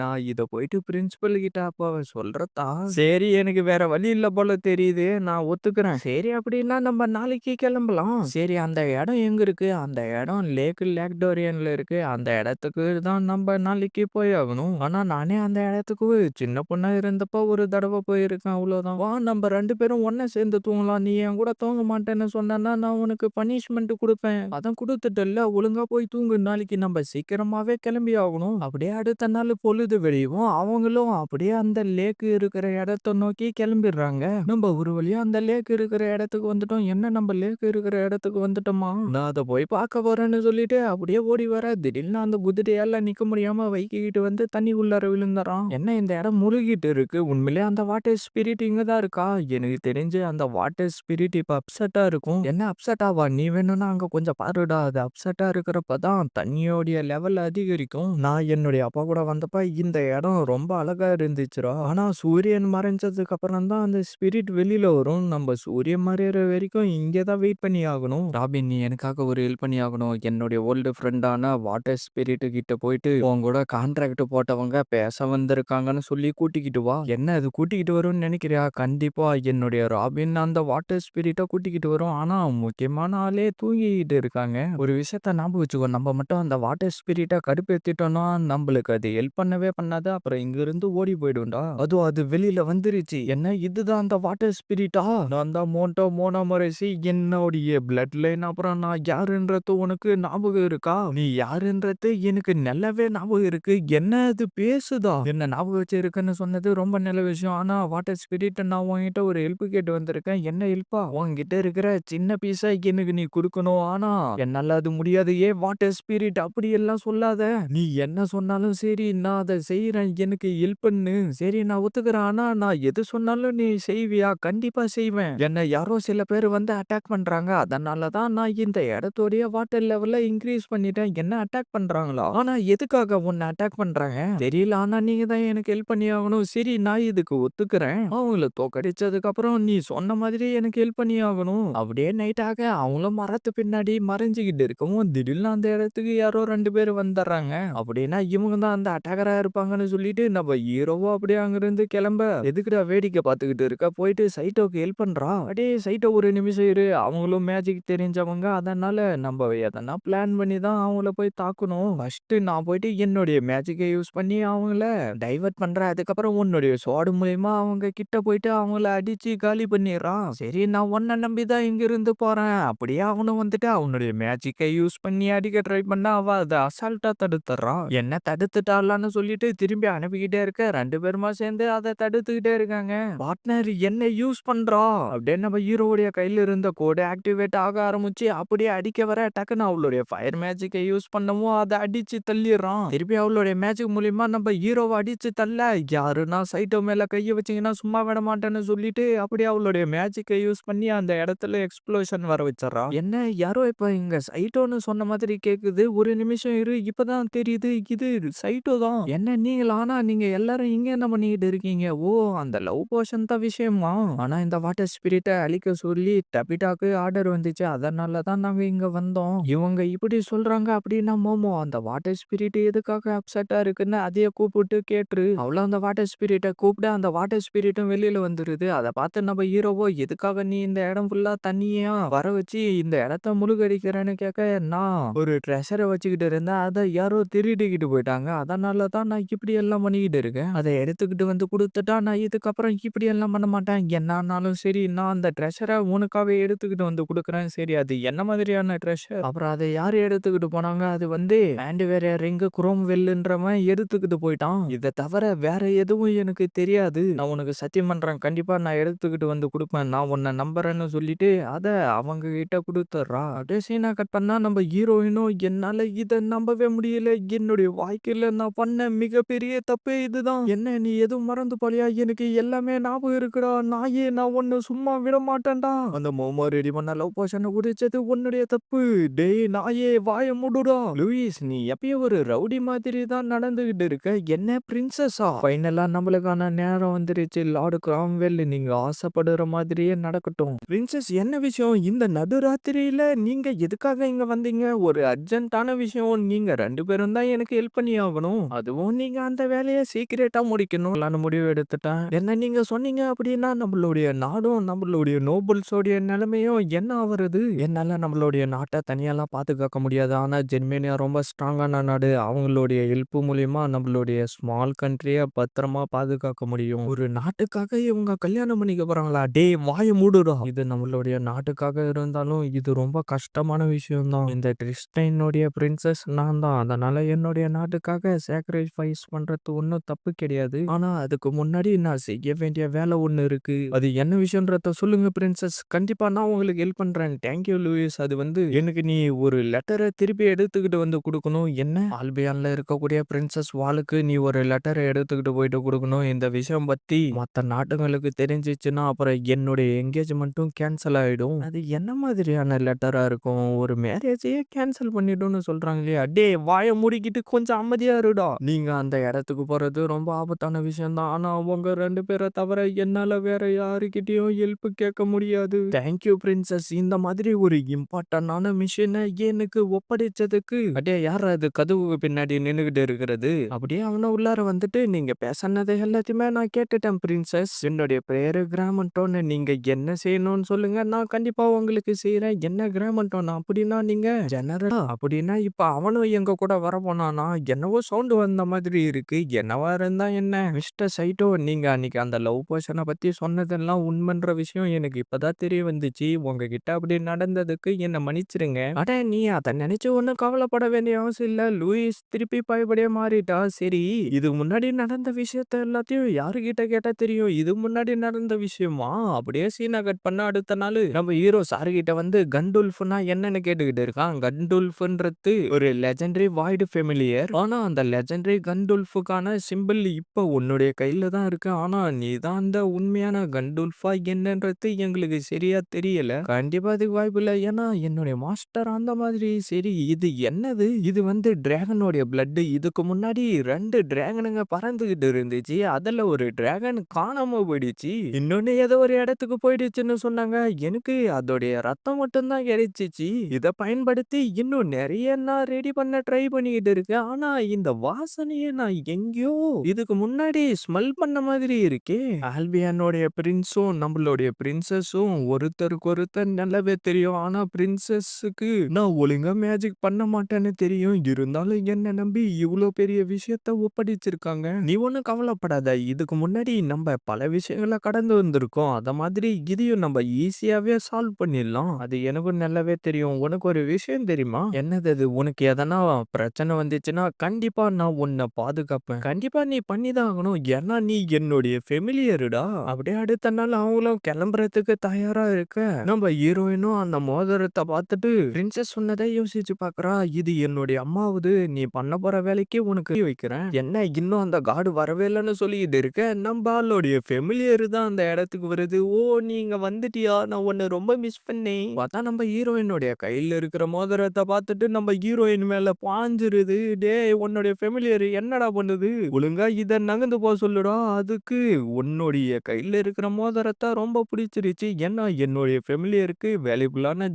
நான் இத போயிட்டு பிரின்சிபல் கிட்ட அப்ப அவன் சொல்றதா? சரி, எனக்கு வேற வழி இல்ல போல தெரியுது. நான் ஒத்துக்கிறேன். சரி, அப்படின்னா நம்ம நாளைக்கு கிளம்பலாம். சரி, அந்த இடம் எங்க இருக்கு? அந்த இடம் லேக் டோரியன்ல இருக்கு. அந்த இடத்துக்கு தான் நம்ம நாளைக்கு போய் ஆகணும். ஆனா நானே அந்த இடத்துக்கு சின்ன பொண்ணா இருந்தப்ப ஒரு தடவை போயிருக்கேன், அவ்வளவுதான். வா, நம்ம 2 பேரும் ஒண்ணா சேர்ந்து தூங்கலாம். நீ என் கூட தூங்க மாட்டேன்னு சொன்னா நான் உனக்கு பனிஷ்மெண்ட் குடுப்பேன். அதான் குடுத்துட்டல்ல, ஒழுங்கா போய் தூங்கு. நாளைக்கு நம்ம சீக்கிரமாவே கிளம்பி ஆகணும். அப்படியே அடுத்த நாள் பொழுது விடியவும் அவங்களும் அப்படியே அந்த லேக் இருக்கிற இடத்தை நோக்கி கிளம்பிடுறாங்க. நம்ம ஒரு வழியா அந்த லேக் இருக்கிற இடத்துக்கு வந்துட்டோம். என்ன, நம்ம லேக் இருக்கிற இடத்துக்கு வந்துட்டோமா? நான் அதை போய் பார்க்க போறேன்னு சொல்லிட்டு அப்படியே ஓடி வர, திடீர்னு அந்த குதிரையால நிக்க முடியாம வைக்கிட்டு வந்து தண்ணி உள்ளார விழுந்துறான். என்ன, இந்த இடம் முழுகிட்டு இருக்கு. உண்மையிலே அந்த வாட்டர் ஸ்பிரிட் இங்க தான் இருக்கா? எனக்கு தெரிஞ்சு அந்த வாட்டர் ஸ்பிரிட் இப்ப அப்செட்டா இருக்கும். என்ன அப்செட்டாவா? நீ வேணும்னா அங்க கொஞ்சம் பாருடா. அது அப்செட்டா இருக்கிறப்ப தான் தண்ணியோடைய லெவல் அதிகரிக்கும். நான் என்னுடைய அப்பா கூட வந்தப்ப இந்த இடம் ரொம்ப அழகா இருந்துச்சுடா. ஆனா சூரியன் மறைஞ்சதுக்கு அப்புறம் தான் அந்த ஸ்பிரிட் வெளியில வரும். நம்ம சூரியன் மறையிற வரைக்கும் இங்கே தான் வெயிட் பண்ணி ஆகணும். ராபின், நீ எனக்காக ஒரு ஹெல்ப் பண்ணி ஆகணும். என்னுடைய ஓல்டு ஃப்ரெண்டான வாட்டர் ஸ்பிரிட் கிட்ட போயிட்டு உன் கூட கான்ட்ராக்ட் போட்டவங்க பேச வந்திருக்காங்கன்னு சொல்லி கூட்டிக்கிட்டு வா. என்ன, அது கூட்டிக்கிட்டு வரும்னு நினைக்கிறியா? கண்டிப்பா என்னுடைய ராபின் அந்த வாட்டர் ஸ்பிரிட்டை கூட்டிக்கிட்டு வரும். ஆனா முக்கியமான ஆளே தூங்கிக்கிட்டு இருக்காங்க. ஒரு விஷயத்த ஞாபகம் வச்சுக்கோ, நம்ம மட்டும் அந்த வாட்டர் ஸ்பிரிட்டை கடுப்பேத்திட்டோம்னா நம்மளுக்கு அது ஹெல்ப் பண்ணவே பண்ணாது. அப்புறம் இங்க இருந்து ஓடி போயிடும்டா. அதுவும் அது வெளியில வந்துருச்சு. என்ன, இதுதான் அந்த வாட்டர் ஸ்பிரிட்டா? நான் தான் மோனோமோரசி. என்னுடைய பிளட் லைன். அப்புறம் நான் யாருன்றது உனக்கு ஞாபகம் இருக்கா? நீ யாருன்றது எனக்கு நல்லாவே ஞாபகம் இருக்கு. என்ன, அது பேசுதா? என்ன ஞாபகம் வச்சு இருக்குன்னு சொன்னது ரொம்ப நல்ல விஷயம். ஆனா வாட்டர் ஸ்பிரிட், நான் உன்கிட்ட ஒரு ஹெல்ப் கேட்டு வந்திருக்கேன். என்ன ஹெல்ப்பா? உன்கிட்ட இருக்கிற சின்ன பீஸா எனக்கு நீ கொடுக்கணும். ஆனா என்னால அது முடியாது. ஏன் வாட்டர் ஸ்பிரிட் அப்படி எல்லாம் சொல்லாத. நீ என்ன சொன்னாலும் சரி, நான் அதை செய்யறேன். எனக்கு ஹெல்ப் பண்ணு. சரி, நான் ஒத்துக்கிறேன். ஆனா நான் எது சொன்னாலும் நீ செய்வியா? கண்டிப்பா செய்வேன். என்ன யாரோ சில பேர் வந்து அட்டாக் பண்றாங்க. அதனாலதான் நான் இந்த இடத்தோடைய வாட்டர் லெவல்ல இன்க்ரீஸ் பண்ணிட்டேன். என்ன அட்டாக் பண்றாங்களா? ஆனா எதுக்காக உன்னை அட்டாக் பண்றாங்க தெரியல. ஆனா நீங்க தான் எனக்கு ஹெல்ப் பண்ணி ஆகணும். சரி, நான் இதுக்கு ஒத்துக்கிறேன். அவங்கள தோக்கடிச்சதுக்கு அப்புறம் நீ சொன்ன மாதிரி எனக்கு ஹெல்ப் பண்ணி ஆகணும். அப்படியே நைட் ஆக அவங்களும் மரத்து பின்னாடி மறைஞ்சுக்கிட்டு இருக்கவும் திடீர்னு அந்த இடத்துக்கு யாரோ 2 பேர் வந்துடுறாங்க. அப்படின்னா இவங்க தான் அந்த அட்டாகரா இருப்பாங்கன்னு சொல்லிட்டு நம்ம ஹீரோவோ அப்படியே அங்கிருந்து கிளம்ப, எதுக்குடா வேடிக்கை பார்த்துக்கிட்டு இருக்க, போயிட்டு சைட்டோக்கு ஹெல்ப் பண்றா. அப்படியே சைட்டோ, ஒரு நிமிஷம் இரு. அவங்களும் மேஜிக் தெரிஞ்சவங்க. அதனால நம்ம எதனா பிளான் பண்ணி தான் அவங்கள போய் தாக்கணும். ஃபர்ஸ்ட் நான் போயிட்டு என்னுடைய மேஜிக்கை யூஸ் பண்ணி அவங்கள டைவர்ட் பண்றேன். அதுக்கப்புறம் உன்னுடைய ஸ்வார்ட் மூலியமா அவங்க கிட்ட போயிட்டு அவங்கள அடிச்சு காலி பண்ணிடுறான். சரி நான் உன்னை நம்பி தான் இங்க இருந்து போறேன். அப்படியே அவனும் வந்துட்டு அவனுடைய மேஜிக்கை யூஸ் பண்ணி அடிக்க ட்ரை பண்ணா அவ அதை அசால்ட்டா தடுத்துறான். என்ன தடுத்துட்டாளான்னு சொல்லிட்டு திரும்பி அனுப்பிக்கிட்டே இருக்க 2 பேருமா சேர்ந்து அதை தடுத்துக்கிட்டே இருக்காங்க. பார்ட்னர் என்ன யூஸ் பண்றா அப்படியே நம்ம ஹீரோவுடைய கையில இருந்த கோடு ஆக்டிவேட் ஆக ஆரம்பிச்சு அப்படியே அடிக்க வர டக்குன்னு அவளுடைய ஃபயர் மேஜிக்கை யூஸ் பண்ணவும் அதை அடிச்சு தள்ளிடுறான். திருப்பி அவளுடைய மேஜிக் மூலியமா நம்ம ஹீரோவை அடிச்சு தள்ள யாருன்னா சைட்டோ மேல கைய வச்சீங்கன்னா சும்மா விட மாட்டேன்னு சொல்லிட்டு அப்படியே அவளுடைய மேஜிக்கை யூஸ் பண்ணி அந்த இடத்துல எக்ஸ்ப்ளோஷன் வர வச்சிடறான். என்ன யாரோ இப்ப இங்க சைட்டோன்னு சொன்ன மாதிரி கேக்குது. ஒரு நிமிஷம் இரு இப்பதான் தெரியுது இது சைட்டோ தான். என்ன நீங்களா? ஆனா நீங்க எல்லாரும் இங்க என்ன பண்ணிக்கிட்டு இருக்கீங்க? ஓ அந்த லவ் போர்ஷன் தான் விஷயமா? ஆனா இந்த வாட்டர் ஸ்பிரிட்டை அழிக்க சொல்லி டபிட்டாக்கு ஆர்டர் வந்துச்சு. அதனால தான் நாங்க இங்க வந்தோம். இவங்க இப்படி சொல்றாங்க அப்படின்னா மோமோ அந்த வாட்டர் ஸ்பிரிட் எதுக்காக அப்செட்டா இருக்குன்னு அதைய கூப்பிட்டு கேட்டுரு. அவ்வளவு அந்த வாட்டர் ஸ்பிரிட்டை கூப்பிட்டு அந்த வாட்டர் ஸ்பிரிட்டும் வெளியில வந்துருது. அதை பார்த்து நம்ம ஹீரோவோ எதுக்காக நீ இந்த இடம் ஃபுல்லா தண்ணியா வர வச்சு இந்த இடத்த முழுகடிக்கிறேன்னு கேட்க நான் ஒரு ட்ரெஷரை வச்சுக்கிட்டு இருந்தேன். அதை யாரோ திருடிக்கிட்டு போயிட்டாங்க. அதனால தான் நான் இப்படி எல்லாம் பண்ணிக்கிட்டு இருக்கேன். அதை எடுத்துக்கிட்டு வந்து கொடுத்துட்டா நான் இதுக்கப்புறம் இப்படி எல்லாம் பண்ண மாட்டேன். என்னானாலும் சரி நான் அந்த ட்ரெஷரை உனக்காவே எடுத்துக்கிட்டு வந்து கொடுக்குறேன். சரி அது என்ன மாதிரியான ட்ரெஷர்? அப்புறம் அதை யார் எடுத்துக்கிட்டு போனாங்க? அது வந்து ஹேண்ட் வேற ரிங்கு குரோம் வெல்லுன்றவன் எடுத்துக்கிட்டு போயிட்டான். இதை தவிர வேற எதுவும் எனக்கு தெரியாது. நான் உனக்கு சத்தியம் பண்றேன் கண்டிப்பா நான் எடுத்துக்கிட்டு வந்து கொடுப்பேன். நான் உன்னை நம்புறேன்னு சொல்லிட்டு அதை அவங்க கிட்ட கொடுத்துட்றா. அப்படியே சீனா கட் பண்ணா நம்ம ஹீரோயினும் என்னால இதை நம்பவே முடியல. என்னுடைய வாழ்க்கையில நான் பண்ண மிகப்பெரிய தப்பே இதுதான். என்ன நீ எதுவும் மறந்து போலியா? எனக்கு எல்லாமே ஞாபகம் இருக்குடா. நான் ஒன்னு சும்மா விட மாட்டேன்டா. அந்த மோமோ ரெடி பண்ண லவ் போஷனை குடிச்சது உன்னுடைய தப்பு. டேய் நாயே வாய மூடுடா. லூயிஸ் நீ எப்பயும் ஒரு ரவுடி மாதிரி தான் நடந்துகிட்டு இருக்க. என்ன பிரின்சஸா? ஃபைனலா நம்மளுக்கான நேரம் வந்துருச்சு. லார்டு கிராம்வெல் நீங்க ஆசைப்படுற மாதிரியே நடக்கட்டும். பிரின்சஸ் என்ன விஷயம்? இந்த நடுராத்திரியில நீங்க எதுக்காக இங்க வந்தீங்க? ஒரு அர்ஜென்ட்டான விஷயம். நீங்க 2 பேரும் தான் எனக்கு ஹெல்ப் பண்ணி ஆகணும். அதுவும் நீங்க அந்த வேலையை சீக்கிரட்டா முடிக்கணும். நான் முடிவு எடுத்துட்டேன். என்ன நீங்க சொன்னீங்க அப்படின்னா நம்மளுடைய நாடும் நம்மளுடைய நோபல்ஸோடைய நிலைமையும் என்ன ஆவறது? என்னால நம்மளுடைய நாட்டை தனியெல்லாம் பாதுகாக்க முடியாது. ஆனா ஜெர்மனியா ரொம்ப ஸ்ட்ராங்கான நாடு. அவங்களுடைய ஹெல்ப் மூலியமா நம்மளுடைய ஸ்மால் கண்ட்ரியை பத்திரமா பாதுகாக்க முடியும். ஒரு நாட்டுக்காக இவங்க கல்யாணம் பண்ணிக்க போறாங்களா? டேய் வாய மூடுடா. இது நம்மளுடைய நாட்டுக்காக இருந்தாலும் இது ரொம்ப கஷ்டமான விஷயம் தான். இந்த கிறிஸ்டைனுடைய பிரின்சஸ் நான் தான். அதனால என்னுடைய நாட்டுக்காக சாக்ரிஃபைஸ் பண்றது ஒன்றும் தப்பு கிடையாது. ஆனா அதுக்கு முன்னாடி நான் செய்ய வேண்டிய வேலை ஒண்ணு இருக்கு. அது என்ன விஷயம்ன்றத சொல்லுங்க பிரின்சஸ். கண்டிப்பா நான் உங்களுக்கு ஹெல்ப் பண்றேன். Thank you Louis. அது வந்து எனக்கு நீ ஒரு லெட்டரை திருப்பி எடுத்துக்கிட்டு வந்து கொடுக்கணும். என்ன ஆல்பியான்ல இருக்கக்கூடிய பிரின்சஸ் வாளுக்கு நீ ஒரு லெட்டரை எடுத்துக்கிட்டு போயிட்டு கொடுக்கணும். இந்த விஷயம் பத்தி மற்ற நாட்டுகளுக்கு தெரிஞ்சிச்சுன்னா அப்புறம் என்னுடைய என்கேஜ்மெண்ட்டும் கேன்சல் ஆயிடும். அது என்ன மாதிரியான லெட்டரா இருக்கும்? ஒரு மேரேஜையே கேன்சல் பண்ணிடும்னு சொல்றாங்க இல்லையா? டேய் வாய மூடிக்கிட்டு கொஞ்சம் அமைதியா இருடா. நீங்க அந்த இடத்துக்கு போறது ரொம்ப ஆபத்தான விஷயம் தான். ஆனா அவங்க 2 பேரை தவிர என்னால வேற யாருக்கிட்டயும் ஹெல்ப் கேட்க முடியாது. Thank you princess. இந்த மாதிரி ஒரு இம்பார்ட்டன்டான மிஷனை எனக்கு ஒப்படைச்சதுக்கு. அடே யார் அது கதவுக்கு பின்னாடி நின்னுகிட்டு இருக்கிறது? அப்படியே அவனை உள்ளார வந்துட்டு நீங்க பேசினது எல்லாத்தையுமே நான் கேட்டுட்டேன் பிரின்சஸ். என்னுடைய பேரு கிராமண்டோன்னு. நீங்க என்ன செய்யணும்னு சொல்லுங்க. நான் கண்டிப்பா உங்களுக்கு செய்யறேன். என்ன கிராமண்டோனா? அப்படின்னா நீங்க ஜெனரலா? அப்படின்னா இப்ப அவனும் எங்க கூட வர போனானா? என்னவோ சவுண்ட் வந்த மாதிரி இருக்கு. என்னவா இருந்தா என்ன? மிஸ்டர் சைட்டோ நீங்க அன்னைக்கு அந்த லவ் போர்ஷனை பத்தி சொன்னதெல்லாம் உண்மைன்ற விஷயம் எனக்கு இப்பதான் தெரிய வந்துச்சு. உங்ககிட்ட அப்படி நடந்ததுக்கு என்ன மன்னிச்சிருங்க. அட நீ அதை நினைச்சு ஒன்னும் கவலைப்பட வேண்டிய அவசியம் இல்ல. லூயிஸ் திருப்பி பயப்படியே மாறிட்டா. சரி இது முன்னாடி நடந்த விஷயத்த எல்லாத்தையும் யாருகிட்ட கேட்டா தெரியும்? இது முன்னாடி நடந்த விஷயமா? அப்படியே சீனா கட் பண்ண அடுத்த நாள் நம்ம ஹீரோ சாரு கிட்ட வந்து கண்டுல்ஃப்னா என்னன்னு கேட்டுக்கிட்டு இருக்கான். கண்டுல்ஃப்ன்றது ஒரு லெஜெண்டரி வாய்டு ஃபெமிலியர். ஆனா அந்த லெஜெண்டரி கண்டுல்ஃபுக்கான சிம்பிள் இப்ப உன்னுடைய கையில தான் இருக்கு. ஆனா நீ தான் அந்த உண்மையான கண்டுல்ஃபா என்னன்றது எங்களுக்கு சரியா தெரியல. கண்டிப்பா அதுக்கு வாய்ப்பு இல்ல. ஏன்னா என்னுடைய மாஸ்டர் அந்த மாதிரி. சரி இது என்னது? இது வந்து டிராகனோடைய பிளட். இதுக்கு முன்னாடி 2 டிராகனுங்க பறந்துகிட்டு இருந்துச்சு. அதுல ஒரு டிராகன் காணாம போயிடுச்சு. இன்னொன்னு ஏதோ ஒரு இடத்துக்கு போயிடுச்சுன்னு சொன்னாங்க. எனக்கு அதோடைய ரத்தம் மட்டும் தான் கிடைச்சிச்சு. இதை பயன்படுத்தி இன்னும் நிறைய நான் ரெடி பண்ண ட்ரை பண்ணிக்கிட்டு இருக்கேன். ஆனா இந்த வாசனையை நான் எங்கேயோ இதுக்கு முன்னாடி ஸ்மெல் பண்ண மாதிரி இருக்கே. ஆல்பியானோடைய பிரின்ஸும் நம்மளுடைய பிரின்சஸும் ஒருத்தருக்கு ஒருத்தர் நல்லாவே தெரியும். ஆனா பிரின்சஸ் பிரின்சஸ்ஸுக்கு நான் ஒழுங்கா மேஜிக் பண்ண மாட்டேன்னு தெரியும். இருந்தாலும் என்ன நம்பி இவ்ளோ பெரிய விஷயத்த ஒப்படைச்சிருக்காங்க. நீ ஒண்ணும் கவலைப்படாத. இதுக்கு முன்னாடி நம்ம பல விஷயங்கள கடந்து வந்திருக்கோம். அத மாதிரி இதையும் நம்ம ஈஸியாவே சால்வ் பண்ணிடலாம். அது எனக்கும் நல்லாவே தெரியும். உனக்கு ஒரு விஷயம் தெரியுமா? என்னது அது? உனக்கு எதனா பிரச்சனை வந்துச்சுன்னா கண்டிப்பா நான் உன்னை பாதுகாப்பேன். கண்டிப்பா நீ பண்ணிதான் ஆகணும். ஏன்னா நீ என்னுடைய ஃபெமிலியருடா. அப்படியே அடுத்த நாள் அவங்களும் கிளம்புறதுக்கு தயாரா இருக்க, நம்ம ஹீரோயினும் அந்த மோதிரத்தை பார்த்துட்டு பிரின்சஸ் சொன்னதை யோசிச்சு பார்க்கறா. இது என்னுடைய அம்மாவுது. நீ பண்ண போற வேலைக்கு உனக்கு வைக்கிறேன். என்ன இன்னும் அந்த கார்டு வரவே இல்லைன்னு சொல்லிட்டு இருக்க? நம்ம ஆளுடைய ஃபெமிலியர் தான் அந்த இடத்துக்கு வருது. ஓ, நீங்க வந்துட்டியா? நான் உன்னை ரொம்ப மிஸ் பண்ணேன். பார்த்தா நம்ம ஹீரோயினுடைய கையில இருக்கிற மோதிரத்தை பார்த்துட்டு நம்ம ஹீரோயின் மேல பாஞ்சிருது. டேய், உன்னுடைய ஃபெமிலியர் என்னடா பண்ணுது? ஒழுங்கா இத நகர்ந்து போக சொல்லுடா. அதுக்கு உன்னுடைய கையில இருக்கிற மோதிரத்தை ரொம்ப பிடிச்சிருச்சு. ஏன்னா என்னுடைய ஃபெமிலியருக்கு வேல்யூபிளான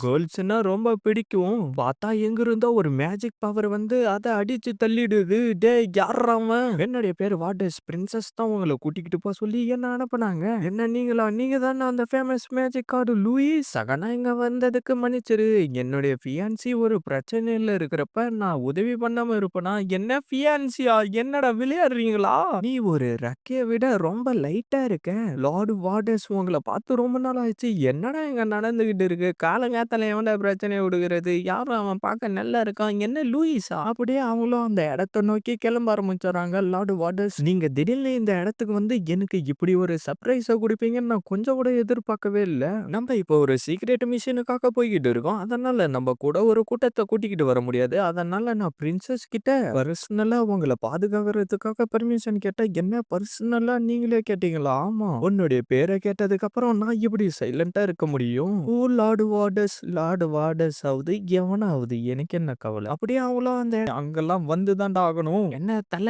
கேர்ள்ஸ்னா ரொம்ப பிடிக்கும். பார்த்தா எங்க இருந்தோ ஒரு மேஜிக் பவர் வந்து அதை அடிச்சு தள்ளிடுது. டேய், யார்றா அவன்? என்னுடைய பேரு வாட்டர்ஸ். பிரின்சஸ் தான் உங்களை கூட்டிக்கிட்டு போக சொல்லி என்ன அனுப்புனாங்க. என்ன நீங்களா? நீங்க தானே அந்த famous magic card Lewis. Sahana இங்க வந்ததுக்கு மன்னிச்சிரு. என்னுடைய ஃபியான்சி ஒரு பிரச்சனையில இருக்கிறப்ப நான் உதவி பண்ணாம இருப்பேனா? என்ன ஃபியான்சியா? என்னடா விளையாடுறீங்களா? நீ ஒரு ரெக்கைய விட ரொம்ப லைட்டா இருக்க. லார்டு வாட்டர்ஸ், உங்களை பார்த்து ரொம்ப நாள் ஆயிடுச்சு. என்னடா இங்க நடந்துகிட்டு இருக்கு? காலங்காத்தால எவன்டா பிரச்சனையை விடுகிறது? யாரும் அவன் பார்க்க நல்லா இருக்கான். என்ன லூயிஸா? அப்படியே அவங்களும் அந்த இடத்தை நோக்கி கிளம்ப ஆரம்பிச்சாங்க. லார்டு வாட்டர்ஸ், நீங்க திடீர்னு இந்த இடத்துக்கு வந்து எனக்கு இப்படி ஒரு சர்ப்ரைஸா குடுப்பீங்கன்னு நான் கொஞ்சம் கூட எதிர்பார்க்கவே இல்ல. நம்ம இப்போ ஒரு சீக்ரெட் மிஷனுக்காக போய்கிட்டு இருக்கோம். அதனால நம்ம கூட ஒரு கூட்டத்தை கூட்டிக்கிட்டு வர முடியாது. அதனால நான் பிரின்சஸ் கிட்ட பர்சனலா உங்களை பாதுகாக்கிறதுக்காக பெர்மிஷன் கேட்டேன். என்ன பர்சனலா நீங்களே கேட்டீங்களா? ஆமா. உன்னுடைய பேரை கேட்டதுக்கு அப்புறம் நான் இப்படி சைலண்டா இருக்க முடியும்? ஓ, லார்டு வாட்டர்ஸ். லார்டு வாட்டர்ஸ் ஆகுது எவனாவது எனக்கு என்ன கவலை? அப்படியே அவங்களும் அந்த அங்கெல்லாம் வந்துதான்டா ஆகணும். என்ன தல,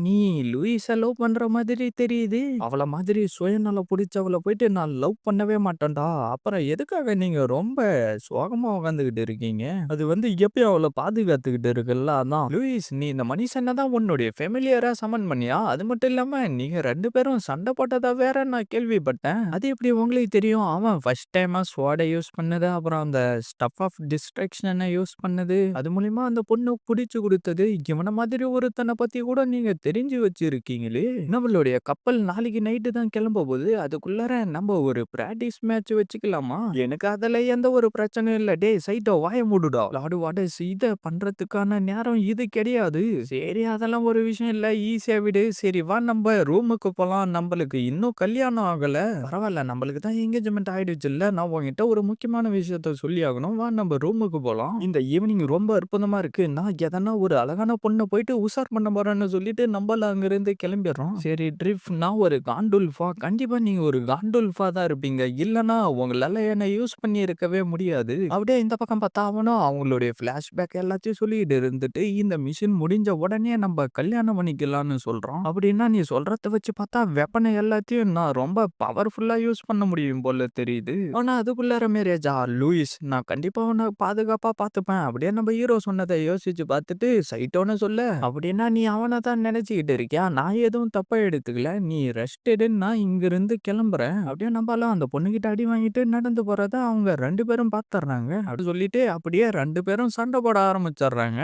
நீ லூயிஸ லவ் பண்ற மாதிரி தெரியுது. அவள மாதிரி சுயநலம் பிடிச்சவள போயிட்டு நான் லவ் பண்ணவே மாட்டேன்டா. அப்புறம் எதுக்காக நீங்க ரொம்ப சோகமா உட்காந்துக்கிட்டு இருக்கீங்க? அது வந்து எப்பயும் அவளை பாதுகாத்துக்கிட்டு இருக்குல்ல, அதான். லூயிஸ், நீ இந்த மனுஷனை தான் உன்னுடைய ஃபெமிலியரா சமன் பண்ணியா? அது மட்டும் இல்லாம நீங்க 2 பேரும் சண்டை போட்டதா வேற நான் கேள்விப்பட்டேன். அது எப்படி உங்களுக்கு தெரியும்? அவன் ஃபர்ஸ்ட் டைமா ஸ்வாட யூஸ் பண்ணது, அப்புறம் அந்த ஸ்டஃப் ஆஃப் டிஸ்ட்ராக்ஷனை யூஸ் பண்ணது, அது மூலியமா அந்த பொண்ணு புடிச்சு கொடுத்தது. இவன மாதிரி ஒருத்தனை பத்தி கூட நீங்க தெரிஞ்சு வச்சிருக்கீங்களே. நம்மளுடைய கப்பல் நாளைக்கு நைட்டு தான் கிளம்ப போகுது. அதுக்குள்ளார நம்ம ஒரு பிராக்டிஸ் மேட்ச் வச்சுக்கலாமா? எனக்கு அதுல எந்த ஒரு பிரச்சனையும் இல்ல. டேய் சைட்டோ, வாய மூடுடா. லார்டு வாட்டர்ஸ், இத பண்றதுக்கான நேரம் இது கிடையாது. சரி, அதெல்லாம் ஒரு விஷயம் இல்ல. ஈஸியா விடு. சரி வா, நம்ம ரூமுக்கு போலாம். நம்மளுக்கு இன்னும் கல்யாணம் ஆகல. பரவாயில்ல, நம்மளுக்கு தான் என்கேஜ்மெண்ட் ஆயிடுச்சுல்ல. நான் உன்கிட்ட ஒரு முக்கியமான விஷயத்த சொல்லி ஆகணும். வா, நம்ம ரூமுக்கு போலாம். இந்த ஈவினிங் ரொம்ப அற்புதமா இருக்கு. நான் எதனா ஒரு அழகான பொண்ணை போயிட்டு உஷார் பண்ண போறேன்னு சொல்லிட்டு நம்மள அங்கிருந்து கிளம்பிடுறோம். சரி ட்ரிஃப், நான் ஒரு காண்டுல்ஃபா. கண்டிப்பா நீங்க ஒரு காண்டுல்ஃபா தான் இருப்பீங்க. இல்லனா உங்களால என்ன யூஸ் பண்ணி இருக்கவே முடியாது. அப்படியே இந்த பக்கம் பார்த்தா அவனும் அவங்களுடைய பிளாஷ்பேக் எல்லாத்தையும் சொல்லிட்டு இருந்துட்டு, இந்த மிஷின் முடிஞ்ச உடனே நம்ம கல்யாணம் பண்ணிக்கலாம்னு சொல்றான். அப்படின்னா நீ சொல்றத வச்சு பார்த்தா வெப்பனை எல்லாத்தையும் நான் ரொம்ப பவர்ஃபுல்லா யூஸ் பண்ண முடியும் போல தெரியுது. ஆனா அதுக்குள்ளார மேரேஜா? லூயிஸ், நான் கண்டிப்பா உன்னை பாதுகாப்பா பார்த்துப்பேன். அப்படியே நம்ம ஹீரோ சொன்னதை யோசிச்சு பார்த்துட்டு சைட்டோன்னு சொல்ல, அப்படின்னா நீ அவனை தான் நினைச்சுக்கிட்டு இருக்கியா? நான் எதுவும் தப்பா எடுத்துக்கல. நீ ரெஸ்ட் எடு, நான் இங்கிருந்து கிளம்புறேன். அப்படியே நம்மளாம் அந்த பொண்ணுகிட்ட அடி வாங்கிட்டு நடந்து போறத அவங்க 2 பேரும் பார்த்துடுறாங்க. அப்படி சொல்லிட்டு அப்படியே 2 பேரும் சண்டை போட ஆரம்பிச்சிடுறாங்க.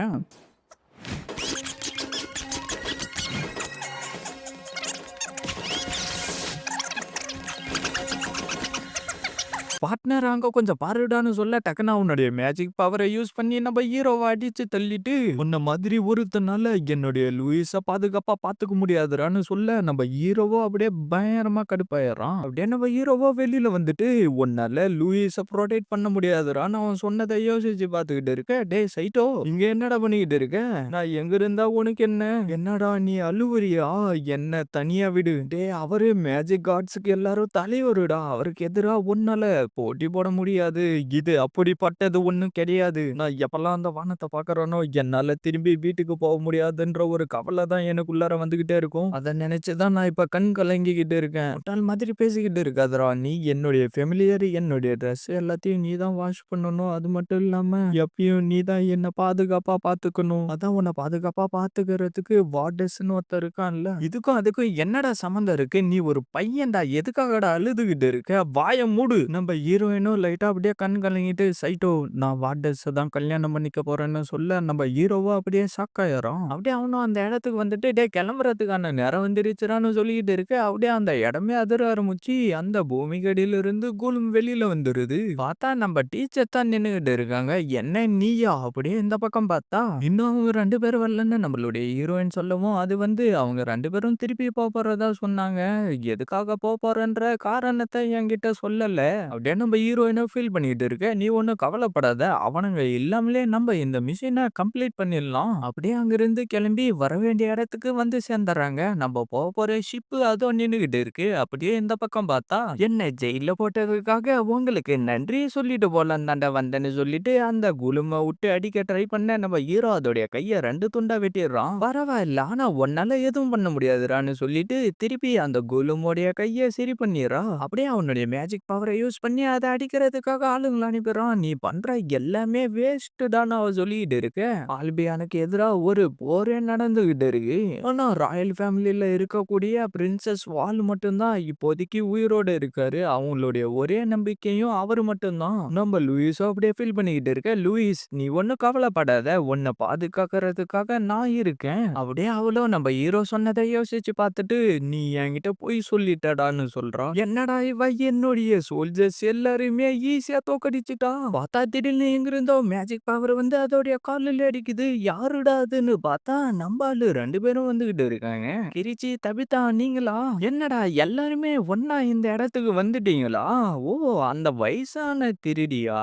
பார்ட்னர் அங்க கொஞ்சம் பாருடான்னு சொல்ல, டக்குன்னு அவனுடைய மேஜிக் பவரை யூஸ் பண்ணி நம்ம ஹீரோவை அடிச்சு தள்ளிட்டு, உன்ன மாதிரி ஒருத்தனால என்னுடைய லூயிஸ பாதுகாப்பா பாத்துக்க முடியாதுடான்னு சொல்ல, நம்ம ஹீரோவோ அப்படியே பயங்கரமா கடுப்பாயிடுறான். அப்படியே நம்ம ஹீரோவோ வெளியில வந்துட்டு, உன்னால லூயிஸ ப்ரொடெக்ட் பண்ண முடியாதுடான்னு அவன் சொன்னதை யோசிச்சு பார்த்துக்கிட்டு இருக்க. டேய் சைட்டோ, இங்க என்னடா பண்ணிக்கிட்டு இருக்க? நான் எங்க இருந்தா உனக்கு என்ன? என்னடா நீ அழுவுறியா? என்ன தனியா விடு. டேய், அவரு மேஜிக் கார்ட்ஸுக்கு எல்லாரும் தலைவருடா. அவருக்கு எதிரா உன்னால போட்டி போட முடியாது. இது அப்படிப்பட்டது ஒண்ணும் கிடையாது. நான் எப்பெல்லாம் அந்த வானத்தை பாக்குறேனோ என்னால திரும்பி வீட்டுக்கு போக முடியாதுன்ற ஒரு கவலை தான் எனக்குள்ளார வந்துகிட்டே இருக்கும். அதை நினைச்சுதான் நான் இப்ப கண் கலங்கிக்கிட்டு இருக்கேன். முட்டாள் மாதிரி பேசிக்கிட்டு இருக்காதடா. நீ என்னுடைய ஃபெமிலியர், என்னுடைய ட்ரெஸ் எல்லாத்தையும் நீ தான் வாஷ் பண்ணணும். அது மட்டும் இல்லாம எப்பயும் நீ தான் என்ன பாதுகாப்பா பாத்துக்கணும். அதான் உன்னை பாதுகாப்பா பாத்துக்கிறதுக்கு வார்டஸ்ன்னு ஒருத்தர் இருக்கான்ல. இதுக்கும் அதுக்கும் என்னடா சம்மந்தம் இருக்கு? நீ ஒரு பையன்டா, எதுக்காகடா அழுதுகிட்டு இருக்க? வாய மூடு. நம்ம ஹீரோயினும் லைட்டா அப்படியே கண் கலங்கிட்டு, "சைட்டோ நான் வாட்டஸ தான் கல்யாணம் பண்ணிக்க போறேன்னு" சொல்ல, நம்ம ஹீரோவும் அப்படியே ஷாக் ஆயிர்றோம். அப்படியே அவனும் அந்த இடத்துக்கு வந்துட்டு, "டேய் கிளம்புறதுக்கான நேரம் வந்துருச்சுடான்னு" சொல்லிக்கிட்டு இருக்க, அப்படியே அந்த இடமே அதிர ஆரம்பிச்சு, அந்த பூமிக்கு அடியிலிருந்து கூலும் வெளியில வந்துருது. பார்த்தா நம்ம டீச்சர் தான் நின்னுகிட்டு இருக்காங்க. "என்ன நீயா?" அப்படியே இந்த பக்கம் பார்த்தா, இன்னும் அவங்க 2 பேரும் வரலன்னு நம்மளுடைய ஹீரோயின் சொல்லவும், அது வந்து அவங்க 2 பேரும் திருப்பி போறதா சொன்னாங்க. எதுக்காக போறேன்ற காரணத்த என்கிட்ட சொல்லல. அப்படியே நம்ம ஹீரோயினும் ஃபீல் பண்ணிட்டு இருக்க. "நீ ஒண்ணும் கவலைப்படாத. அவனுங்க இல்லாமலே நம்ம இந்த மிஷின கம்ப்ளீட் பண்ணிடலாம்." அப்படியே அங்கிருந்து கிளம்பி வர வேண்டிய இடத்துக்கு வந்து சேர்ந்துர்றாங்க. நம்ம போற ஷிப் அதுவும் நின்னுகிட்டு இருக்கு. அப்படியே இந்த பக்கம் பார்த்தா, "என்ன ஜெயில்ல போட்டதுக்காக உங்களுக்கு நன்றி சொல்லிட்டு போலான்னு தான்டா வந்தேன்னு" சொல்லிட்டு அந்த குலும விட்டு அடிக்க ட்ரை பண்ண நம்ம ஹீரோ அதோடைய கைய 2 துண்டா வெட்டிடுறான். "பரவாயில்ல. ஆனா உன்னால எதுவும் பண்ண முடியாதுடான்னு" சொல்லிட்டு திருப்பி அந்த குலுமோடைய கைய சரி பண்ணிடுறா. அப்படியே அவனுடைய மேஜிக் பவரை யூஸ் பண்ணி அத அடிக்கிறதுக்காக ஆளுங்கள அனுப்பிடுறான். "நீ பண்ற எல்லாமே வேஸ்ட்டுடான்னு" அவ சொல்லிட்டு இருக்க. ஆல்பியானுக்கு எதிரா ஒரு போரே நடந்துகிட்டு இருக்கு. ஆனா ராயல் ஃபேமிலில இருக்கக்கூடிய பிரின்சஸ் வால் மட்டும் தான் இப்போதைக்கு உயிரோட இருக்காரு. அவங்களுடைய ஒரே நம்பிக்கையும் அவரு மட்டும் தான். நம்ம லூயிஸும் அப்படியே ஃபீல் பண்ணிக்கிட்டு இருக்க. "லூயிஸ் நீ ஒண்ணும் கவலைப்படாத. உன்னை பாதுகாக்கிறதுக்காக நான் இருக்கேன்." அப்படியே அவளும் நம்ம ஹீரோ சொன்னதை யோசிச்சு பார்த்துட்டு, "நீ என்கிட்ட பொய் சொல்லிட்டடான்னு" சொல்றா. என்னடா இவ என்னுடைய சோல்ஜர்ஸ் எல்லாரையுமே ஈஸியா தோக்கடிச்சுட்டா. பார்த்தா திடீர்னு எங்கிருந்தோ மேஜிக் பவர் வந்து அதோடைய காலில் அடிக்குது. யாருடா அதுன்னு பார்த்தா நம்ம ஆளு 2 பேரும் வந்துகிட்டு இருக்காங்க. "கிரிச்சி, தபிதா நீங்களா? என்னடா எல்லாருமே ஒண்ணா இந்த இடத்துக்கு வந்துட்டீங்களா? ஓ அந்த வயசான திருடியா?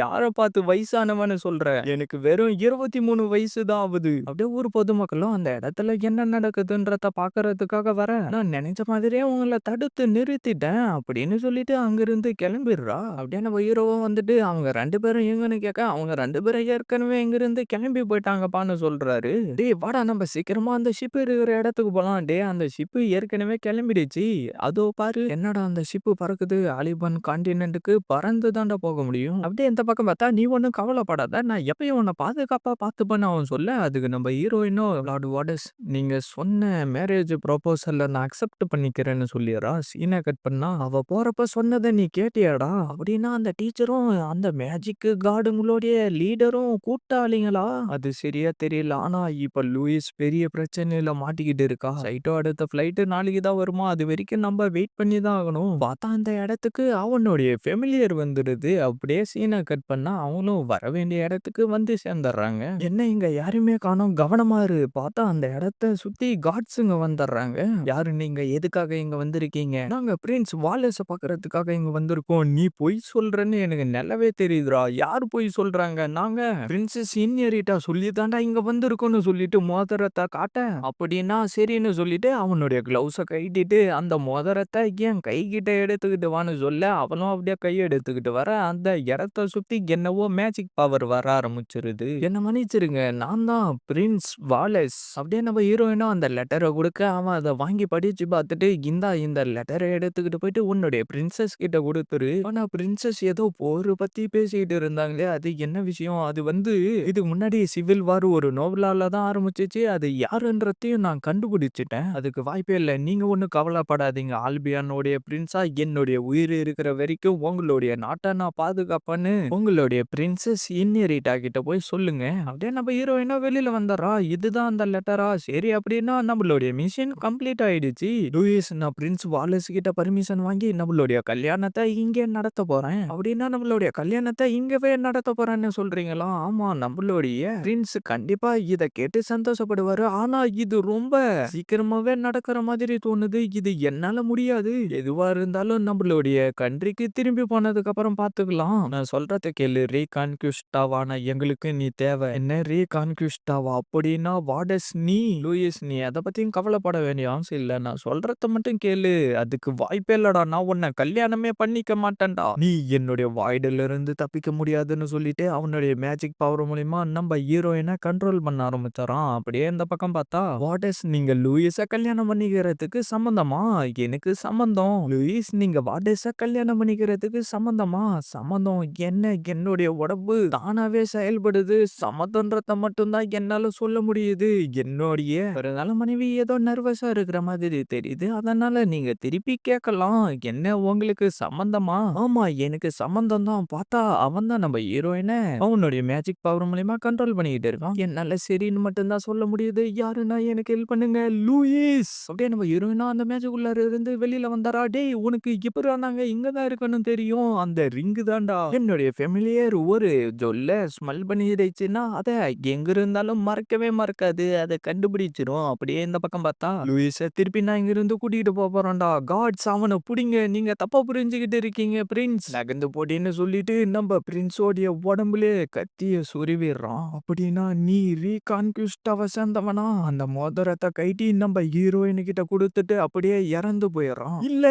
யார பார்த்து வயசானவன்னு சொல்ற? எனக்கு வெறும் 23 வயசு தான் ஆகுது." அப்படியே ஊர் பொதுமக்களும் அந்த இடத்துல என்ன நடக்குதுன்றத பார்க்கறதுக்காக வர, "நான் நினைச்ச மாதிரியே உங்கள தடுத்து நிறுத்திட்டேன்" அப்படின்னு சொல்லிட்டு அங்கிருந்து கிளம்பிடுறா. அப்படியே நம்ம ஹீரோவும் வந்துட்டு அவங்க 2 பேரும் எங்கன்னு கேட்க, அவங்க 2 பேரும் ஏற்கனவே இங்கிருந்து கிளம்பி போயிட்டாங்கப்பான்னு சொல்றாரு. "டேய் வாடா நம்ம சீக்கிரமா அந்த ஷிப் இருக்கிற இடத்துக்கு போலாம்." "டேய் அந்த ஷிப் ஏற்கனவே கிளம்பிடுச்சு. அதோ பாரு என்னடா அந்த ஷிப் பறக்குது. ஆலிபன் கான்டினென்ட்க்கு பறந்து தான்டா போக முடியும்." அப்படியே இந்த பக்கம் பார்த்தா, "நீ ஒண்ணும் கவலைப்படாத. நான் எப்பயும் உன்னை பாதுகாப்பா பார்த்துப்பேன்னு" அவன் சொல்ல, அதுக்கு நம்ம ஹீரோயினும், "லார்ட் வாடஸ் நீங்க சொன்ன மேரேஜ் ப்ரொபோசல்ல நான் அக்செப்ட் பண்ணிக்கிறேன்னு" சொல்லிடுறா. சீனை கட் பண்ணா, "அவ போறப்ப சொன்னதை நீ கேட்டியாடா?" அப்படின்னா அந்த டீச்சரும் அந்த மேஜிக் கார்டுங்களுடைய லீடரும் கூட்டாளிங்களா? அது சரியா தெரியல. ஆனா இப்ப லூயிஸ் பெரிய பிரச்சனையில மாட்டிக்கிட்டு இருக்கா. சைட்டோ அடுத்த ஃபிளைட் நாளைக்கு தான் வருமா. அது வரைக்கும் நம்ம வெயிட் பண்ணி தான் ஆகணும். பார்த்தா அந்த இடத்துக்கு அவனுடைய ஃபெமிலியர் வந்துடுது. அப்படியே சீனை கட் பண்ணா அவங்களும் வர வேண்டிய இடத்துக்கு வந்து சேர்ந்துடுறாங்க. "என்ன இங்க யாருமே காணோம். கவனமா இரு." பார்த்தா அந்த இடத்த சுத்தி காட்ஸுங்க வந்துடுறாங்க. "யாரு நீங்க? எதுக்காக இங்க வந்திருக்கீங்க?" "நாங்க பிரின்ஸ் வாலஸ பார்க்கறதுக்காக இங்க வந்திருக்கோம்." "நீ பொய் சொல்றன்னு எனக்கு நல்லாவே தெரியுதுடா." "யார் பொய் சொல்றாங்க?" "நாங்க பிரின்சஸ் இன்ஹெரிட்டா சொல்லி தான்டா இங்க வந்திருக்கோம்னு" சொல்லிட்டு மோதிரத்த காட்ட, அப்படின்னா சரின்னு சொல்லிட்டு அவனுடைய கிளவுஸ கழட்டிட்டு அந்த மோதிரத்த என் கைகிட்ட எடுத்துக்கிட்டு வான்னு சொல்ல, அவளும் அப்படியே கைய எடுத்துக்கிட்டு வர, அந்த இடத்த சுத்தி என்னவோ மேஜிக் பவர் வர ஆரம்பிச்சிருது. "என்ன மன்னிச்சிருங்க. நான் தான் பிரின்ஸ் வாலஸ்." அப்படியே நம்ம ஹீரோயினும் அந்த லெட்டர குடுக்க, அவன் அத வாங்கி படிச்சு பார்த்துட்டு, "இந்தா இந்த லெட்டர எடுத்துக்கிட்டு போயிட்டு உன்னுடைய பிரின்சஸ் கிட்ட குடுத்துரு." ஆனா பிரின்சஸ் ஏதோ போர் பத்தி பேசிக்கிட்டு இருந்தாங்களே, அது என்ன விஷயம்? அது வந்து இதுக்கு முன்னாடி சிவில் வார் ஒரு நோவலால தான் ஆரம்பிச்சுச்சு. அது யாருன்றதையும் நான் கண்டுபிடிச்சுட்டேன். அதுக்கு வாய்ப்பே இல்ல. நீங்க ஒண்ணும் கவலைப்படாதீங்க. ஆல்பியானுடைய பிரின்ஸா என்னுடைய உயிர் இருக்கிற வரைக்கும் உங்களுடைய நாட்ட நான் பாதுகாப்பேன்னு உங்களுடைய பிரின்சஸ் இன்ஹெரிட்டா கிட்ட போய் சொல்லுங்க. அப்படியே நம்ம ஹீரோயினும் வெளியில வந்துடுறா. இதுதான் அந்த லெட்டரா? சரி அப்படின்னா நம்மளுடைய மிஷன் கம்ப்ளீட் ஆயிடுச்சு. லூயிஸ் நான் பிரின்ஸ் வாலஸ் கிட்ட பர்மிஷன் வாங்கி நம்மளுடைய கல்யாணத்தை இங்கே நடத்த போறேன். அப்படின்னா நம்மளுடைய கல்யாணத்தை இங்கவே நடத்த போறேன்னு சொல்றீங்களா? ஆமா நம்மளுடைய பிரின்ஸ் கண்டிப்பா இத கேட்டு சந்தோஷப்படுவாரு. ஆனா இது ரொம்ப சீக்கிரமாவே நடக்கிற மாதிரி தோணுது. இது என்னால முடியாது. எதுவா இருந்தாலும் நம்மளுடைய கண்ட்ரிக்கு திரும்பி போனதுக்கு அப்புறம் பாத்துக்கலாம். நான் சொல்றத கேளு. ரீகான்குயிஸ்டாவான எங்களுக்கு நீ தேவை. என்ன ரீகான்குயிஸ்டாவா? அப்படின்னா வாடஸ் நீ? லூயிஸ் நீ எத பத்தியும் கவலைப்பட வேண்டிய அவசியம் இல்ல. நான் சொல்றத மட்டும் கேளு. அதுக்கு வாய்ப்பே இல்லடா. நான் உன்னை கல்யாணமே பண்ணிக்க மாட்டேன்டா. நீ என்னுடைய வாய்டுல இருந்து தப்பிக்க முடியாதுன்னு சொல்லிட்டு அவனுடைய மேஜிக் பவர் மூலியமா நம்ம ஹீரோயினை கண்ட்ரோல் பண்ண ஆரம்பிச்சாராம். அப்படியே இந்த பக்கம் பார்த்தா, வாடஸ் நீங்க லூயிஸ கல்யாணம் பண்ணிக்கிறதுக்கு சம்மந்தமா? எனக்கு சம்மந்தம். லூயிஸ் நீங்க வாடஸ கல்யாணம் பண்ணிக்கிறதுக்கு சம்மந்தமா? சம்மந்தம் என்ன? என்னுடைய உடம்பு தானாவே செயல்படுது. சம்மதம்ன்றத மட்டும் தான் என்னால சொல்ல முடியுது. என்னுடைய பிறந்தால மனைவி ஏதோ நர்வஸா இருக்கிற மாதிரி தெரியுது. அதனால நீங்க திருப்பி கேட்கலாம். என்ன உங்களுக்கு சம்மந்தமா? சம்மந்தமா? ஆமா, எனக்கு சம்மந்தம் தான். பார்த்தா அவன் தான் நம்ம ஹீரோயின அவனுடைய மேஜிக் பவர் மூலியமா கண்ட்ரோல் பண்ணிக்கிட்டு இருக்கான். என்னால சரின்னு மட்டும் தான் சொல்ல முடியுது. யாருன்னா எனக்கு ஹெல்ப் பண்ணுங்க. லூயிஸ்! அப்படியே நம்ம ஹீரோயினும் அந்த மேஜிக் உள்ளார இருந்து வெளியில வந்தாரா? டேய் உனக்கு எப்புட்றா நாங்க இங்க தான் இருக்கன்னு தெரியும்? அந்த ரிங்கு தான்டா என்னுடைய ஃபெமிலியர் ஒரு ஜொல்ல ஸ்மெல் பண்ணிடுச்சுன்னா, அத எங்க இருந்தாலும் மறக்கவே மறக்காது. அத கண்டுபிடிச்சிரும். அப்படியே இந்த பக்கம் பார்த்தா, லூயிஸ திருப்பி நான் இங்கிருந்து கூட்டிட்டு போறேன்டா. காட்ஸ் அவன புடிங்க. நீங்க தப்பா புரிஞ்சுகிட்டு இருக்கீங்க பிரின்ஸ். நகர்ந்து போடின்னு சொல்லிட்டு நம்ம பிரின்ஸோடைய உடம்புலே கத்திய சொருவிடுறான். அப்படின்னா நீ ரீகான்குயிஸ்டாவ சேர்ந்தவனா? அந்த மோதிரத்த கழட்டி நம்ம ஹீரோயின் கிட்ட குடுத்துட்டு அப்படியே இறந்து போயிடுறான். இல்ல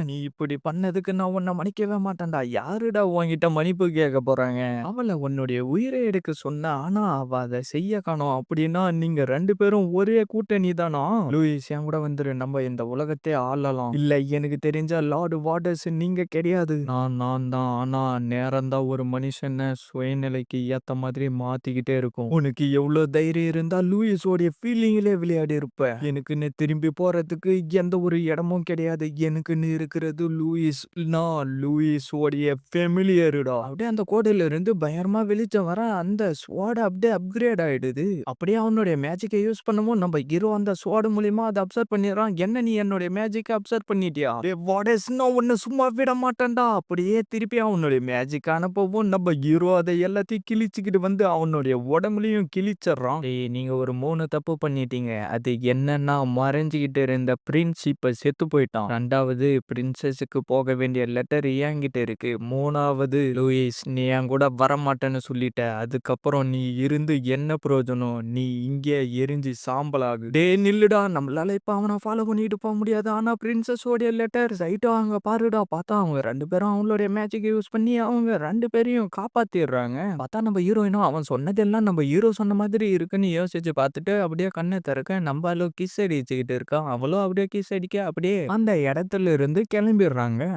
நீ இப்படி பண்ணதுக்கு நான் உன்னை மன்னிக்கவே மாட்டேன்டா. யாருடா உன்கிட்ட மன்னிப்பு கேட்க போறாங்க? அவள உன்னுடைய உயிரை எடுக்க சொன்ன. ஆனா அவ அதை செய்ய காணோம். அப்படின்னா நீங்க 2 பேரும் ஒரே கூட்டணி தானா? லூயிஸ் என் கூட வந்துரு. நம்ம இந்த உலகத்தை ஆளலாம். இல்ல எனக்கு தெரிஞ்ச லார்ட் வாட்டர்ஸ் நீங்க கிடையாது. நான் தான். ஆனா நேரம் தான் ஒரு மனுஷனை சுயநிலைக்கு ஏத்த மாதிரி மாத்திக்கிட்டே இருக்கும். உனக்கு எவ்வளவு தைரியம் இருந்தா லூயிஸோடைய ஃபீலிங்ல விளையாடி இருப்ப. எனக்குன்னு திரும்பி போறதுக்கு எந்த ஒரு இடமும் கிடையாது. எனக்குன்னு இருக்கிறது லூயிஸ். நான் லூயிஸ் உடைய ஃபெமிலியருடா. அப்படியே அந்த கோடையில இருந்து பயங்கரமா வெளிச்சம் வர அந்த ஸ்வாட் அப்படியே அப்கிரேட் ஆயிடுது. அப்படியே அவனுடைய மேஜிக்கை யூஸ் பண்ணவும் நம்ம ஹீரோ அந்த ஸ்வாட் மூலியமா அதை அப்சர்வ் பண்ணிடுறான். என்ன நீ என்னுடைய மேஜிக்கை அப்சர்வ் பண்ணிட்டியா? வாடஸ் நான் உன்னை சும்மா விட மாட்டேன்டா. அப்படியே திருப்பி அவனுடைய மேஜிக் அனுப்பவும் நம்ம ஹீரோ அதை எல்லாத்தையும் கிழிச்சுக்கிட்டு வந்து அவனுடைய உடம்புலயும் கிழிச்சிடுறான். டேய் நீங்க ஒரு 3 தப்பு பண்ணிட்டீங்க. அது என்னன்னா மறைஞ்சுகிட்டு இருந்த பிரின்ஸ் இப்ப செத்து போயிட்டான். 2வது பிரின்சஸுக்கு போக வேண்டிய லெட்டர் என்கிட்ட இருக்கு. 3வது லூயிஸ் நீ என் கூட வரமாட்டேன்னு சொல்லிட்ட. அதுக்கப்புறம் நீ இருந்து என்ன பிரயோஜனம்? நீ இங்கே எரிஞ்சு சாம்பலாகு. டேய் நில்லுடா. நம்மளால இப்ப அவனை ஃபாலோ பண்ணிட்டு போக முடியாது. ஆனா பிரின்சஸ் உடைய லெட்டர் ரைட்டா அங்க பாருடா. பார்த்தா அவங்க 2 பேரும் அவங்களுடைய மேஜிக் யூஸ் பண்ணி அவங்க 2 பேரையும் காப்பாத்திடுறாங்க. பார்த்தா நம்ம ஹீரோயினும் அவன் சொன்னதெல்லாம் நம்ம ஹீரோ சொன்ன மாதிரி இருக்குன்னு யோசிச்சு பார்த்துட்டு அப்படியே கண்ணை திறக்க நம்ம ஆளு கிஸ் அடிச்சுக்கிட்டு இருக்கான். அவளும் அப்படியே கிஸ் அடிக்க அப்படியே அந்த இடத்துல இருந்து கிளம்பிடுறாங்க.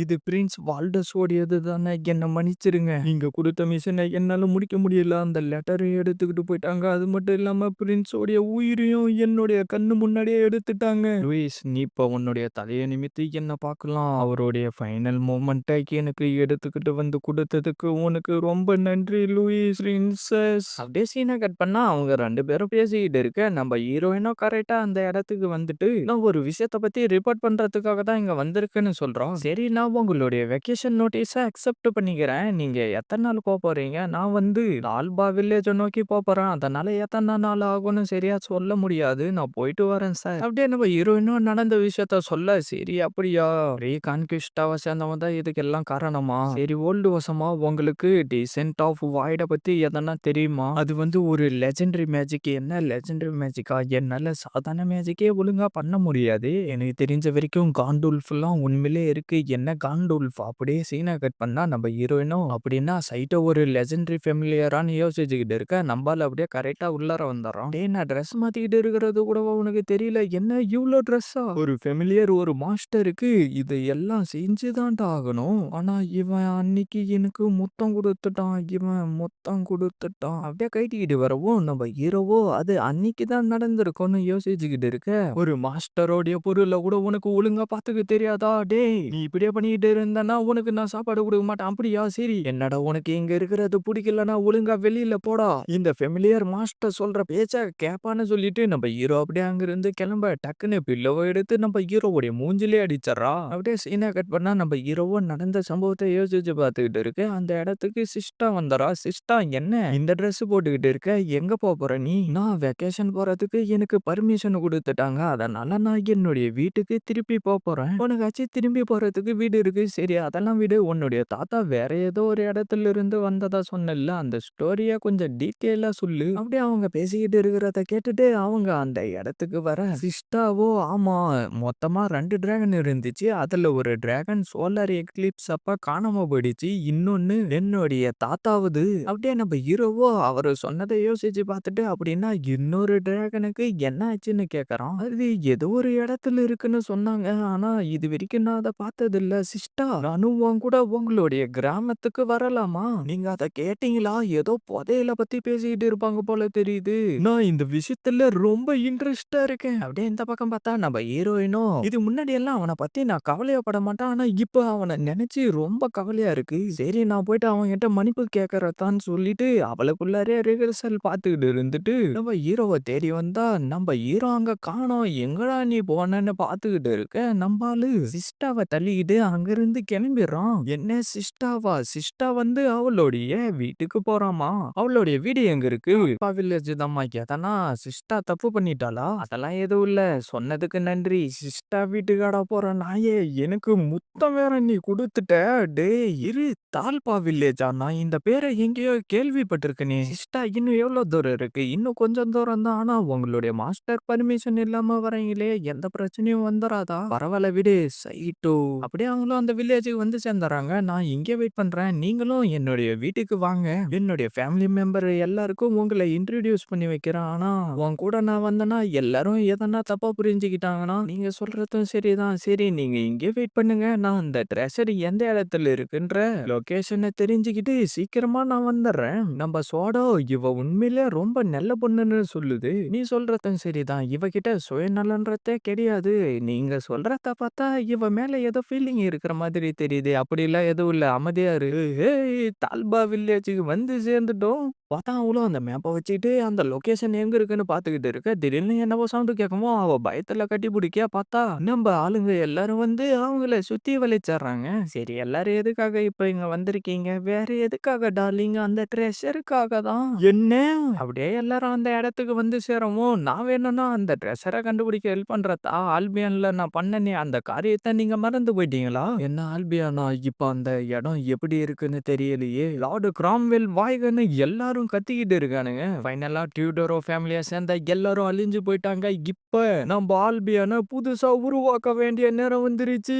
இது பிரின்ஸ் வால்டஸோடையது தானே. என்ன மன்னிச்சிருங்க. நீங்க கொடுத்த மிஷனை என்னால முடிக்க முடியல. அந்த லெட்டரை எடுத்துக்கிட்டு போயிட்டாங்க. அது மட்டும் இல்லாம பிரின்ஸோடைய உயிரையும் என்னுடைய கண்ணு முன்னாடியே எடுத்துட்டாங்க. லூயிஸ் நீ இப்ப உன்னுடைய தலையை நிமித்தி என்ன பார்க்கலாம். அவருடைய ஃபைனல் மூமெண்ட்டை எனக்கு எடுத்துக்கிட்டு வந்து கொடுத்ததுக்கு உனக்கு ரொம்ப நன்றி லூயிஸ். பிரின்சஸ் அப்படியே சீனை கட் பண்ணா அவங்க 2 பேரும் பேசிக்கிட்டு இருக்க நம்ம ஹீரோயினும் கரெக்டா அந்த இடத்துக்கு வந்துட்டு நான் ஒரு விஷயத்த பத்தி ரிப்போர்ட் பண்றதுக்காக தான் இங்க வந்திருக்கேன்னு சொல்றோம். சரி நான் உங்களுடைய வெக்கேஷன் நோட்டீஸை அக்செப்ட் பண்ணிக்கிறேன். நீங்க எத்தனை நாள் போறீங்க? நான் வந்து ஆல்பா வில்லேஜை நோக்கி போறேன். அதனால எத்தனை நாள் ஆகும்னு சரியா சொல்ல முடியாது. நான் போயிட்டு வரேன் சார். அப்படியே நம்ம ஹீரோயினும் நடந்த விஷயத்த சொல்ல சரி அப்படியா ரீகான்குயிஸ்டாவை சேர்ந்தவன் தான் இதுக்கு எல்லாம் காரணமா? சரி ஓல்டு வசமா உங்களுக்கு டிசென்ட் ஆஃப் வாய்டை பத்தி எதனா தெரியுமா? அது வந்து ஒரு லெஜெண்டரி மேஜிக். என்ன லெஜெண்டரி மேஜிக்கா? என்னால சாதாரண மேஜிக்கே ஒழுங்கா பண்ண முடியாது. எனக்கு தெரிஞ்ச வரைக்கும் காண்டூல்ஃபுல்லாம் உண்மையிலே இருக்கு. என்ன காண்டூல்ஃப்? அப்படியே சீனை கட் பண்ணா நம்ம ஹீரோயினும் அப்படின்னா சைட்டோ ஒரு லெஜெண்டரி ஃபெமிலியரான்னு யோசிச்சுக்கிட்டு இருக்க. நம்மால அப்படியே கரெக்டா உள்ளார வந்துடுறோம். டேய் நான் ட்ரெஸ் மாத்திக்கிட்டு இருக்கிறது கூட உனக்கு தெரியல. என்ன இவ்ளோ ட்ரெஸ்ஸா? ஒரு ஃபெமிலியர் ஒரு மாஸ்டருக்கு இது எல்லாம் செஞ்சுதான்டா ஆகணும். ஆனா இவன் அன்னைக்கு எனக்கு முத்தம் கொடுத்துட்டான். இவன் முத்தம் கொடுத்துட்டான். அப்படியே கைட்டிக்கிட்டு வரவும் நம்ம ஹீரோவோ அது அன்னைக்கு தான் நடந்திருக்கும்னு யோசிச்சுக்கிட்டு இருக்க. ஒரு மாஸ்டரோடைய பொருளை கூட உனக்கு ஒழுங்கா பாத்துக்க தெரியாதா? டேய் நீ இப்படியே பண்ணிக்கிட்டு இருந்தனா உனக்கு நான் சாப்பாடு கொடுக்க மாட்டேன். அப்படியா? சரி என்னடா உனக்கு இங்க இருக்கிறது பிடிக்கலன்னா ஒழுங்கா வெளியில போடா. இந்த ஃபெமிலியர் மாஸ்டர் சொல்ற பேச்ச கேப்பான்னு சொல்லிட்டு நம்ம ஹீரோ அப்படியே அங்கிருந்து கிளம்ப டக்குன்னு பில்லோவை எடுத்து நம்ம ஹீரோவுடைய மூஞ்சிலே அடிச்சிடறா. அப்படியே சீனை கட் பண்ணா நம்ம ஹீரோவோ நடந்த சம்பவத்தை யோசிச்சு பார்த்துக்கிட்டு இருக்கு. அந்த இடத்துக்கு சிஸ்டா வந்துடா. சிஸ்டா என்ன இந்த ட்ரெஸ் போட்டுக்கிட்டு இருக்க? எங்க போற நீ? நான் வெக்கேஷன் போறதுக்கு எனக்கு பர்மிஷன் கொடுத்துட்டாங்க. அதனால நான் என்னுடைய வீட்டுக்கு திருப்பி போறேன். உனக்காச்சும் திரும்பி போறதுக்கு வீடு இருக்கு. சரி அதெல்லாம் விடு. உன்னுடைய தாத்தா வேற ஏதோ ஒரு இடத்துல இருந்து வந்ததா சொன்னல. அந்த ஸ்டோரியா கொஞ்சம் டீட்டெயிலா சொல்லு. அப்படியே அவங்க பேசிக்கிட்டு இருக்கிறத கேட்டுட்டு அவங்க அந்த இடத்துக்கு வர சிஸ்டாவோ ஆமா மொத்தமா 2 டிராகன் இருந்துச்சு. அதுல ஒரு டிராகன் சோலார் எக்லிப்ஸ் அப்ப காணாம போயிடுச்சு. இன்னொன்னு என்னுடைய தாத்தாவது. அப்படியே நம்ம ஹீரோவோ அவரு சொன்னதை யோசிச்சு பார்த்துட்டு அப்படின்னா இன்னொரு டிராகனுக்கு என்ன ஆச்சுன்னு கேக்குறான். அது ஏதோ ஒரு இடத்துல இருக்குன்னு சொன்னாங்க. ஆனா இது வரைக்கும் நான் அதை பார்த்தது இல்ல. சிஸ்டா, நானும் உன் கூட உங்களுடைய கிராமத்துக்கு வரலாமா? நீங்க அத கேட்டீங்களா? ஏதோ புதையல பத்தி பேசிக்கிட்டு இருப்பாங்க போல தெரியுது. நான் இந்த விஷயத்துல ரொம்ப இன்ட்ரெஸ்டா இருக்கேன். அப்படியே இந்த பக்கம் பார்த்தா நம்ம ஹீரோயினும், இது முன்னாடி எல்லாம் அவன பத்தி நான் கவலையப்பட மாட்டேன். ஆனா இப்ப அவன நினைச்சு ரொம்ப கவலையா இருக்கு. சரி நான் போயிட்டு அவன்கிட்ட மன்னிப்பு கேட்கறதான்னு சொல்லிட்டு அவளுக்குள்ளாரே ரிஹர்சல் பார்த்துக்கிட்டு இருந்துட்டு, நம்ம ஹீரோவ தேடி வந்தா, நம்ம ஹீரோ அங்க காணோம். எங்கடா நீ போனன்னு பார்த்துக்கிட்டு இருக்க. நம்ம ஆளு சிஸ்டாவ தள்ளிக்கிட்டு அங்கிருந்து கிளம்பிடுறான். என்ன சிஸ்டாவா? சிஸ்டா வந்து அவளுடைய வீட்டுக்கு போறாமா. அவளுடைய வீடு எங்க இருக்கு? அப்பா வில்லேஜ் தாம்மா. எதனா சிஸ்டா தப்பு பண்ணிட்டாளா? அதெல்லாம் எதுவும் இல்ல. சொன்னதுக்கு நன்றி. சிஸ்டா வீட்டுக்காடா போற நாயே, எனக்கு முத்தம் வேற நீ குடுத்துட்ட. டேய் இரு, தால்பா வில்லேஜா? நான் இந்த பேரை எங்கேயோ கேள்விப்பட்டிருக்கேனே. சிஸ்டா இன்னும் எவ்வளவு தூரம் இருக்கு? இன்னும் கொஞ்சம் தூரம் தான். ஆனா உங்களுடைய மாஸ்டர் பர்மிஷன் இல்லாம வரீங்களே, எந்த பிரச்சனையும் வந்துராதா? பரவாயில்ல விடு. சைட்டோ. அப்படியே அவங்களும் அந்த வில்லேஜுக்கு வந்து சேர்ந்துறாங்க. நான் இங்கே வெயிட் பண்றேன். நீங்களும் என்னுடைய வீட்டுக்கு வாங்க. என்னுடைய ஃபேமிலி மெம்பர் எல்லாருக்கும் உங்களை இன்ட்ரோடியூஸ் பண்ணி வைக்கிறேன். ஆனா உன் கூட நான் வந்தேன்னா எல்லாரும் எதனா தப்பா புரிஞ்சுக்கிட்டாங்கன்னா, நீங்க சொல்றதும் சரிதான். சரி நீங்க இங்கே வெயிட் பண்ணுங்க. நான் அந்த ட்ரெஷர் எந்த இடத்துல இருக்குன்ற லொகேஷனை தெரிஞ்சுக்கிட்டு சீக்கிரமா நான் வந்துடுறேன். நம்ம சோடோ இவ உண்மையிலே ரொம்ப நல்ல பொண்ணுன்னு சொல்லுது. நீ சொல்றதும் சரிதான். இவகிட்ட சுயநலன்றதே கிடையாது. நீங்க சொல்றத பார்த்தா இவ மேல ஏதோ ஃபீலிங் இருக்கிற மாதிரி தெரியுது. அப்படிலாம் எதுவும் இல்ல. அமைதியா இரு. ஏய் தால்பா வில்லேஜுக்கு வந்து சேர்ந்துட்டோம். பார்த்தா அவளும் அந்த மேப்ப வச்சுக்கிட்டு அந்த லொகேஷன் எங்க இருக்குன்னு பார்த்துக்கிட்டு இருக்க. திடீர்னு என்னவோ சவுண்ட் கேட்கவும் அவ பயத்துல கட்டி பிடிக்க பார்த்தா நம்ம ஆளுங்க எல்லாரும் வந்து அவங்கள சுத்தி வளைச்சர்றாங்க. சரி எல்லாரும் எதுக்காக இப்ப இங்க வந்திருக்கீங்க? வேற எதுக்காக டார்லிங்? அந்த ட்ரெஷருக்காக தான். என்ன? அப்படியே எல்லாரும் அந்த இடத்துக்கு வந்து சேரவும் நான் வேணும்னா அந்த ட்ரெஷரை கண்டுபிடிக்க ஹெல்ப் பண்றதா ஆல்பியன்ல நான் பண்ணனே அந்த காரியத்தை நீங்க மறந்து போயிட்டீங்களா? என்ன ஆல்பியானா? இப்ப அந்த இடம் எப்படி இருக்குன்னு தெரியலையே. லார்டு கிராம்வெல் வாய்கன்னு எல்லாரும் கத்திக்கிட்டு இருக்கானுங்க. ஃபைனலா டியூடரோ ஃபேமிலியா சேர்ந்த எல்லாரும் அழிஞ்சு போயிட்டாங்க. இப்ப நம்ம ஆல்பியானை புதுசா உருவாக்க வேண்டிய நேரம் வந்துருச்சு.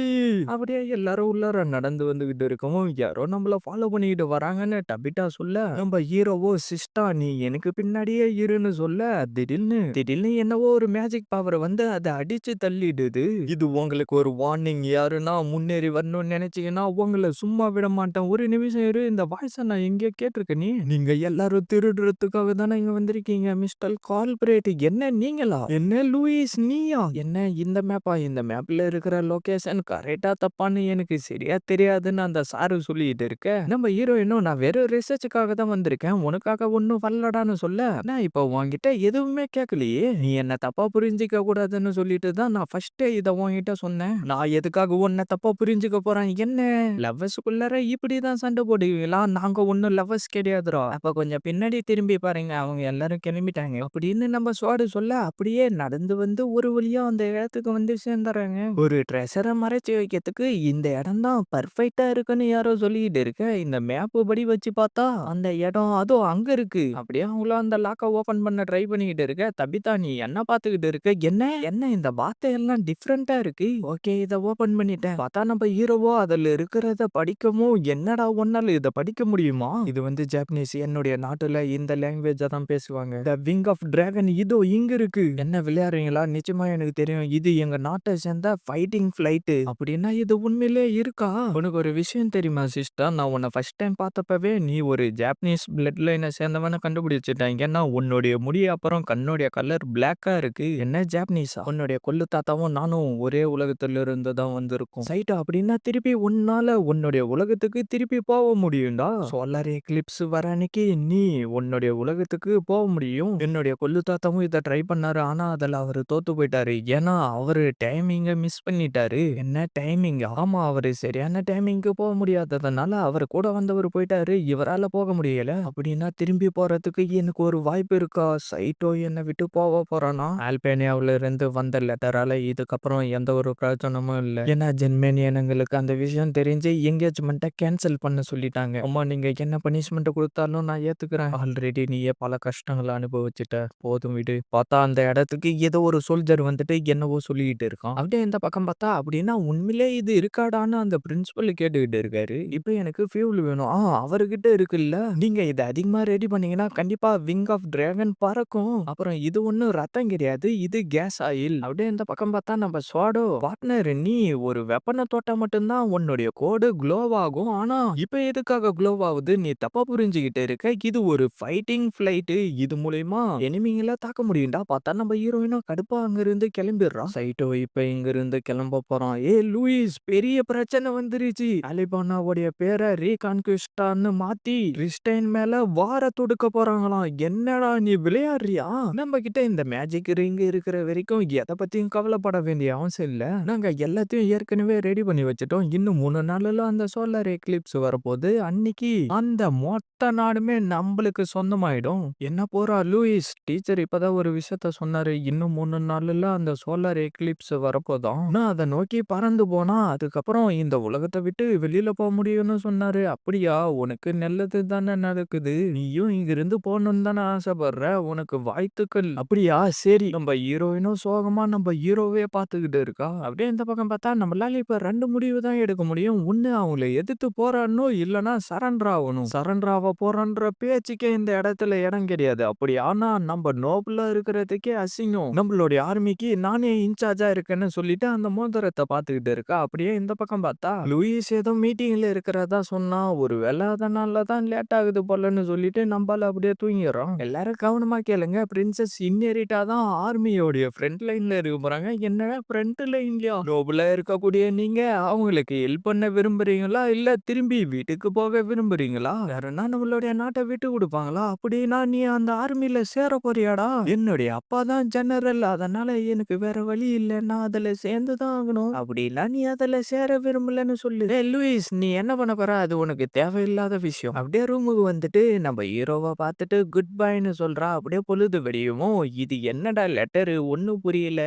அப்படியே எல்லாரும் உள்ளார நடந்து வந்துகிட்டு இருக்கவும் யாரோ நம்மள ஃபாலோ பண்ணிக்கிட்டு வராங்கன்னு டபிட்டா சொல்ல, நம்ம ஹீரோவோ சிஸ்டா நீ எனக்கு பின்னாடியே இருன்னு சொல்ல, திடீர்னு என்னவோ ஒரு மேஜிக் பவர் வந்து அதை அடிச்சு தள்ளிடுது. இது உங்களுக்கு ஒரு வார்னிங். யாருன்னா முன்னேறி வரணும்னு நினைச்சீங்கன்னா உங்களை சும்மா விட மாட்டேன். ஒரு நிமிஷம் இரு, இந்த வாய்ஸை நான் எங்கேயோ கேட்டிருக்கேனே. நீங்க எல்லாரும் திருடுறதுக்காக தானே இங்க வந்திருக்கீங்க மிஸ்டர் கார்ப்பரேட். என்ன நீங்களா? என்ன லூயிஸ் நீயா? என்ன இந்த மேப்பா? இந்த மேப்ல இருக்கிற லொகேஷன் கரெக்டா தப்பான்னு எனக்கு சரியா தெரியாதுன்னு அந்த சாரு சொல்லிட்டு இருக்க, நம்ம ஹீரோயினும் நான் வெறும் ரிசர்ச்சுக்காக தான் வந்திருக்கேன், உனக்காக ஒன்னும் வரலடான்னு சொல்ல, நான் இப்போ உன்கிட்ட எதுவுமே கேட்கலையே, நீ என்ன தப்பா புரிஞ்சிக்க கூடாதுன்னு சொல்லிட்டு தான் நான் ஃபர்ஸ்டே இதை உன்கிட்ட சொன்னேன். நான் எதுக்காக உன்னை தப்பா புரிஞ்சுக்க போறேன்? என்ன லவ்வர்ஸுக்குள்ளார இப்படிதான் சண்டை போடுவீங்களா? நாங்க ஒன்னும் லவ்வர்ஸ் கிடையாதுடா. அப்ப கொஞ்சம் பின்னாடி திரும்பி பாருங்க, அவங்க எல்லாரும் கிளம்பிட்டாங்க அப்படின்னு நம்ம சோடு சொல்ல, அப்படியே நடந்து வந்து ஒரு வழியா அந்த இடத்துக்கு வந்து சேர்ந்துறாங்க. ஒரு ட்ரெஷரை மறைச்சு வைக்கிறதுக்கு இந்த இடம் தான் பர்ஃபெக்டா இருக்குன்னு யாரோ சொல்லிட்டு இருக்க, இந்த மேப்பு படி வச்சு பார்த்தா அந்த இடம் அதோ அங்க இருக்கு. அப்படியே அவங்களும் அந்த லாக்கை ஓபன் பண்ண ட்ரை பண்ணிக்கிட்டு இருக்க, தபிதா நீ என்ன பார்த்துக்கிட்டு இருக்க? என்ன என்ன இந்த வார்த்தை எல்லாம் டிஃப்ரெண்டா இருக்கு. ஓகே இதை ஓபன் பண்ணிட்டேன். பார்த்தா நம்ம ஹீரோவோ அதுல இருக்கிறத படிக்கவும், என்னடா ஒன்னால இதை படிக்க முடியுமா? இது வந்து ஜாப்பனீஸ். என்னுடைய நாட்டுல இந்த லாங்குவேஜை தான் பேசுவாங்க. த விங் ஆஃப் டிராகன் இதோ இங்க இருக்கு. என்ன விளையாடுறீங்களா? நிச்சயமா எனக்கு தெரியும். இது எங்க நாட்டை சேர்ந்த ஃபைட்டிங் ஃபிளைட். அப்படின்னா இது உண்மையிலே இருக்கா? உனக்கு ஒரு விஷயம் தெரியுமா சிஸ்டர்? நான் உன்னை ஃபர்ஸ்ட் டைம் பார்த்தப்பவே நீ ஒரு ஜாப்பனீஸ் பிளட் லைனை சேர்ந்தவன கண்டுபிடிச்சிட்டேன். ஏன்னா உன்னுடைய முடி அப்புறம் கண்ணுடைய கலர் பிளாக்கா இருக்கு. என்ன ஜாப்பனீஸா? உன்னுடைய கொள்ளு தாத்தாவும் நானும் ஒரே உலகத்துல இருந்து தான் வந்திருக்கோம். சைட்டா அப்படின்னா திருப்பி உன்னால உன்னுடைய உலகத்துக்கு திருப்பி போக முடியும்டா. சோலார் எக்லிப்ஸ் வர அன்னைக்கு நீ உன்னுடைய உலகத்துக்கு போக முடியும். என்னுடைய கொள்ளு தாத்தாவும் இதை ட்ரை பண்ணாரு. ஆனா அதுல அவரு தோத்து போயிட்டாரு. ஏன்னா அவரு டைமிங்க மிஸ் பண்ணிட்டாரு. என்ன டைமிங்? ஆமா அவரு சரியான டைமிங்க்கு போக முடியாததுனால அவர் கூட வந்தவர் போயிட்டாரு. இவரால போக முடியல. அப்படின்னா திரும்பி போறதுக்கு எனக்கு ஒரு வாய்ப்பு இருக்கா? சைட்டோ என்னை விட்டு போக போறானா? ஆல்பேனியாவில இருந்து வந்த லெட்டரால இதுக்கப்புறம் எந்த ஒரு பிரயோஜனமும் இல்ல. ஏன்னா ஜெர்மனியனுங்களுக்கு அந்த விஷயம் தெரிஞ்சு என்கேஜ்மெண்ட்டை கேன்சல் பண்ண சொல்லிட்டாங்க. அம்மா நீங்க என்ன பனிஷ்மெண்ட் கொடுத்தாலும் நான் பாத்துக்கிறேன். ஆல்ரெடி நீயே பல கஷ்டங்கள அனுபவிச்சுட்ட. போதும் விடு. பார்த்தா அந்த இடத்துக்கு ஏதோ ஒரு சோல்ஜர் வந்துட்டு என்னவோ சொல்லிக்கிட்டு இருக்கான். அப்படியே இந்த பக்கம் பார்த்தா, அப்படின்னா உண்மையிலே இது இருக்காடான்னு அந்த பிரின்சிபல் கேட்டுக்கிட்டு இருக்காரு. இப்ப எனக்கு ஃபியூல் வேணும். அவர்கிட்ட இருக்குல்ல. நீங்க இத அதிகமா ரெடி பண்ணீங்கன்னா கண்டிப்பா விங் ஆஃப் டிராகன் பறக்கும். அப்புறம் இது ஒண்ணும் ரத்தம் கிடையாது. இது கேஸ் ஆயில். அப்படியே இந்த பக்கம் பார்த்தா நம்ம ஸ்வாடோ, பார்ட்னர் நீ ஒரு வெப்பன தொட்டா மட்டும் தான் உன்னுடைய கோடு க்ளோ ஆகும். ஆனா இப்ப எதுக்காக க்ளோ ஆகுது? நீ தப்பா புரிஞ்சுகிட்டு இருக்க. இது ஒரு ஃபைட்டிங் ஃபிளைட். இது மூலியமா எனிமிங்கள தாக்க முடியும்டா. பார்த்தா நம்ம ஹீரோயினும் கடுப்பா அங்கிருந்து கிளம்பிடுறா. சைட்டோ இப்ப இங்கிருந்து கிளம்ப போறான். லூயிஸ் பெரிய பிரச்சனை வந்துருச்சு. அலிபானாவுடைய பேரை ரீகான்குவிஸ்டான்னு மாத்தி கிறிஸ்டைன் மேல வார தொடுக்க போறாங்களாம். என்னடா நீ விளையாடுறியா? நம்ம கிட்ட இந்த மேஜிக் ரிங் இருக்கிற வரைக்கும் எதை பத்தியும் கவலைப்பட வேண்டிய அவசியம் இல்ல. நாங்க எல்லாத்தையும் ஏற்கனவே ரெடி பண்ணி வச்சுட்டோம். இன்னும் 3 நாள்ல அந்த சோலார் எக்லிப்ஸ் வரப்போகுது. அன்னைக்கு அந்த மொத்த நாடுமே நம்மளுக்கு சொந்தமாயிடும். என்ன போறா லூயிஸ், டீச்சர் இப்பதான் ஒரு விஷயத்த சொன்னாரு. இன்னும் 3 நாள்ல அந்த சோலார் எக்லிப்ஸ் வரப்போதாம். நான் அதை நோக்கி பறந்து போனா அதுக்கப்புறம் இந்த உலகத்தை விட்டு வெளியில போக முடியும்னு சொன்னாரு. அப்படியா? உனக்கு நல்லது தானே நடக்குது. நீயும் இங்கிருந்து போகணும்னு தானே ஆசைப்படுற. உனக்கு வாழ்த்துக்கள். அப்படியா? சரி. நம்ம ஹீரோயினும் சோகமா நம்ம ஹீரோவே பார்த்துக்கிட்டு இருக்கா. அப்படியே இந்த பக்கம் பார்த்தா நம்மளால இப்ப 2 முடிவு தான் எடுக்க முடியும். ஒண்ணு அவங்கள எதிர்த்து போராடணும், இல்லனா சரண்டர் ஆகணும். சரண்டர் ஆக போறன்ற பேச்சுக்கே இந்த இடத்துல இடம் கிடையாது. அப்படி ஆனா நம்ம நோபலா இருக்கிறதுக்கே அசிங்கம். நம்மளுடைய ஆர்மிக்கு நானே இன்சார்ஜா இருக்கேன்னு சொல்லிட்டு அந்த மோதிரத்தை பார்த்துக்கிட்டு இருக்கா. அப்படியே இந்த பக்கம் பார்த்தா லூயிஸ் ஏதோ மீட்டிங்ல இருக்கிறதா சொன்னா. ஒருவேளை அதனால தான் லேட் ஆகுது போலன்னு சொல்லிட்டு நம்மளால அப்படியே தூங்கிடுறோம். எல்லாரும் கவனமா கேளுங்க. பிரின்சஸ் இன்னெரிட்டா தான் ஆர்மியோடைய ஃப்ரண்ட் லைன்ல இருக்க போறாங்க. என்னடா ஃப்ரண்ட் லைன்லயா? நோபலா இருக்கக்கூடிய நீங்க அவங்களுக்கு ஹெல்ப் பண்ண விரும்புறீங்களா? இல்ல திரும்பி வீட்டுக்கு போக விரும்புறீங்களா? வேறனா நம்மளுடைய நாட்டை விட்டு கொடுப்பாங்களா? அப்படின்னா நீ அந்த ஆர்மில சேர போறியாடா? என்னுடைய அப்பா தான் ஜெனரல். அதனால எனக்கு வேற வழி இல்ல. நான் அதுல சேர்ந்து தான் ஆகணும். அப்படின்னா நீ அதுல சேர விரும்பலன்னு சொல்லு. லூயிஸ் நீ என்ன பண்ண போற? அது உனக்கு தேவையில்லாத விஷயம். அப்படியே ரூமுக்கு வந்துட்டு நம்ம ஹீரோவை பார்த்துட்டு குட் பைன்னு சொல்றா. அப்படியே பொழுது வெடியுமோ, இது என்னடா லெட்டரு? ஒண்ணும் புரியல.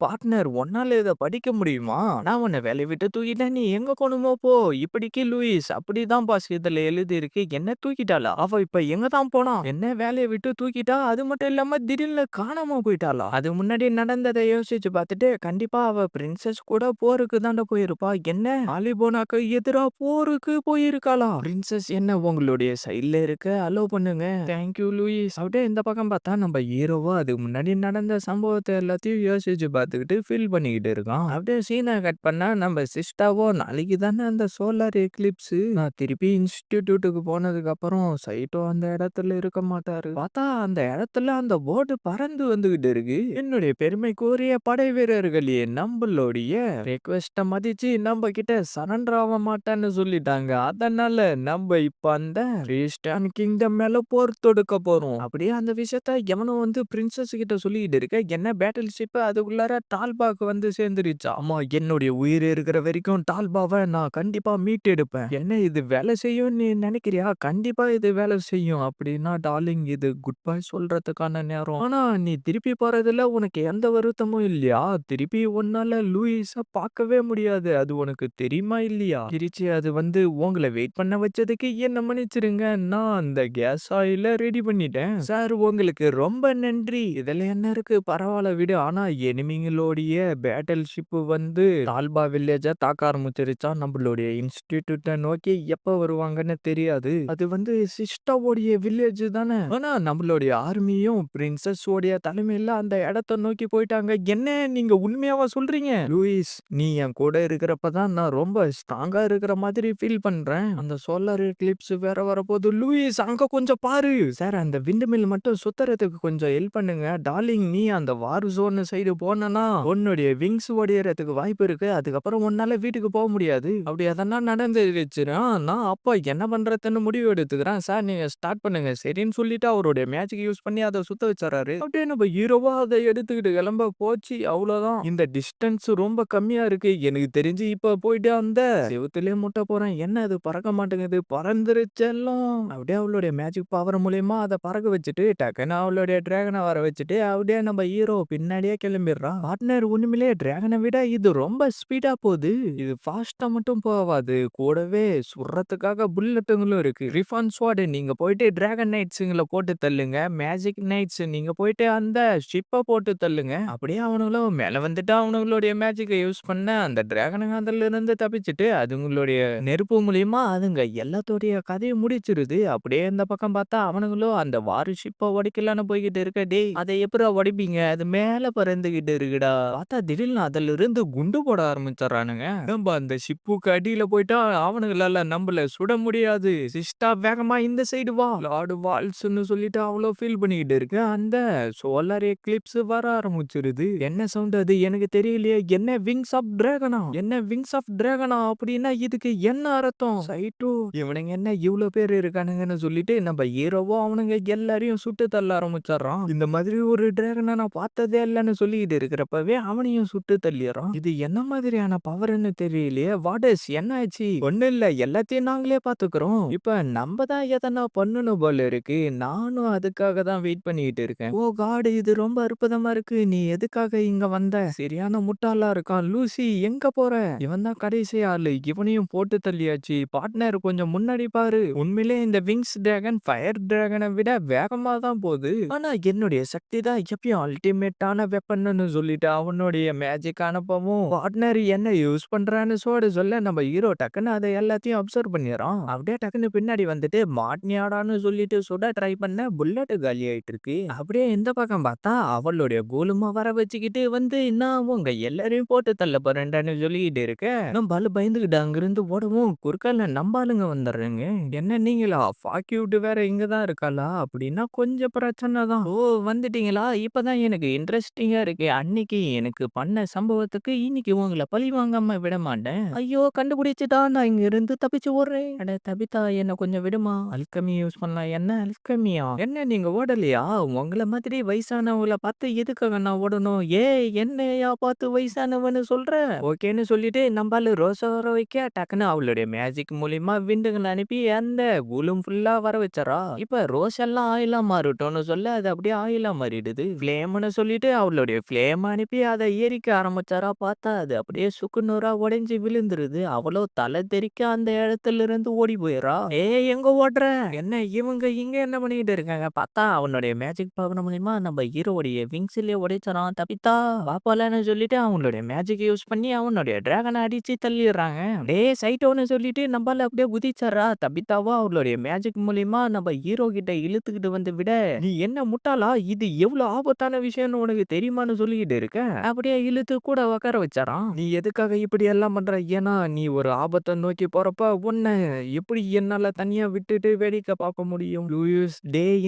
பார்ட்னர் உன்னால இத படிக்க முடியுமா? நான் உன்னை வேலைய விட்டு தூக்கிட்டேன். நீ எங்க போகணுமோ போ. இப்படிக்கு லூயிஸ். அப்படிதான் பாஸ் இதுல எழுதி இருக்கு. என்ன தூக்கிட்டாளா? அவ இப்ப எங்க தான் போனா? என்ன வேலையை விட்டு தூக்கிட்டா? அது மட்டும் இல்லாம திடீர்னு காணாம போயிட்டாளா? அது முன்னாடி நடந்ததை யோசிச்சு பார்த்துட்டு கண்டிப்பா அவ பிரின்சஸ் கூட போருக்கு தாண்ட போயிருப்பா. என்ன ஆலிபோனாக்கு எதிரா போருக்கு போயிருக்காளா? பிரின்சஸ் என்ன உங்களுடைய சைட்ல இருக்க அலோ பண்ணுங்க. Thank you Louis. அப்படியே இந்த பக்கம் பார்த்தா நம்ம ஹீரோவோ அதுக்கு முன்னாடி நடந்த சம்பவத்தை எல்லாத்தையும் யோசிச்சு பார்த்துக்கிட்டு ஃபீல் பண்ணிக்கிட்டு இருக்கான். அப்படியே சீனை கட் பண்ணா நம்ம சிஸ்டாவோ நாளைக்கு தானே அந்த சோலார் எக்லிப்ஸ். நான் திருப்பி இன்ஸ்டிடியூட்டுக்கு போனதுக்கு அப்புறம் சைட்டோ அந்த இடத்துல இருக்க மாட்டாரு. பார்த்தா அந்த இடத்துல அந்த போர்டு பறந்து வந்துகிட்டு இருக்கு. என்னுடைய பெருமைக்குரிய படை வீரர்களே, நம்மளுடைய ரெக்வெஸ்ட மதிச்சு நம்ம கிட்ட சரண்டர் ஆக மாட்டான்னு சொல்லிட்டாங்க. அதனால நம்ம இப்ப அந்த கிறிஸ்டியன் கிங்டம் மேல போர் தொடுக்க போறோம். அப்படியே அந்த விஷயத்த எவனும் வந்து பிரின்சஸ் கிட்ட சொல்லிட்டு இருக்க. என்ன பேட்டில் ஷிப் அதுக்குள்ளார டால்பாக்கு வந்து சேர்ந்துருச்சா? ஆமா, என்னுடைய உயிர் இருக்கிற வரைக்கும் டால்பாவை நான் கண்டிப்பா மீட்டு எடுப்பேன். என்ன இது வேலை செய்யும் நீ நினைக்கிறியா? கண்டிப்பா இது வேலை செய்யும். அப்படின்னா டார்லிங் இது குட் பை சொல்றதுக்கான நேரம். ஆனா நீ திருப்பி போறதுல உனக்கு எந்த வருத்தமும் இல்லையா? திருப்பி உன்னால லூயிஸ பார்க்கவே முடியாது. அது உனக்கு தெரியுமா இல்லையா? திருச்சி அது வந்து உங்களை வெயிட் பண்ண வச்சதுக்கு என்ன மன்னிச்சிருங்க. நான் அந்த கேஸ் ஆயில ரெடி பண்ணிட்டேன். சார் உங்களுக்கு ரொம்ப நன்றி. இதுல என்ன இருக்கு? பரவாயில்ல விடு. ஆனா எனிமிங்களோடைய பேட்டில் ஷிப் வந்து டால்பா வில்லேஜ தாக்க ஆரம்பிச்சிருச்சா. நம்மளுடைய இன்ஸ்டிடியூட்ட நோக்கி எப்ப வருவாங்கன்னு தெரியாது. அது வந்து சிஸ்டாவோடைய வில்லேஜ் தானே. ஆனா நம்மளுடைய ஆர்மியும் பிரின்சஸ் உடைய தலைமையில அந்த இடத்தை நோக்கி போயிட்டாங்க. என்ன நீங்க உண்மையாவா சொல்றீங்க? லூயிஸ் நீ என் கூட இருக்கிறப்பதான் நான் ரொம்ப ஸ்ட்ராங்கா இருக்கிற மாதிரி ஃபீல் பண்றேன். அந்த சோலார் எக்லிப்ஸ் வேற வரப்போகுது. லூயிஸ் அங்க கொஞ்சம் பாரு. சார் அந்த விண்ட் மில் மட்டும் சுத்தறதுக்கு கொஞ்சம் ஹெல்ப் பண்ணுங்க. டார்லிங் நீ அந்த வார் ஜோன் சைடு போனனா உன்னுடைய விங்ஸ் ஒடியறதுக்கு வாய்ப்பு இருக்கு. அதுக்கப்புறம் உன்னால வீட்டுக்கு போக முடியாது. அப்படி அதெல்லாம் நடந்துருச்சுன்னா நான் அப்ப என்ன பண்றதுன்னு முடிவு எடுத்துக்கிறேன். சார் நீங்க ஸ்டார்ட் பண்ணுங்க. சரின்னு சொல்லிட்டு அவருடைய மேஜிக் யூஸ் பண்ணி அதை சுத்த வச்சாரு. அப்படியே நம்ம ஹீரோவா அதை எடுத்துக்கிட்டு கிளம்ப போச்சு. அவ்வளவுதான். இந்த டிஸ்டன்ஸ் ரொம்ப கம்மியா இருக்கு. எனக்கு தெரிஞ்சு இப்ப போயிட்டு அந்த செவுத்துலயே முட்ட போறேன். என்ன அது பறக்க மாட்டேங்குது? பறந்துருச்செல்லாம். அப்படியே அவளுடைய மேஜிக் பவர் மூலியமா அதை பறக்க வச்சுட்டு டக்குன்னு அவளுடைய டிராகனை வர வச்சுட்டு அப்படியே நம்ம ஹீரோ பின்னாடியே கிளம்பிடுறான். பார்ட்னர் உண்மையிலேயே டிராகனை விட இது ரொம்ப ஸ்பீடா போகுது. இது ஃபாஸ்டா மட்டும் போவாது. கூடவே சுடுறதுக்காக புல்லட்டுங்களும் இருக்கு. ரிஃபான் ஸ்வாட் நீங்க போயிட்டு டிராகன் நைட்ஸுங்கள போட்டு தள்ளுங்க. மேஜிக் நைட்ஸ் நீங்க போயிட்டு அந்த ஷிப்ப போட்டு தள்ளுங்க. அப்படியே அவனுங்களும் மேல வந்துட்டு அவனுங்களுடைய மேஜிக்க யூஸ் பண்ண அந்த டிராகனுங்க அதுலருந்து தப்பிச்சுட்டு, அதுங்களுடைய நெருப்பு மூலியமா அதுங்க எல்லாத்தோடைய கதைய முடிச்சிருது. அப்படியே இந்த பக்கம் பார்த்தா அவனுங்களும் அந்த வார் ஷிப்ப உடைக்கலான்னு போய்க்கிட்டு இருக்க, "டேய் அத எப்புட்றா உடைப்பீங்க? அது மேல பறந்துகிட்டு இருக்குடா." பார்த்தா திடீர்னு அதிலிருந்து குண்டு போட ஆரம்பிச்சர்றானுங்க. நம்ப அந்த ஷிப்புக்கு அடியில போயிட்டா அவனுங்களால நம்பள சுட முடியாது. சிஸ்டா வேகமா இந்த சைடு வா. லார்டு வால்ஸ்ன்னு சொல்லிட்டு அவ்ளோ ஃபீல் பண்ணிக்கிட்டு இருக்கு. அந்த சோலார் எக்லிப்ஸ் வர ஆரம்பிச்சிருது. என்ன சவுண்ட் அது? எனக்கு தெரியலையே. என்ன விங்ஸ் ஆஃப் டிராகனா? என்ன விங்ஸ் ஆஃப் டிராகனா? அப்படின்னா இதுக்கு என்ன அர்த்தம்? சைட்டோ இவனுங்க என்ன இவ்ளோ பேர் இருக்கானுங்கன்னு சொல்லிட்டு நம்ம ஹீரோவோ அவனுங்க எல்லாரையும் சுட்டு தள்ள ஆரம்பிச்சர்றான். இந்த மாதிரி ஒரு டிராகனை நான் பார்த்ததே இல்லைன்னு சொல்லிக்கிட்டு இருக்கிறப்பவே அவனையும் சுட்டு தள்ளிடுறான். இது என்ன மாதிரியான பவர்ன்னு தெரியலையே. வாடஸ் என்ன ஆச்சு? ஒண்ணும் இல்ல, எல்லாத்தையும் நாங்களே பாத்துக்கிறோம். இப்ப நம்ம தான் எதனா பண்ணணும் போல இருக்கு. நானும் அதுக்காக தான் வெயிட் பண்ணிட்டு இருக்கேன். ஓ காட், இது ரொம்ப அற்புதமா இருக்கு. நீ எதுக்காக இங்க வந்த? சரியான முட்டாளா இருக்கான். லூசி எங்க போற? இவன் தான் கடைசி ஆளு. இவனையும் போட்டு தள்ளியாச்சு. பார்ட்னர் கொஞ்சம் முன்னாடி பாரு. உண்மையிலே இந்த விங்ஸ் டிராகன் ஃபயர் டிராகனை விட வேகமா தான் போகுது. ஆனா என்னுடைய சக்தி தான் எப்பயும் அல்டிமேட்டான வெப்பன்னு சொல்லிட்டு அவனுடைய மேஜிக் அனுப்பவும் பார்ட்னர் என்ன யூஸ் பண்றான்னு சொல்ல நம்ம ஹீரோ டக்குன்னு அதை எல்லாத்தையும் அப்சர்வ் பண்ணிடுறான். அப்படியே டக்குன்னு பின்னாடி வந்துட்டு மாட்னியாடான்னு சொல்லிட்டு சுட ட்ரை பண்ண புல்லட் காலி ஆயிட்டு இருக்கு. அப்படியே இந்த பக்கம் பார்த்தா அவளுடைய கோலுமா வர வச்சுக்கிட்டு வந்து நான் உங்க எல்லாரையும் போட்டு தள்ள போறேன்டான்னு சொல்லிக்கிட்டு இருக்க, நம்ம ஆளு பயந்துகிட்டு அங்கிருந்து ஓடவும் குறுக்கால நம்ம ஆளுங்க வந்துடுறேங்க. என்ன நீங்களா ஃபாக்யூட் வேற இங்கதான் இருக்காளா அப்படின்னா கொஞ்சம் பிரச்சனை தான். ஓ வந்துட்டீங்களா? இப்பதான் எனக்கு இன்ட்ரெஸ்டிங்கா இருக்கு. அன்னைக்கு எனக்கு பண்ண சம்பவத்துக்கு இன்னைக்கு உங்களை பழி வாங்காம விட மாட்டேன். ஐயோ கண்டுபிடிச்சுட்டா, நான் இங்க இருந்து தப்பிச்சு ஓடுறேன். அட தபிதா என்ன கொஞ்சம் விடுமா. அல்கமி யூஸ் பண்ணலாம். என்ன அல்கமியா? என்ன நீங்க ஓடலையா? உங்களை மாதிரி வயசானவங்கள பார்த்து எதுக்காக நான் ஓடணும்? என்னையா பார்த்து வயசானவன்னு சொல்ற? ஓகேன்னு சொல்லிட்டு நம்மால ரோசா வர வைக்க டக்குன்னு அவளுடைய மேஜிக் மூலியமா விண்டுங்களை அனுப்பி அந்த குலும் ஃபுல்லா வர வச்சறா. இப்ப ரோஸ் எல்லாம் ஆயிலா மாறட்டும்னு சொல்ல அது அப்படியே ஆயிலா மாறிடுது. ஃப்ளேம்னு சொல்லிட்டு அவளுடைய ஃப்ளேம் அனுப்பி அதை எரிக்க ஆரம்பிச்சாரா, பார்த்தா அது அப்படியே சுக்குநூறா உடைஞ்சு விழுந்துருது. அவளோ தலை தெறிக்க அந்த இடத்துல இருந்து ஓடி போயிடறா. எங்க ஓடுற? என்ன இவங்க இங்க என்ன பண்ணிட்டு இருக்காங்க? பார்த்தா அவனுடைய மேஜிக் பவர் மூலியமா நம்ம ஹீரோடைய விங்ஸ்லயே உடைச்சறான். தப்பித்தா பாப்பாலன்னு சொல்லிட்டு அவங்களுடைய மேஜிக் யூஸ் பண்ணி அவனுடைய டிராகனை அடிச்சு தள்ளிடுறாங்க. சைட்டோன்னு சொல்லிட்டு நம்மால அப்படியே குதிச்சறா. தபித்தாவோ அவளுடைய மேஜிக் மூலியமா நம்ம ஹீரோ கிட்ட இழுத்துக்கிட்டு வந்து விட, நீ என்ன முட்டாளா? இது எவ்வளவு ஆபத்தான விஷயம்னு உனக்கு தெரியுமான்னு சொல்லிக்கிட்டு இருக்க. அப்படியே இழுத்து கூட உட்கார வச்சாராம். நீ எதுக்காக இப்படி எல்லாம் பண்ற? ஏன்னா நீ ஒரு ஆபத்தை நோக்கி போறப்ப உன்னை எப்படி என்னால தனியா விட்டுட்டு வேடிக்கை பார்க்க முடியும்? லூயிஸ்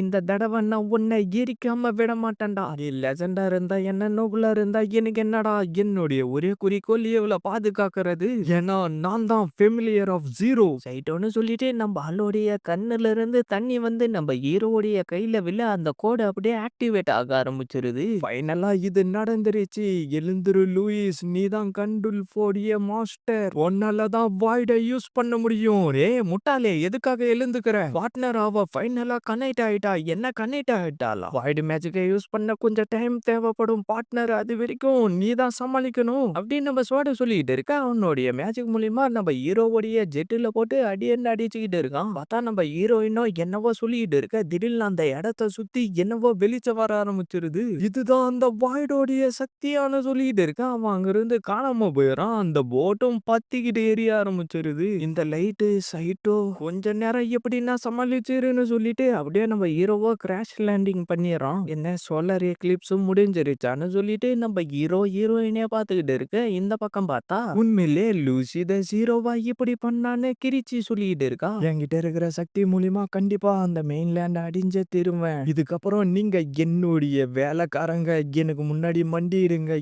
இந்த தடவை நான் உன்னை எரிக்காம விட மாட்டேன்டா. நீ லெஜண்டா இருந்தா என்ன, நோபலா இருந்தா எனக்கு என்னடா? என்னுடைய ஒரே குறிக்கோள் இவளை பாதுகாக்கிறது. ஏன்னா நான் தான் ஃபெமிலியர் ஆஃப் ஜீரோ. சைட்டோன்னு சொல்லிட்டு நம்ம ஆளுடைய கண்ணுல இருந்து தண்ணி வந்து நம்ம ஹீரோடைய கையில விழ அந்த கோடு அப்படியே ஆக்டிவேட் ஆக ஆரம்பிச்சிருது. ஃபைனலா இது நடந்துருச்சு. எழுந்துரு லூயிஸ், நீ தான் கண்டுல் போடிய மாஸ்டர். உன்னால தான் வாய்ட யூஸ் பண்ண முடியும். முட்டாளே எதுக்காக எழுந்துக்கிற? பார்ட்னர் அவ ஃபைனலா கனெக்ட் ஆயிட்டா. என்ன கனெக்ட் ஆயிட்டாளா? வாய்டு மேஜிக்கை யூஸ் பண்ண கொஞ்சம் டைம் தேவைப்படும் பார்ட்னர். அது வரைக்கும் நீ தான் சமாளிக்கணும் அப்படின்னு நம்ம சோட சொல்லிட்டு இருக்க. அவனுடைய மேஜிக் மூலியமா நம்ம ஹீரோவுடைய ஜெட்டில போட்டு அடியன்னு அடிச்சுக்கிட்டு இருக்கான். பார்த்தா நம்ம ஹீரோயினோ என்னவோ சொல்லிட்டு இருக்க. திடீர்னு அந்த இடத்தை சுத்தி என்னவோ வெளிச்சம் வர ஆரம்பிச்சிருது. இதுதான் அந்த வாய்டோடைய சக்தியான சொல்லிட்டு இருக்க. அவன் அங்கிருந்து காணாம போயிடறான். அந்த போட்டும் பத்திக்கிட்டு எரிய ஆரம்பிச்சிருது. இந்த லைட்டு சைட்டோ கொஞ்ச நேரம் எப்படின்னா சமாளிச்சிருன்னு சொல்லிட்டு அப்படியே நம்ம ஹீரோவோ கிராஷ் லேண்டிங் பண்ணிடுறான். என்ன சோலார் எக்லிப்ஸும் முடிஞ்சிருச்சான்னு சொல்லிட்டு நம்ம ஹீரோயினே பார்த்துக்கிட்டு இருக்க. இந்த பக்கம் பார்த்தா உண்மையிலே லூசி த ஜீரோவா இப்படி பண்ணான்னு கிரிச்சி சொல்லிட்டு இருக்கா. என்கிட்ட இருக்கிற சக்தி மூலியமா கண்டிப்பா அந்த மெயின்லேண்ட் அடிஞ்சே திரும்புவேன். இதுக்கப்புறம் நீங்க என்னுடைய வேலைக்காரங்க. எனக்கு முன்னாடி மண்டிடுங்க.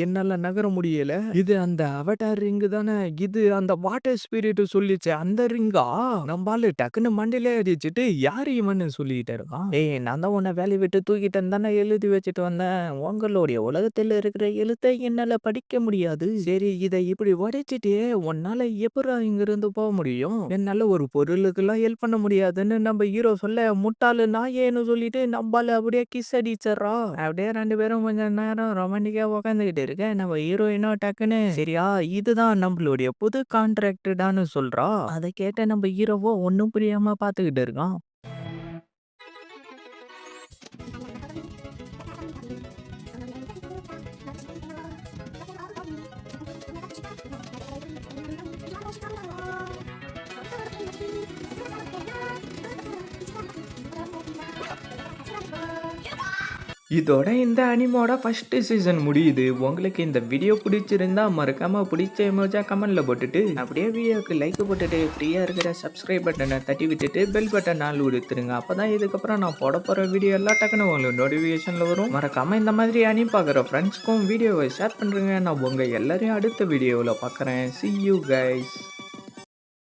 என்னால நகர முடியல. இது அந்த அவட்டார் ரிங்கு தானே? இது அந்த வாட்டர் ஸ்பிரிட் சொல்லிச்சு அந்த ரிங்கா? நம்பால டக்குன்னு மண்டிலே அடிச்சுட்டு யாரு இவன்னு சொல்லிட்டு இருக்கான். நான் தான் உன்னை வேலையை விட்டு தூக்கிட்டேன்னு தானே எழுதி வச்சுட்டு வந்தேன். உங்களுடைய உலகத்துல இருக்கிற எழுத்தை என்னால படிக்க முடியாது. சரி இதை இப்படி உடைச்சிட்டு உன்னால எப்படா இங்கிருந்து போக முடியும்? என்னால ஒரு பொருளுக்கெல்லாம் ஹெல்ப் பண்ண முடியாதுன்னு நம்ம ஹீரோ சொல்ல, முட்டாளு நாயேன்னு சொல்லிட்டு நம்மால அப்படியே கிஸ் அடிச்சிடறா. அப்படியே ரெண்டு பேரும் கொஞ்ச நேரம் ரொமான்டிக்கா உட்காந்துக்கிட்டு இருக்க. நம்ம ஹீரோயினோ டக்குன்னு சரியா இதுதான் நம்மளுடைய புது கான்ட்ராக்டான்னு சொல்றா. அதை கேட்ட நம்ம ஹீரோவோ ஒன்னும் புரியாம பாத்துக்கிட்டு இருக்கான். இதோட இந்த அனிமோட ஃபர்ஸ்ட் சீசன் முடியுது. உங்களுக்கு இந்த வீடியோ பிடிச்சிருந்தா மறக்காம பிடிச்ச எமோஜா கமெண்ட்ல போட்டுட்டு அப்படியே வீடியோக்கு லைக் போட்டுட்டு ஃப்ரீயா இருக்கிற சப்ஸ்கிரைப் பட்டனை தட்டி விட்டுட்டு பெல் பட்டன் ஆல் கொடுத்துருங்க. அப்பதான் இதுக்கப்புறம் நான் போட போற வீடியோ எல்லாம் டக்குன்னு உங்களுக்கு நோட்டிஃபிகேஷன்ல வரும். மறக்காம இந்த மாதிரி அனிம் பார்க்குற ஃப்ரெண்ட்ஸ்க்கும் வீடியோவை ஷேர் பண்றேங்க. நான் உங்க எல்லாரையும் அடுத்த வீடியோவில் பார்க்குறேன். See you guys.